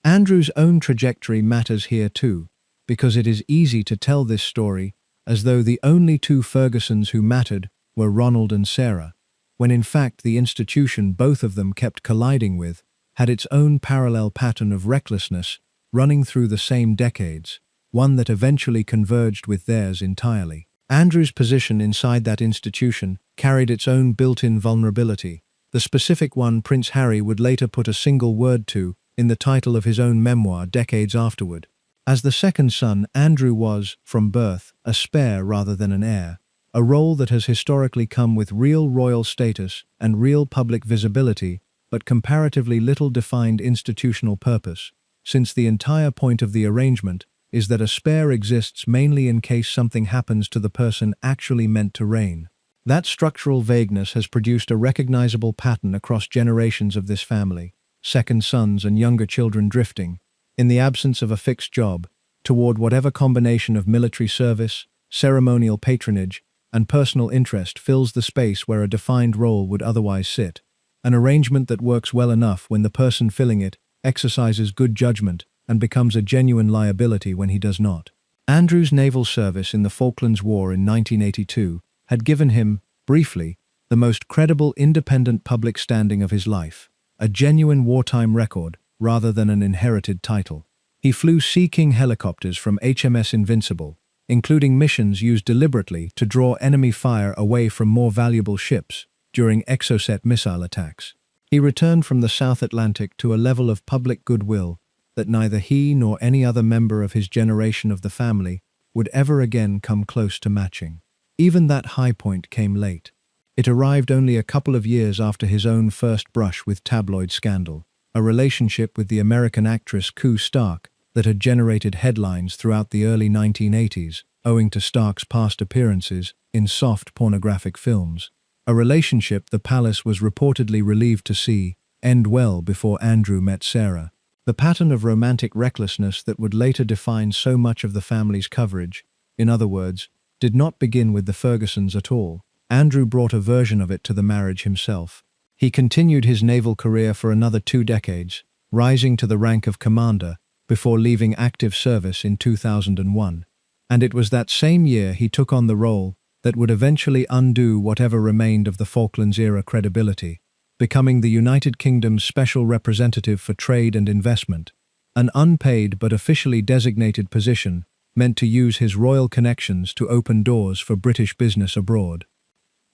A: Andrew's own trajectory matters here too, because it is easy to tell this story as though the only 2 Fergusons who mattered were Ronald and Sarah, when in fact the institution both of them kept colliding with had its own parallel pattern of recklessness running through the same decades, one that eventually converged with theirs entirely. Andrew's position inside that institution carried its own built-in vulnerability, the specific one Prince Harry would later put a single word to in the title of his own memoir decades afterward. As the second son, Andrew was, from birth, a spare rather than an heir, a role that has historically come with real royal status and real public visibility, but comparatively little defined institutional purpose, since the entire point of the arrangement is that a spare exists mainly in case something happens to the person actually meant to reign. That structural vagueness has produced a recognizable pattern across generations of this family, second sons and younger children drifting, in the absence of a fixed job, toward whatever combination of military service, ceremonial patronage, and personal interest fills the space where a defined role would otherwise sit, an arrangement that works well enough when the person filling it exercises good judgment and becomes a genuine liability when he does not. Andrew's naval service in the Falklands War in 1982 had given him, briefly, the most credible independent public standing of his life, a genuine wartime record rather than an inherited title. He flew Sea King helicopters from HMS Invincible, including missions used deliberately to draw enemy fire away from more valuable ships during Exocet missile attacks. He returned from the South Atlantic to a level of public goodwill that neither he nor any other member of his generation of the family would ever again come close to matching. Even that high point came late. It arrived only a couple of years after his own first brush with tabloid scandal, a relationship with the American actress Koo Stark that had generated headlines throughout the early 1980s, owing to Stark's past appearances in soft pornographic films. A relationship the palace was reportedly relieved to see end well before Andrew met Sarah. The pattern of romantic recklessness that would later define so much of the family's coverage, in other words, did not begin with the Fergusons at all. Andrew brought a version of it to the marriage himself. He continued his naval career for another 2 decades, rising to the rank of commander before leaving active service in 2001. And it was that same year he took on the role that would eventually undo whatever remained of the Falklands-era credibility, becoming the United Kingdom's special representative for trade and investment, an unpaid but officially designated position meant to use his royal connections to open doors for British business abroad.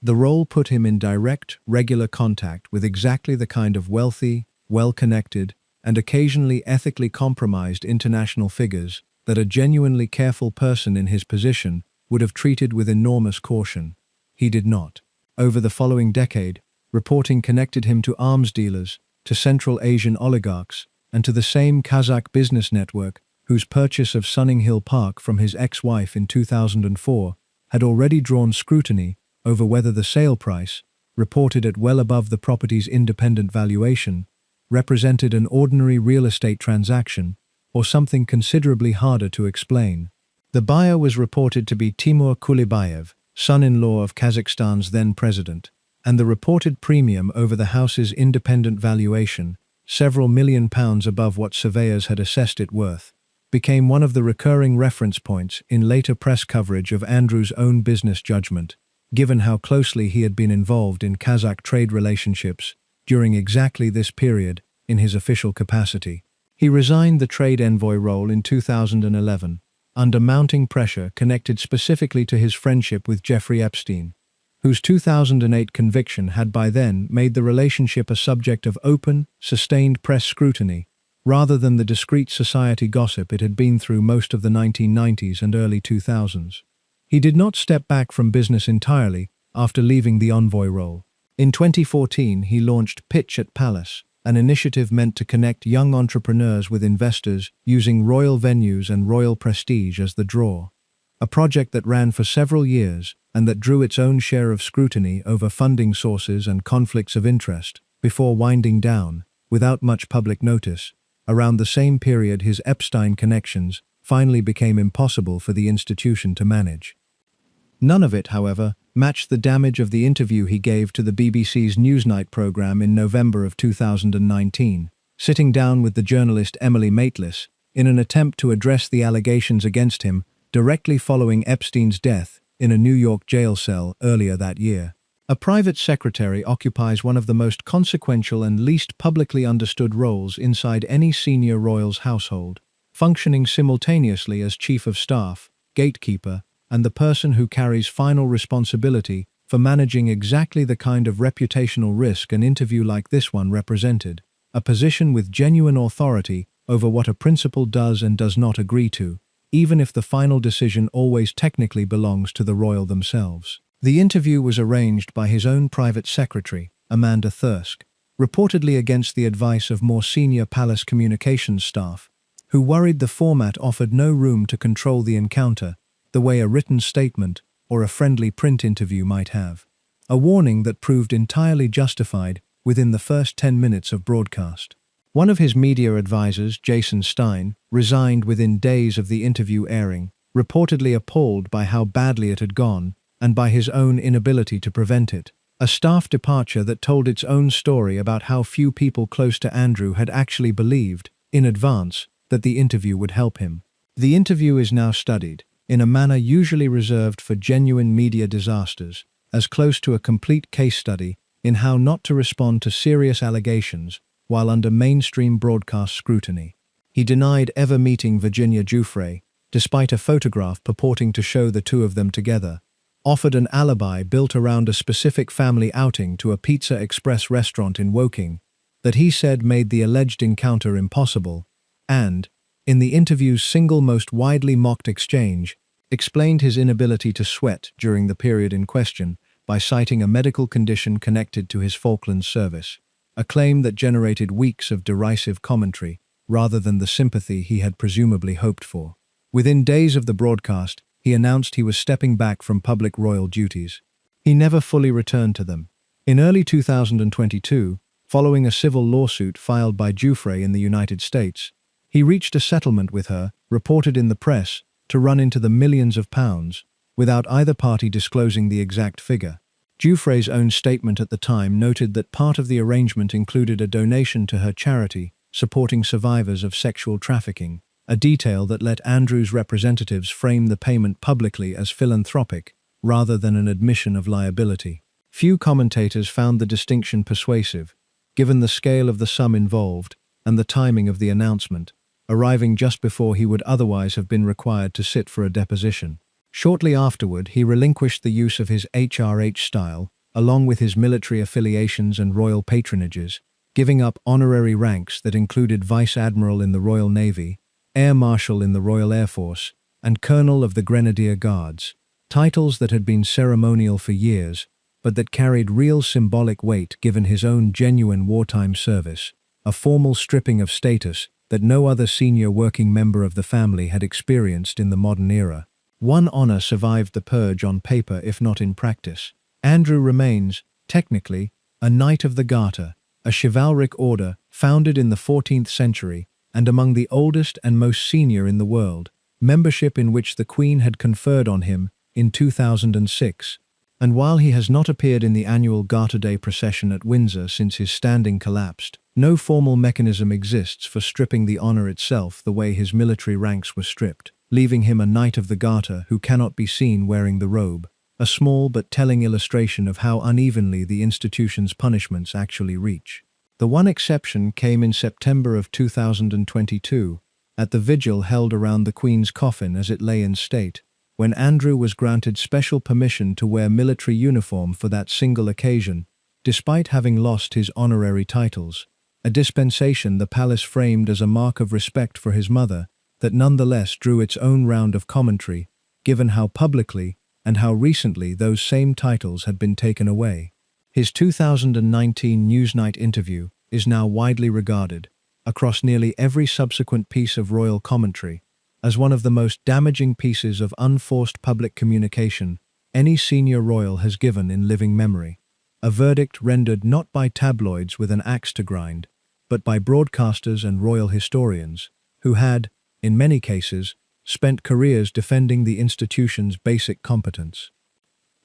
A: The role put him in direct, regular contact with exactly the kind of wealthy, well-connected, and occasionally ethically compromised international figures that a genuinely careful person in his position would have treated with enormous caution. He did not. Over the following decade, reporting connected him to arms dealers, to Central Asian oligarchs, and to the same Kazakh business network whose purchase of Sunninghill Park from his ex-wife in 2004 had already drawn scrutiny over whether the sale price, reported at well above the property's independent valuation, represented an ordinary real estate transaction or something considerably harder to explain. The buyer was reported to be Timur Kulibayev, son-in-law of Kazakhstan's then president, and the reported premium over the house's independent valuation, several £1 million above what surveyors had assessed it worth, became one of the recurring reference points in later press coverage of Andrew's own business judgment, given how closely he had been involved in Kazakh trade relationships during exactly this period in his official capacity. He resigned the trade envoy role in 2011, under mounting pressure connected specifically to his friendship with Jeffrey Epstein, whose 2008 conviction had by then made the relationship a subject of open, sustained press scrutiny, rather than the discreet society gossip it had been through most of the 1990s and early 2000s. He did not step back from business entirely after leaving the envoy role. In 2014, he launched Pitch at Palace, an initiative meant to connect young entrepreneurs with investors using royal venues and royal prestige as the draw. A project that ran for several years and that drew its own share of scrutiny over funding sources and conflicts of interest, before winding down, without much public notice. Around the same period, his Epstein connections finally became impossible for the institution to manage. None of it, however, matched the damage of the interview he gave to the BBC's Newsnight programme in November of 2019, sitting down with the journalist Emily Maitlis in an attempt to address the allegations against him directly following Epstein's death in a New York jail cell earlier that year. A private secretary occupies one of the most consequential and least publicly understood roles inside any senior royal's household, functioning simultaneously as chief of staff, gatekeeper, and the person who carries final responsibility for managing exactly the kind of reputational risk an interview like this one represented, a position with genuine authority over what a principal does and does not agree to, even if the final decision always technically belongs to the royal themselves. The interview was arranged by his own private secretary, Amanda Thirsk, reportedly against the advice of more senior palace communications staff, who worried the format offered no room to control the encounter the way a written statement or a friendly print interview might have. A warning that proved entirely justified within the first 10 minutes of broadcast. One of his media advisors, Jason Stein, resigned within days of the interview airing, reportedly appalled by how badly it had gone and by his own inability to prevent it. A staff departure that told its own story about how few people close to Andrew had actually believed, in advance, that the interview would help him. The interview is now studied, in a manner usually reserved for genuine media disasters, as close to a complete case study in how not to respond to serious allegations while under mainstream broadcast scrutiny. He denied ever meeting Virginia Giuffre, despite a photograph purporting to show the two of them together, offered an alibi built around a specific family outing to a Pizza Express restaurant in Woking that he said made the alleged encounter impossible, and, in the interview's single most widely mocked exchange, explained his inability to sweat during the period in question by citing a medical condition connected to his Falklands service, a claim that generated weeks of derisive commentary rather than the sympathy he had presumably hoped for. Within days of the broadcast, he announced he was stepping back from public royal duties. He never fully returned to them. In early 2022, following a civil lawsuit filed by Giuffre in the United States, he reached a settlement with her, reported in the press, to run into the millions of pounds, without either party disclosing the exact figure. Giuffre's own statement at the time noted that part of the arrangement included a donation to her charity supporting survivors of sexual trafficking, a detail that let Andrew's representatives frame the payment publicly as philanthropic rather than an admission of liability. Few commentators found the distinction persuasive, given the scale of the sum involved and the timing of the announcement. arriving just before he would otherwise have been required to sit for a deposition. Shortly afterward, he relinquished the use of his HRH style, along with his military affiliations and royal patronages, giving up honorary ranks that included Vice Admiral in the Royal Navy, Air Marshal in the Royal Air Force, and Colonel of the Grenadier Guards, titles that had been ceremonial for years, but that carried real symbolic weight given his own genuine wartime service, a formal stripping of status that no other senior working member of the family had experienced in the modern era. One honor survived the purge on paper if not in practice. Andrew remains, technically, a Knight of the Garter, a chivalric order founded in the 14th century and among the oldest and most senior in the world, membership in which the Queen had conferred on him in 2006. And while he has not appeared in the annual Garter Day procession at Windsor since his standing collapsed, no formal mechanism exists for stripping the honor itself the way his military ranks were stripped, leaving him a Knight of the Garter who cannot be seen wearing the robe, a small but telling illustration of how unevenly the institution's punishments actually reach. The one exception came in September of 2022, at the vigil held around the Queen's coffin as it lay in state, when Andrew was granted special permission to wear military uniform for that single occasion, despite having lost his honorary titles, a dispensation the palace framed as a mark of respect for his mother that nonetheless drew its own round of commentary, given how publicly and how recently those same titles had been taken away. His 2019 Newsnight interview is now widely regarded, across nearly every subsequent piece of royal commentary, as one of the most damaging pieces of unforced public communication any senior royal has given in living memory. A verdict rendered not by tabloids with an axe to grind, but by broadcasters and royal historians, who had, in many cases, spent careers defending the institution's basic competence.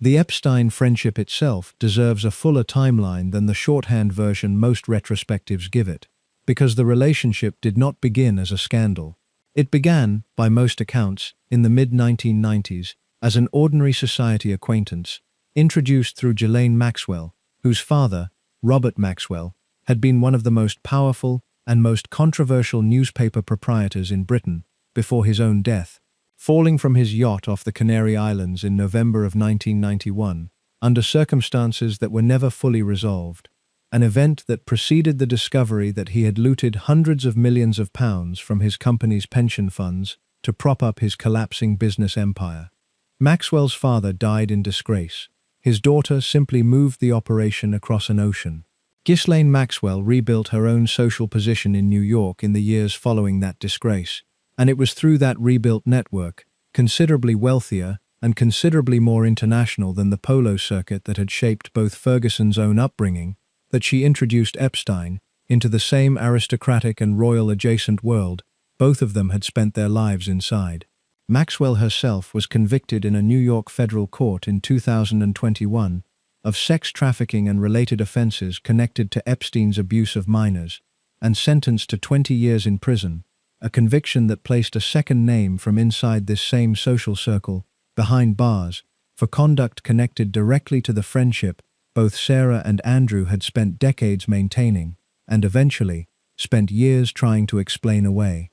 A: The Epstein friendship itself deserves a fuller timeline than the shorthand version most retrospectives give it, because the relationship did not begin as a scandal. It began, by most accounts, in the mid-1990s as an ordinary society acquaintance, introduced through Ghislaine Maxwell, whose father, Robert Maxwell, had been one of the most powerful and most controversial newspaper proprietors in Britain before his own death, falling from his yacht off the Canary Islands in November of 1991, under circumstances that were never fully resolved, an event that preceded the discovery that he had looted hundreds of millions of pounds from his company's pension funds to prop up his collapsing business empire. Maxwell's father died in disgrace. His daughter simply moved the operation across an ocean. Ghislaine Maxwell rebuilt her own social position in New York in the years following that disgrace, and it was through that rebuilt network, considerably wealthier and considerably more international than the polo circuit that had shaped both Ferguson's own upbringing, that she introduced Epstein into the same aristocratic and royal adjacent world both of them had spent their lives inside. Maxwell herself was convicted in a New York federal court in 2021 of sex trafficking and related offenses connected to Epstein's abuse of minors, and sentenced to 20 years in prison, a conviction that placed a second name from inside this same social circle behind bars for conduct connected directly to the friendship both Sarah and Andrew had spent decades maintaining, and eventually spent years trying to explain away.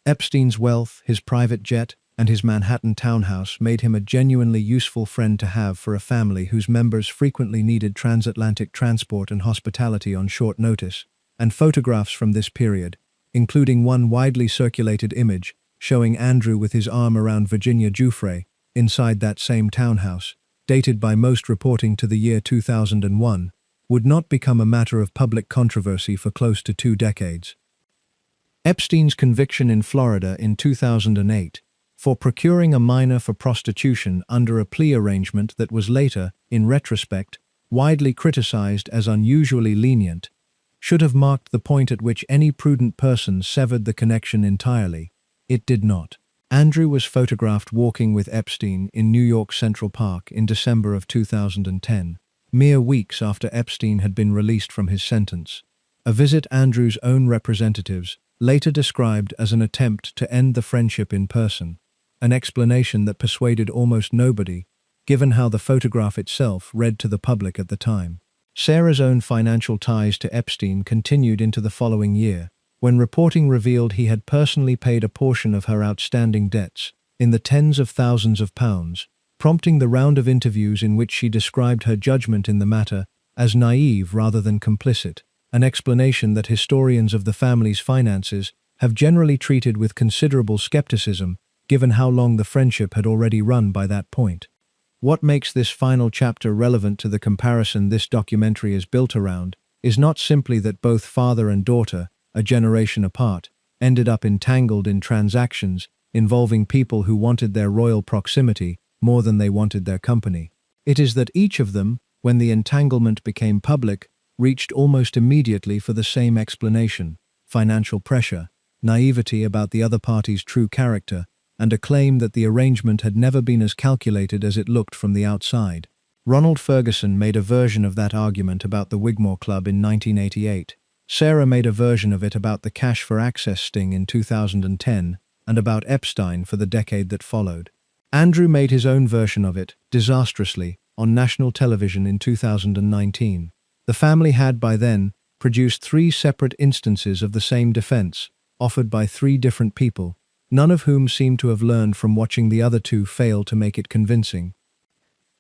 A: Epstein's wealth, his private jet, and his Manhattan townhouse made him a genuinely useful friend to have for a family whose members frequently needed transatlantic transport and hospitality on short notice, and photographs from this period, including one widely circulated image showing Andrew with his arm around Virginia Giuffre inside that same townhouse, dated by most reporting to the year 2001, would not become a matter of public controversy for close to 2 decades. Epstein's conviction in Florida in 2008 for procuring a minor for prostitution under a plea arrangement that was later, in retrospect, widely criticized as unusually lenient, should have marked the point at which any prudent person severed the connection entirely. It did not. Andrew was photographed walking with Epstein in New York Central Park in December of 2010, mere weeks after Epstein had been released from his sentence. A visit Andrew's own representatives later described as an attempt to end the friendship in person, an explanation that persuaded almost nobody, given how the photograph itself read to the public at the time. Sarah's own financial ties to Epstein continued into the following year, when reporting revealed he had personally paid a portion of her outstanding debts, in the tens of thousands of pounds, prompting the round of interviews in which she described her judgment in the matter as naive rather than complicit, an explanation that historians of the family's finances have generally treated with considerable skepticism, given how long the friendship had already run by that point. What makes this final chapter relevant to the comparison this documentary is built around is not simply that both father and daughter, a generation apart, ended up entangled in transactions involving people who wanted their royal proximity more than they wanted their company. It is that each of them, when the entanglement became public, reached almost immediately for the same explanation: financial pressure, naivety about the other party's true character, and a claim that the arrangement had never been as calculated as it looked from the outside. Ronald Ferguson made a version of that argument about the Wigmore Club in 1988. Sarah made a version of it about the cash for access sting in 2010, and about Epstein for the decade that followed. Andrew made his own version of it, disastrously, on national television in 2019. The family had, by then, produced 3 separate instances of the same defense, offered by 3 different people, none of whom seemed to have learned from watching the other 2 fail to make it convincing.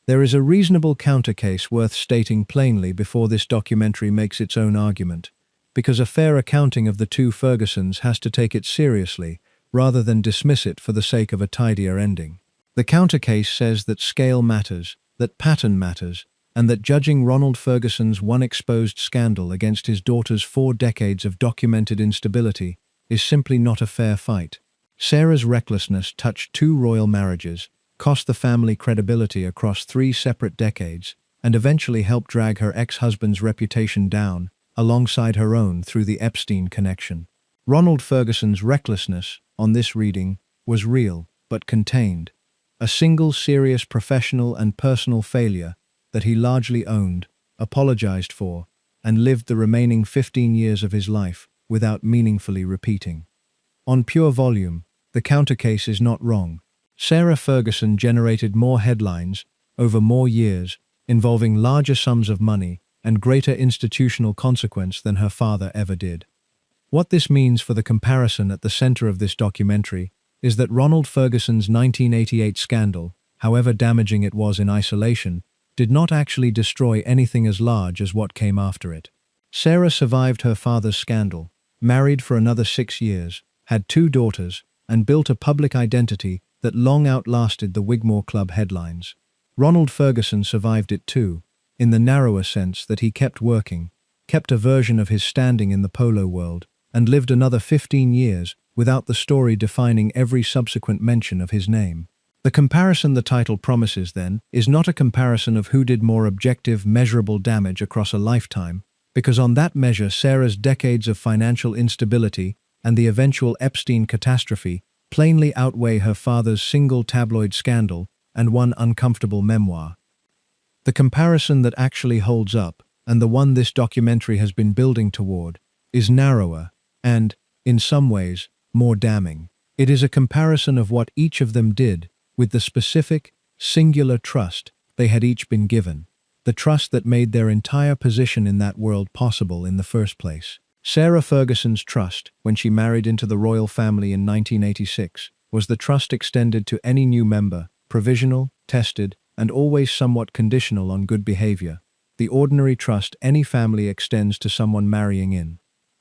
A: There is a reasonable counter-case worth stating plainly before this documentary makes its own argument, because a fair accounting of the 2 Fergusons has to take it seriously, rather than dismiss it for the sake of a tidier ending. The counter-case says that scale matters, that pattern matters, and that judging Ronald Ferguson's one exposed scandal against his daughter's 4 decades of documented instability is simply not a fair fight. Sarah's recklessness touched 2 royal marriages, cost the family credibility across 3 separate decades, and eventually helped drag her ex-husband's reputation down, alongside her own through the Epstein connection. Ronald Ferguson's recklessness, on this reading, was real, but contained. A single serious professional and personal failure that he largely owned, apologized for, and lived the remaining 15 years of his life without meaningfully repeating. On pure volume, the counter-case is not wrong. Sarah Ferguson generated more headlines, over more years, involving larger sums of money and greater institutional consequence than her father ever did. What this means for the comparison at the center of this documentary is that Ronald Ferguson's 1988 scandal, however damaging it was in isolation, did not actually destroy anything as large as what came after it. Sarah survived her father's scandal, married for another 6 years, had 2 daughters, and built a public identity that long outlasted the Wigmore Club headlines. Ronald Ferguson survived it too, in the narrower sense that he kept working, kept a version of his standing in the polo world, and lived another 15 years without the story defining every subsequent mention of his name. The comparison the title promises, then, is not a comparison of who did more objective, measurable damage across a lifetime, because on that measure Sarah's decades of financial instability and the eventual Epstein catastrophe plainly outweigh her father's single tabloid scandal and one uncomfortable memoir. The comparison that actually holds up, and the one this documentary has been building toward, is narrower and, in some ways, more damning. It is a comparison of what each of them did with the specific, singular trust they had each been given, the trust that made their entire position in that world possible in the first place. Sarah Ferguson's trust, when she married into the royal family in 1986, was the trust extended to any new member, provisional, tested, and always somewhat conditional on good behavior, the ordinary trust any family extends to someone marrying in.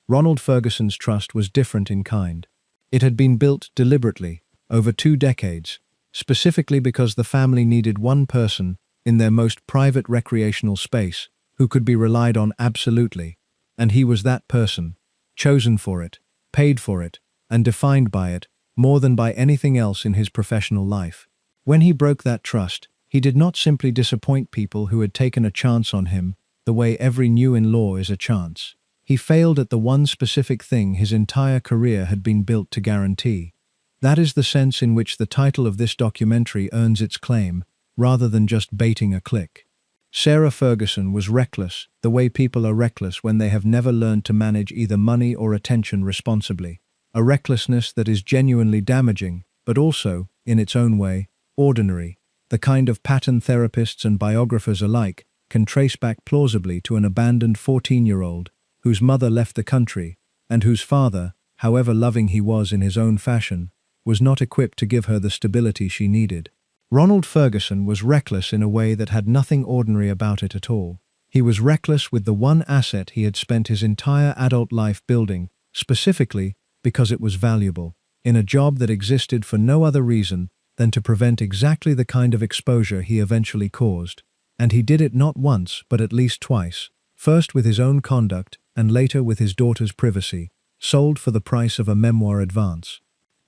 A: Ronald Ferguson's trust was different in kind. It had been built deliberately, over 2 decades, specifically because the family needed one person in their most private recreational space who could be relied on absolutely, and he was that person, chosen for it, paid for it, and defined by it more than by anything else in his professional life. When he broke that trust, he did not simply disappoint people who had taken a chance on him the way every new-in-law is a chance. He failed at the one specific thing his entire career had been built to guarantee. That is the sense in which the title of this documentary earns its claim, rather than just baiting a click. Sarah Ferguson was reckless, the way people are reckless when they have never learned to manage either money or attention responsibly. A recklessness that is genuinely damaging, but also, in its own way, ordinary. The kind of pattern therapists and biographers alike can trace back plausibly to an abandoned 14-year-old whose mother left the country, and whose father, however loving he was in his own fashion, was not equipped to give her the stability she needed. Ronald Ferguson was reckless in a way that had nothing ordinary about it at all. He was reckless with the one asset he had spent his entire adult life building, specifically because it was valuable, in a job that existed for no other reason than to prevent exactly the kind of exposure he eventually caused. And he did it not once, but at least twice, first with his own conduct and later with his daughter's privacy, sold for the price of a memoir advance.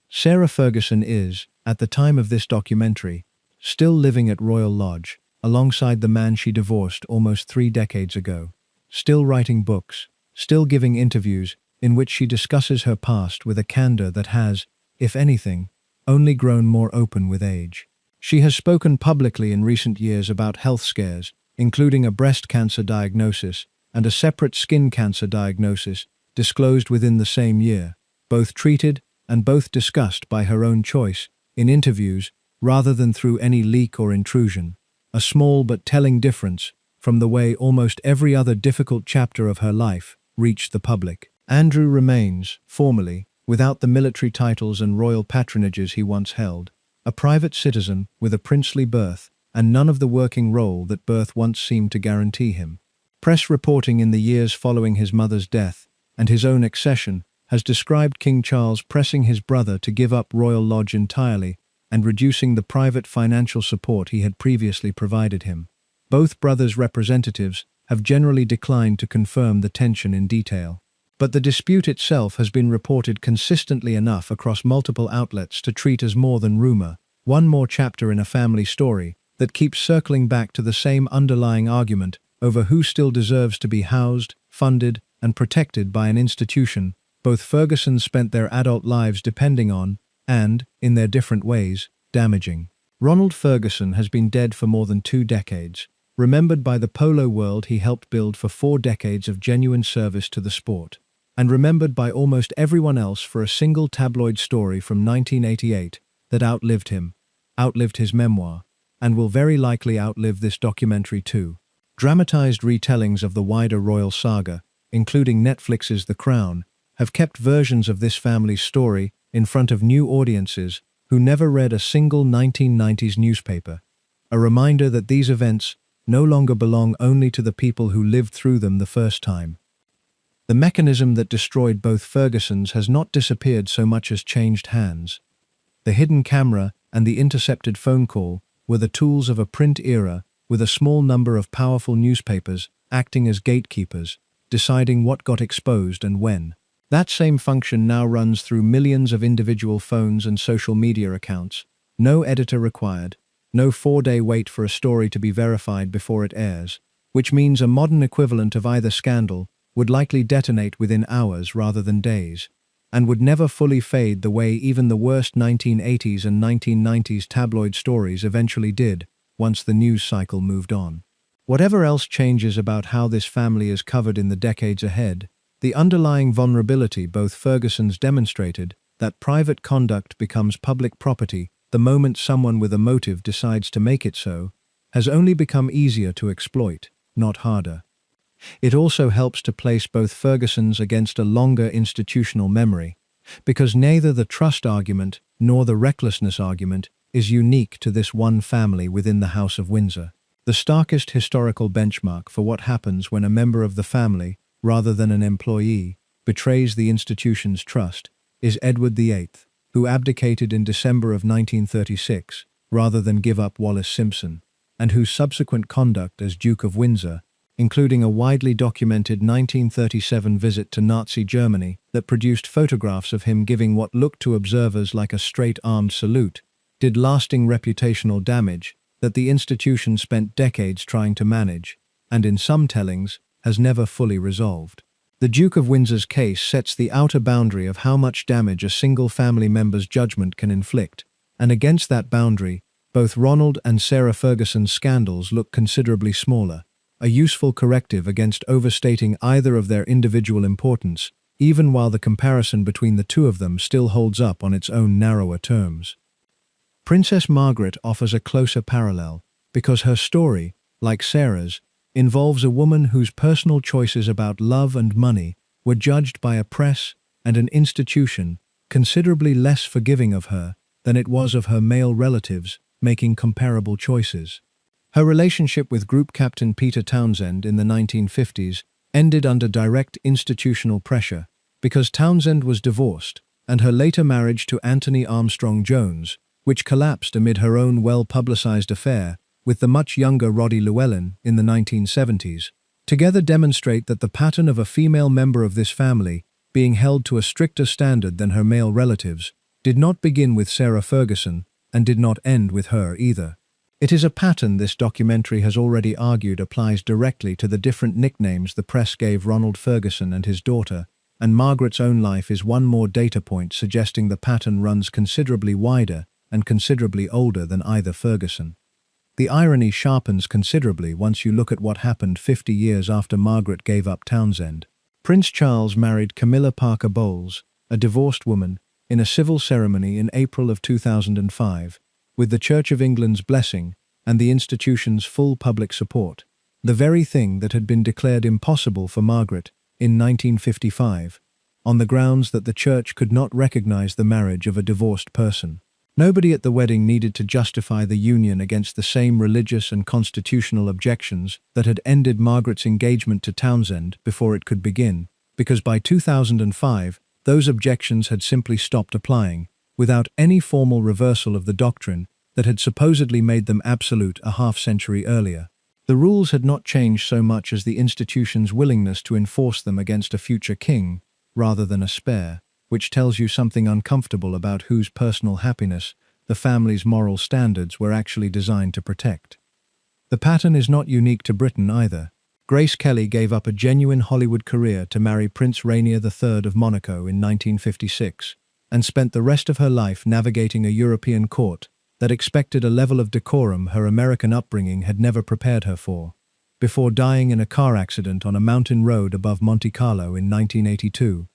A: Sarah Ferguson is, at the time of this documentary, still living at Royal Lodge, alongside the man she divorced almost 3 decades ago, still writing books, still giving interviews in which she discusses her past with a candor that has, if anything, only grown more open with age. She has spoken publicly in recent years about health scares, including a breast cancer diagnosis and a separate skin cancer diagnosis disclosed within the same year, both treated and both discussed by her own choice, in interviews, rather than through any leak or intrusion, a small but telling difference from the way almost every other difficult chapter of her life reached the public. Andrew remains, formally, without the military titles and royal patronages he once held, a private citizen with a princely birth and none of the working role that birth once seemed to guarantee him. Press reporting in the years following his mother's death and his own accession has described King Charles pressing his brother to give up Royal Lodge entirely and reducing the private financial support he had previously provided him. Both brothers' representatives have generally declined to confirm the tension in detail. But the dispute itself has been reported consistently enough across multiple outlets to treat as more than rumor, one more chapter in a family story that keeps circling back to the same underlying argument over who still deserves to be housed, funded, and protected by an institution both Fergusons spent their adult lives depending on and, in their different ways, damaging. Ronald Ferguson has been dead for more than 2 decades, remembered by the polo world he helped build for 4 decades of genuine service to the sport, and remembered by almost everyone else for a single tabloid story from 1988 that outlived him, outlived his memoir, and will very likely outlive this documentary too. Dramatized retellings of the wider royal saga, including Netflix's The Crown, have kept versions of this family's story in front of new audiences who never read a single 1990s newspaper, a reminder that these events no longer belong only to the people who lived through them the first time. The mechanism that destroyed both Fergusons has not disappeared so much as changed hands. The hidden camera and the intercepted phone call were the tools of a print era with a small number of powerful newspapers acting as gatekeepers, deciding what got exposed and when. That same function now runs through millions of individual phones and social media accounts. No editor required, no 4-day wait for a story to be verified before it airs, which means a modern equivalent of either scandal would likely detonate within hours rather than days, and would never fully fade the way even the worst 1980s and 1990s tabloid stories eventually did once the news cycle moved on. Whatever else changes about how this family is covered in the decades ahead, the underlying vulnerability both Fergusons demonstrated, that private conduct becomes public property the moment someone with a motive decides to make it so, has only become easier to exploit, not harder. It also helps to place both Fergusons against a longer institutional memory, because neither the trust argument nor the recklessness argument is unique to this one family within the House of Windsor. The starkest historical benchmark for what happens when a member of the family, rather than an employee, betrays the institution's trust, is Edward VIII, who abdicated in December of 1936, rather than give up Wallis Simpson, and whose subsequent conduct as Duke of Windsor, including a widely documented 1937 visit to Nazi Germany that produced photographs of him giving what looked to observers like a straight-armed salute, did lasting reputational damage that the institution spent decades trying to manage, and in some tellings, has never fully resolved. The Duke of Windsor's case sets the outer boundary of how much damage a single family member's judgment can inflict, and against that boundary, both Ronald and Sarah Ferguson's scandals look considerably smaller, a useful corrective against overstating either of their individual importance, even while the comparison between the two of them still holds up on its own narrower terms. Princess Margaret offers a closer parallel, because her story, like Sarah's, involves a woman whose personal choices about love and money were judged by a press and an institution considerably less forgiving of her than it was of her male relatives making comparable choices. Her relationship with group captain Peter Townsend in the 1950s ended under direct institutional pressure because Townsend was divorced, and her later marriage to Anthony Armstrong Jones, which collapsed amid her own well-publicized affair with the much younger Roddy Llewellyn in the 1970s, together demonstrate that the pattern of a female member of this family being held to a stricter standard than her male relatives did not begin with Sarah Ferguson and did not end with her either. It is a pattern this documentary has already argued applies directly to the different nicknames the press gave Ronald Ferguson and his daughter, and Margaret's own life is one more data point suggesting the pattern runs considerably wider and considerably older than either Ferguson. The irony sharpens considerably once you look at what happened 50 years after Margaret gave up Townsend. Prince Charles married Camilla Parker Bowles, a divorced woman, in a civil ceremony in April of 2005, with the Church of England's blessing and the institution's full public support, the very thing that had been declared impossible for Margaret in 1955, on the grounds that the Church could not recognize the marriage of a divorced person. Nobody at the wedding needed to justify the union against the same religious and constitutional objections that had ended Margaret's engagement to Townsend before it could begin, because by 2005, those objections had simply stopped applying, without any formal reversal of the doctrine that had supposedly made them absolute a half-century earlier. The rules had not changed so much as the institution's willingness to enforce them against a future king, rather than a spare, which tells you something uncomfortable about whose personal happiness the family's moral standards were actually designed to protect. The pattern is not unique to Britain either. Grace Kelly gave up a genuine Hollywood career to marry Prince Rainier III of Monaco in 1956, and spent the rest of her life navigating a European court that expected a level of decorum her American upbringing had never prepared her for, before dying in a car accident on a mountain road above Monte Carlo in 1982.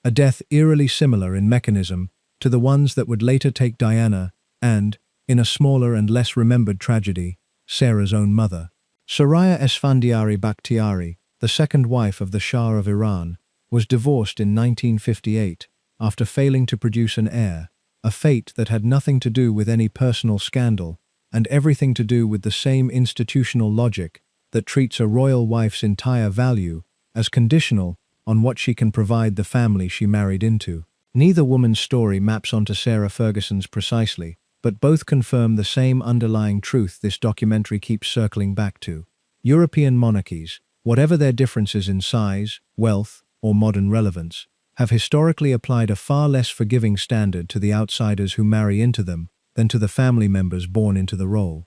A: A death eerily similar in mechanism to the ones that would later take Diana and, in a smaller and less remembered tragedy, Sarah's own mother. Soraya Esfandiari Bakhtiari, the second wife of the Shah of Iran, was divorced in 1958 after failing to produce an heir, a fate that had nothing to do with any personal scandal and everything to do with the same institutional logic that treats a royal wife's entire value as conditional on what she can provide the family she married into. Neither woman's story maps onto Sarah Ferguson's precisely, but both confirm the same underlying truth this documentary keeps circling back to. European monarchies, whatever their differences in size, wealth, or modern relevance, have historically applied a far less forgiving standard to the outsiders who marry into them than to the family members born into the role.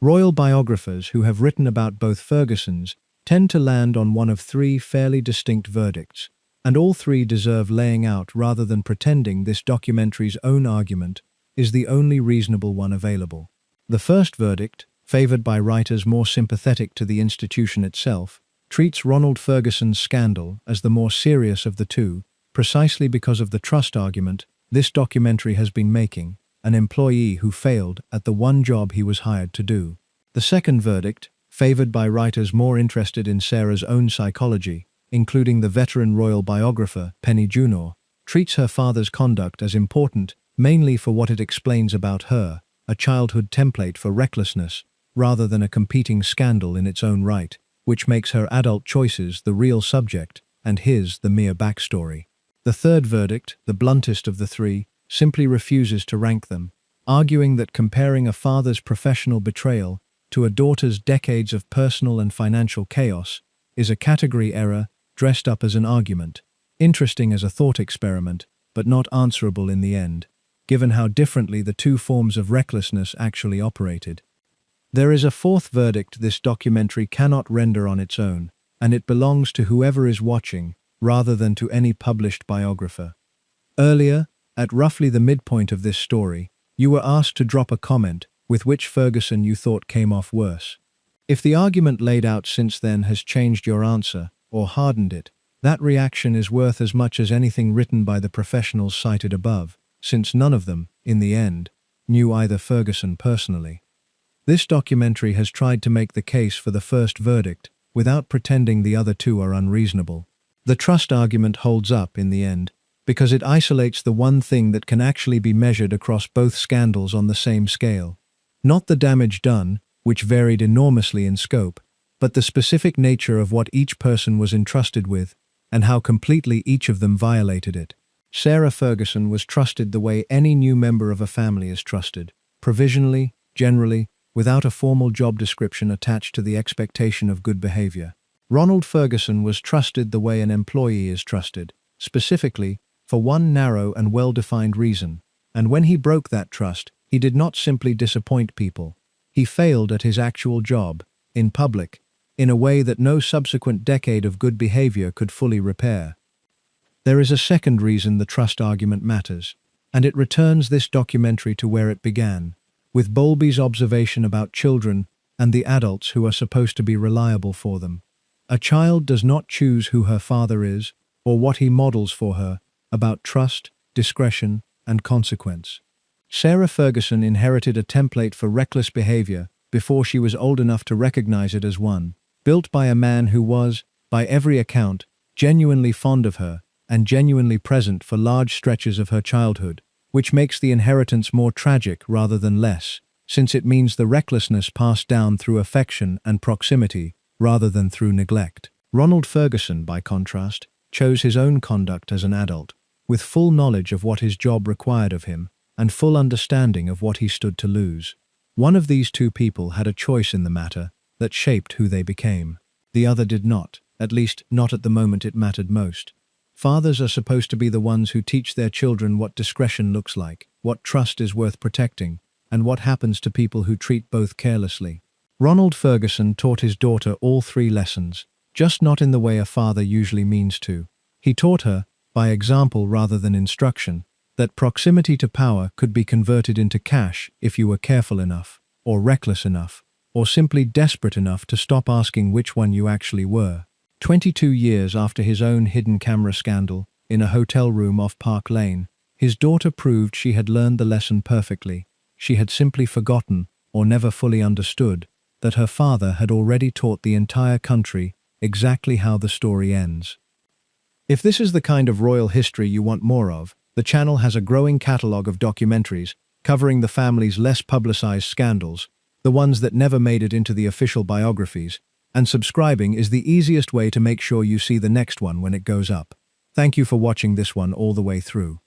A: Royal biographers who have written about both Fergusons tend to land on one of three fairly distinct verdicts, and all three deserve laying out rather than pretending this documentary's own argument is the only reasonable one available. The first verdict, favored by writers more sympathetic to the institution itself, treats Ronald Ferguson's scandal as the more serious of the two, precisely because of the trust argument this documentary has been making, an employee who failed at the one job he was hired to do. The second verdict, favored by writers more interested in Sarah's own psychology, including the veteran royal biographer Penny Junor, treats her father's conduct as important mainly for what it explains about her, a childhood template for recklessness, rather than a competing scandal in its own right, which makes her adult choices the real subject and his the mere backstory. The third verdict, the bluntest of the three, simply refuses to rank them, arguing that comparing a father's professional betrayal to a daughter's decades of personal and financial chaos is a category error dressed up as an argument, interesting as a thought experiment, but not answerable in the end, given how differently the two forms of recklessness actually operated. There is a fourth verdict this documentary cannot render on its own, and it belongs to whoever is watching, rather than to any published biographer. Earlier, at roughly the midpoint of this story, you were asked to drop a comment with which Ferguson you thought came off worse. If the argument laid out since then has changed your answer, or hardened it, that reaction is worth as much as anything written by the professionals cited above, since none of them, in the end, knew either Ferguson personally. This documentary has tried to make the case for the first verdict without pretending the other two are unreasonable. The trust argument holds up in the end, because it isolates the one thing that can actually be measured across both scandals on the same scale. Not the damage done, which varied enormously in scope, but the specific nature of what each person was entrusted with, and how completely each of them violated it. Sarah Ferguson was trusted the way any new member of a family is trusted, provisionally, generally, without a formal job description attached to the expectation of good behavior. Ronald Ferguson was trusted the way an employee is trusted, specifically, for one narrow and well-defined reason, and when he broke that trust, he did not simply disappoint people. He failed at his actual job, in public, in a way that no subsequent decade of good behavior could fully repair. There is a second reason the trust argument matters, and it returns this documentary to where it began, with Bowlby's observation about children and the adults who are supposed to be reliable for them. A child does not choose who her father is, or what he models for her, about trust, discretion, and consequence. Sarah Ferguson inherited a template for reckless behavior before she was old enough to recognize it as one, built by a man who was, by every account, genuinely fond of her and genuinely present for large stretches of her childhood, which makes the inheritance more tragic rather than less, since it means the recklessness passed down through affection and proximity rather than through neglect. Ronald Ferguson, by contrast, chose his own conduct as an adult, with full knowledge of what his job required of him and full understanding of what he stood to lose. One of these two people had a choice in the matter that shaped who they became. The other did not, at least not at the moment it mattered most. Fathers are supposed to be the ones who teach their children what discretion looks like, what trust is worth protecting, and what happens to people who treat both carelessly. Ronald Ferguson taught his daughter all three lessons, just not in the way a father usually means to. He taught her, by example rather than instruction, that proximity to power could be converted into cash if you were careful enough, or reckless enough, or simply desperate enough to stop asking which one you actually were. 22 years after his own hidden camera scandal, in a hotel room off Park Lane, his daughter proved she had learned the lesson perfectly. She had simply forgotten, or never fully understood, that her father had already taught the entire country exactly how the story ends. If this is the kind of royal history you want more of, the channel has a growing catalogue of documentaries covering the family's less publicized scandals, the ones that never made it into the official biographies, and subscribing is the easiest way to make sure you see the next one when it goes up. Thank you for watching this one all the way through.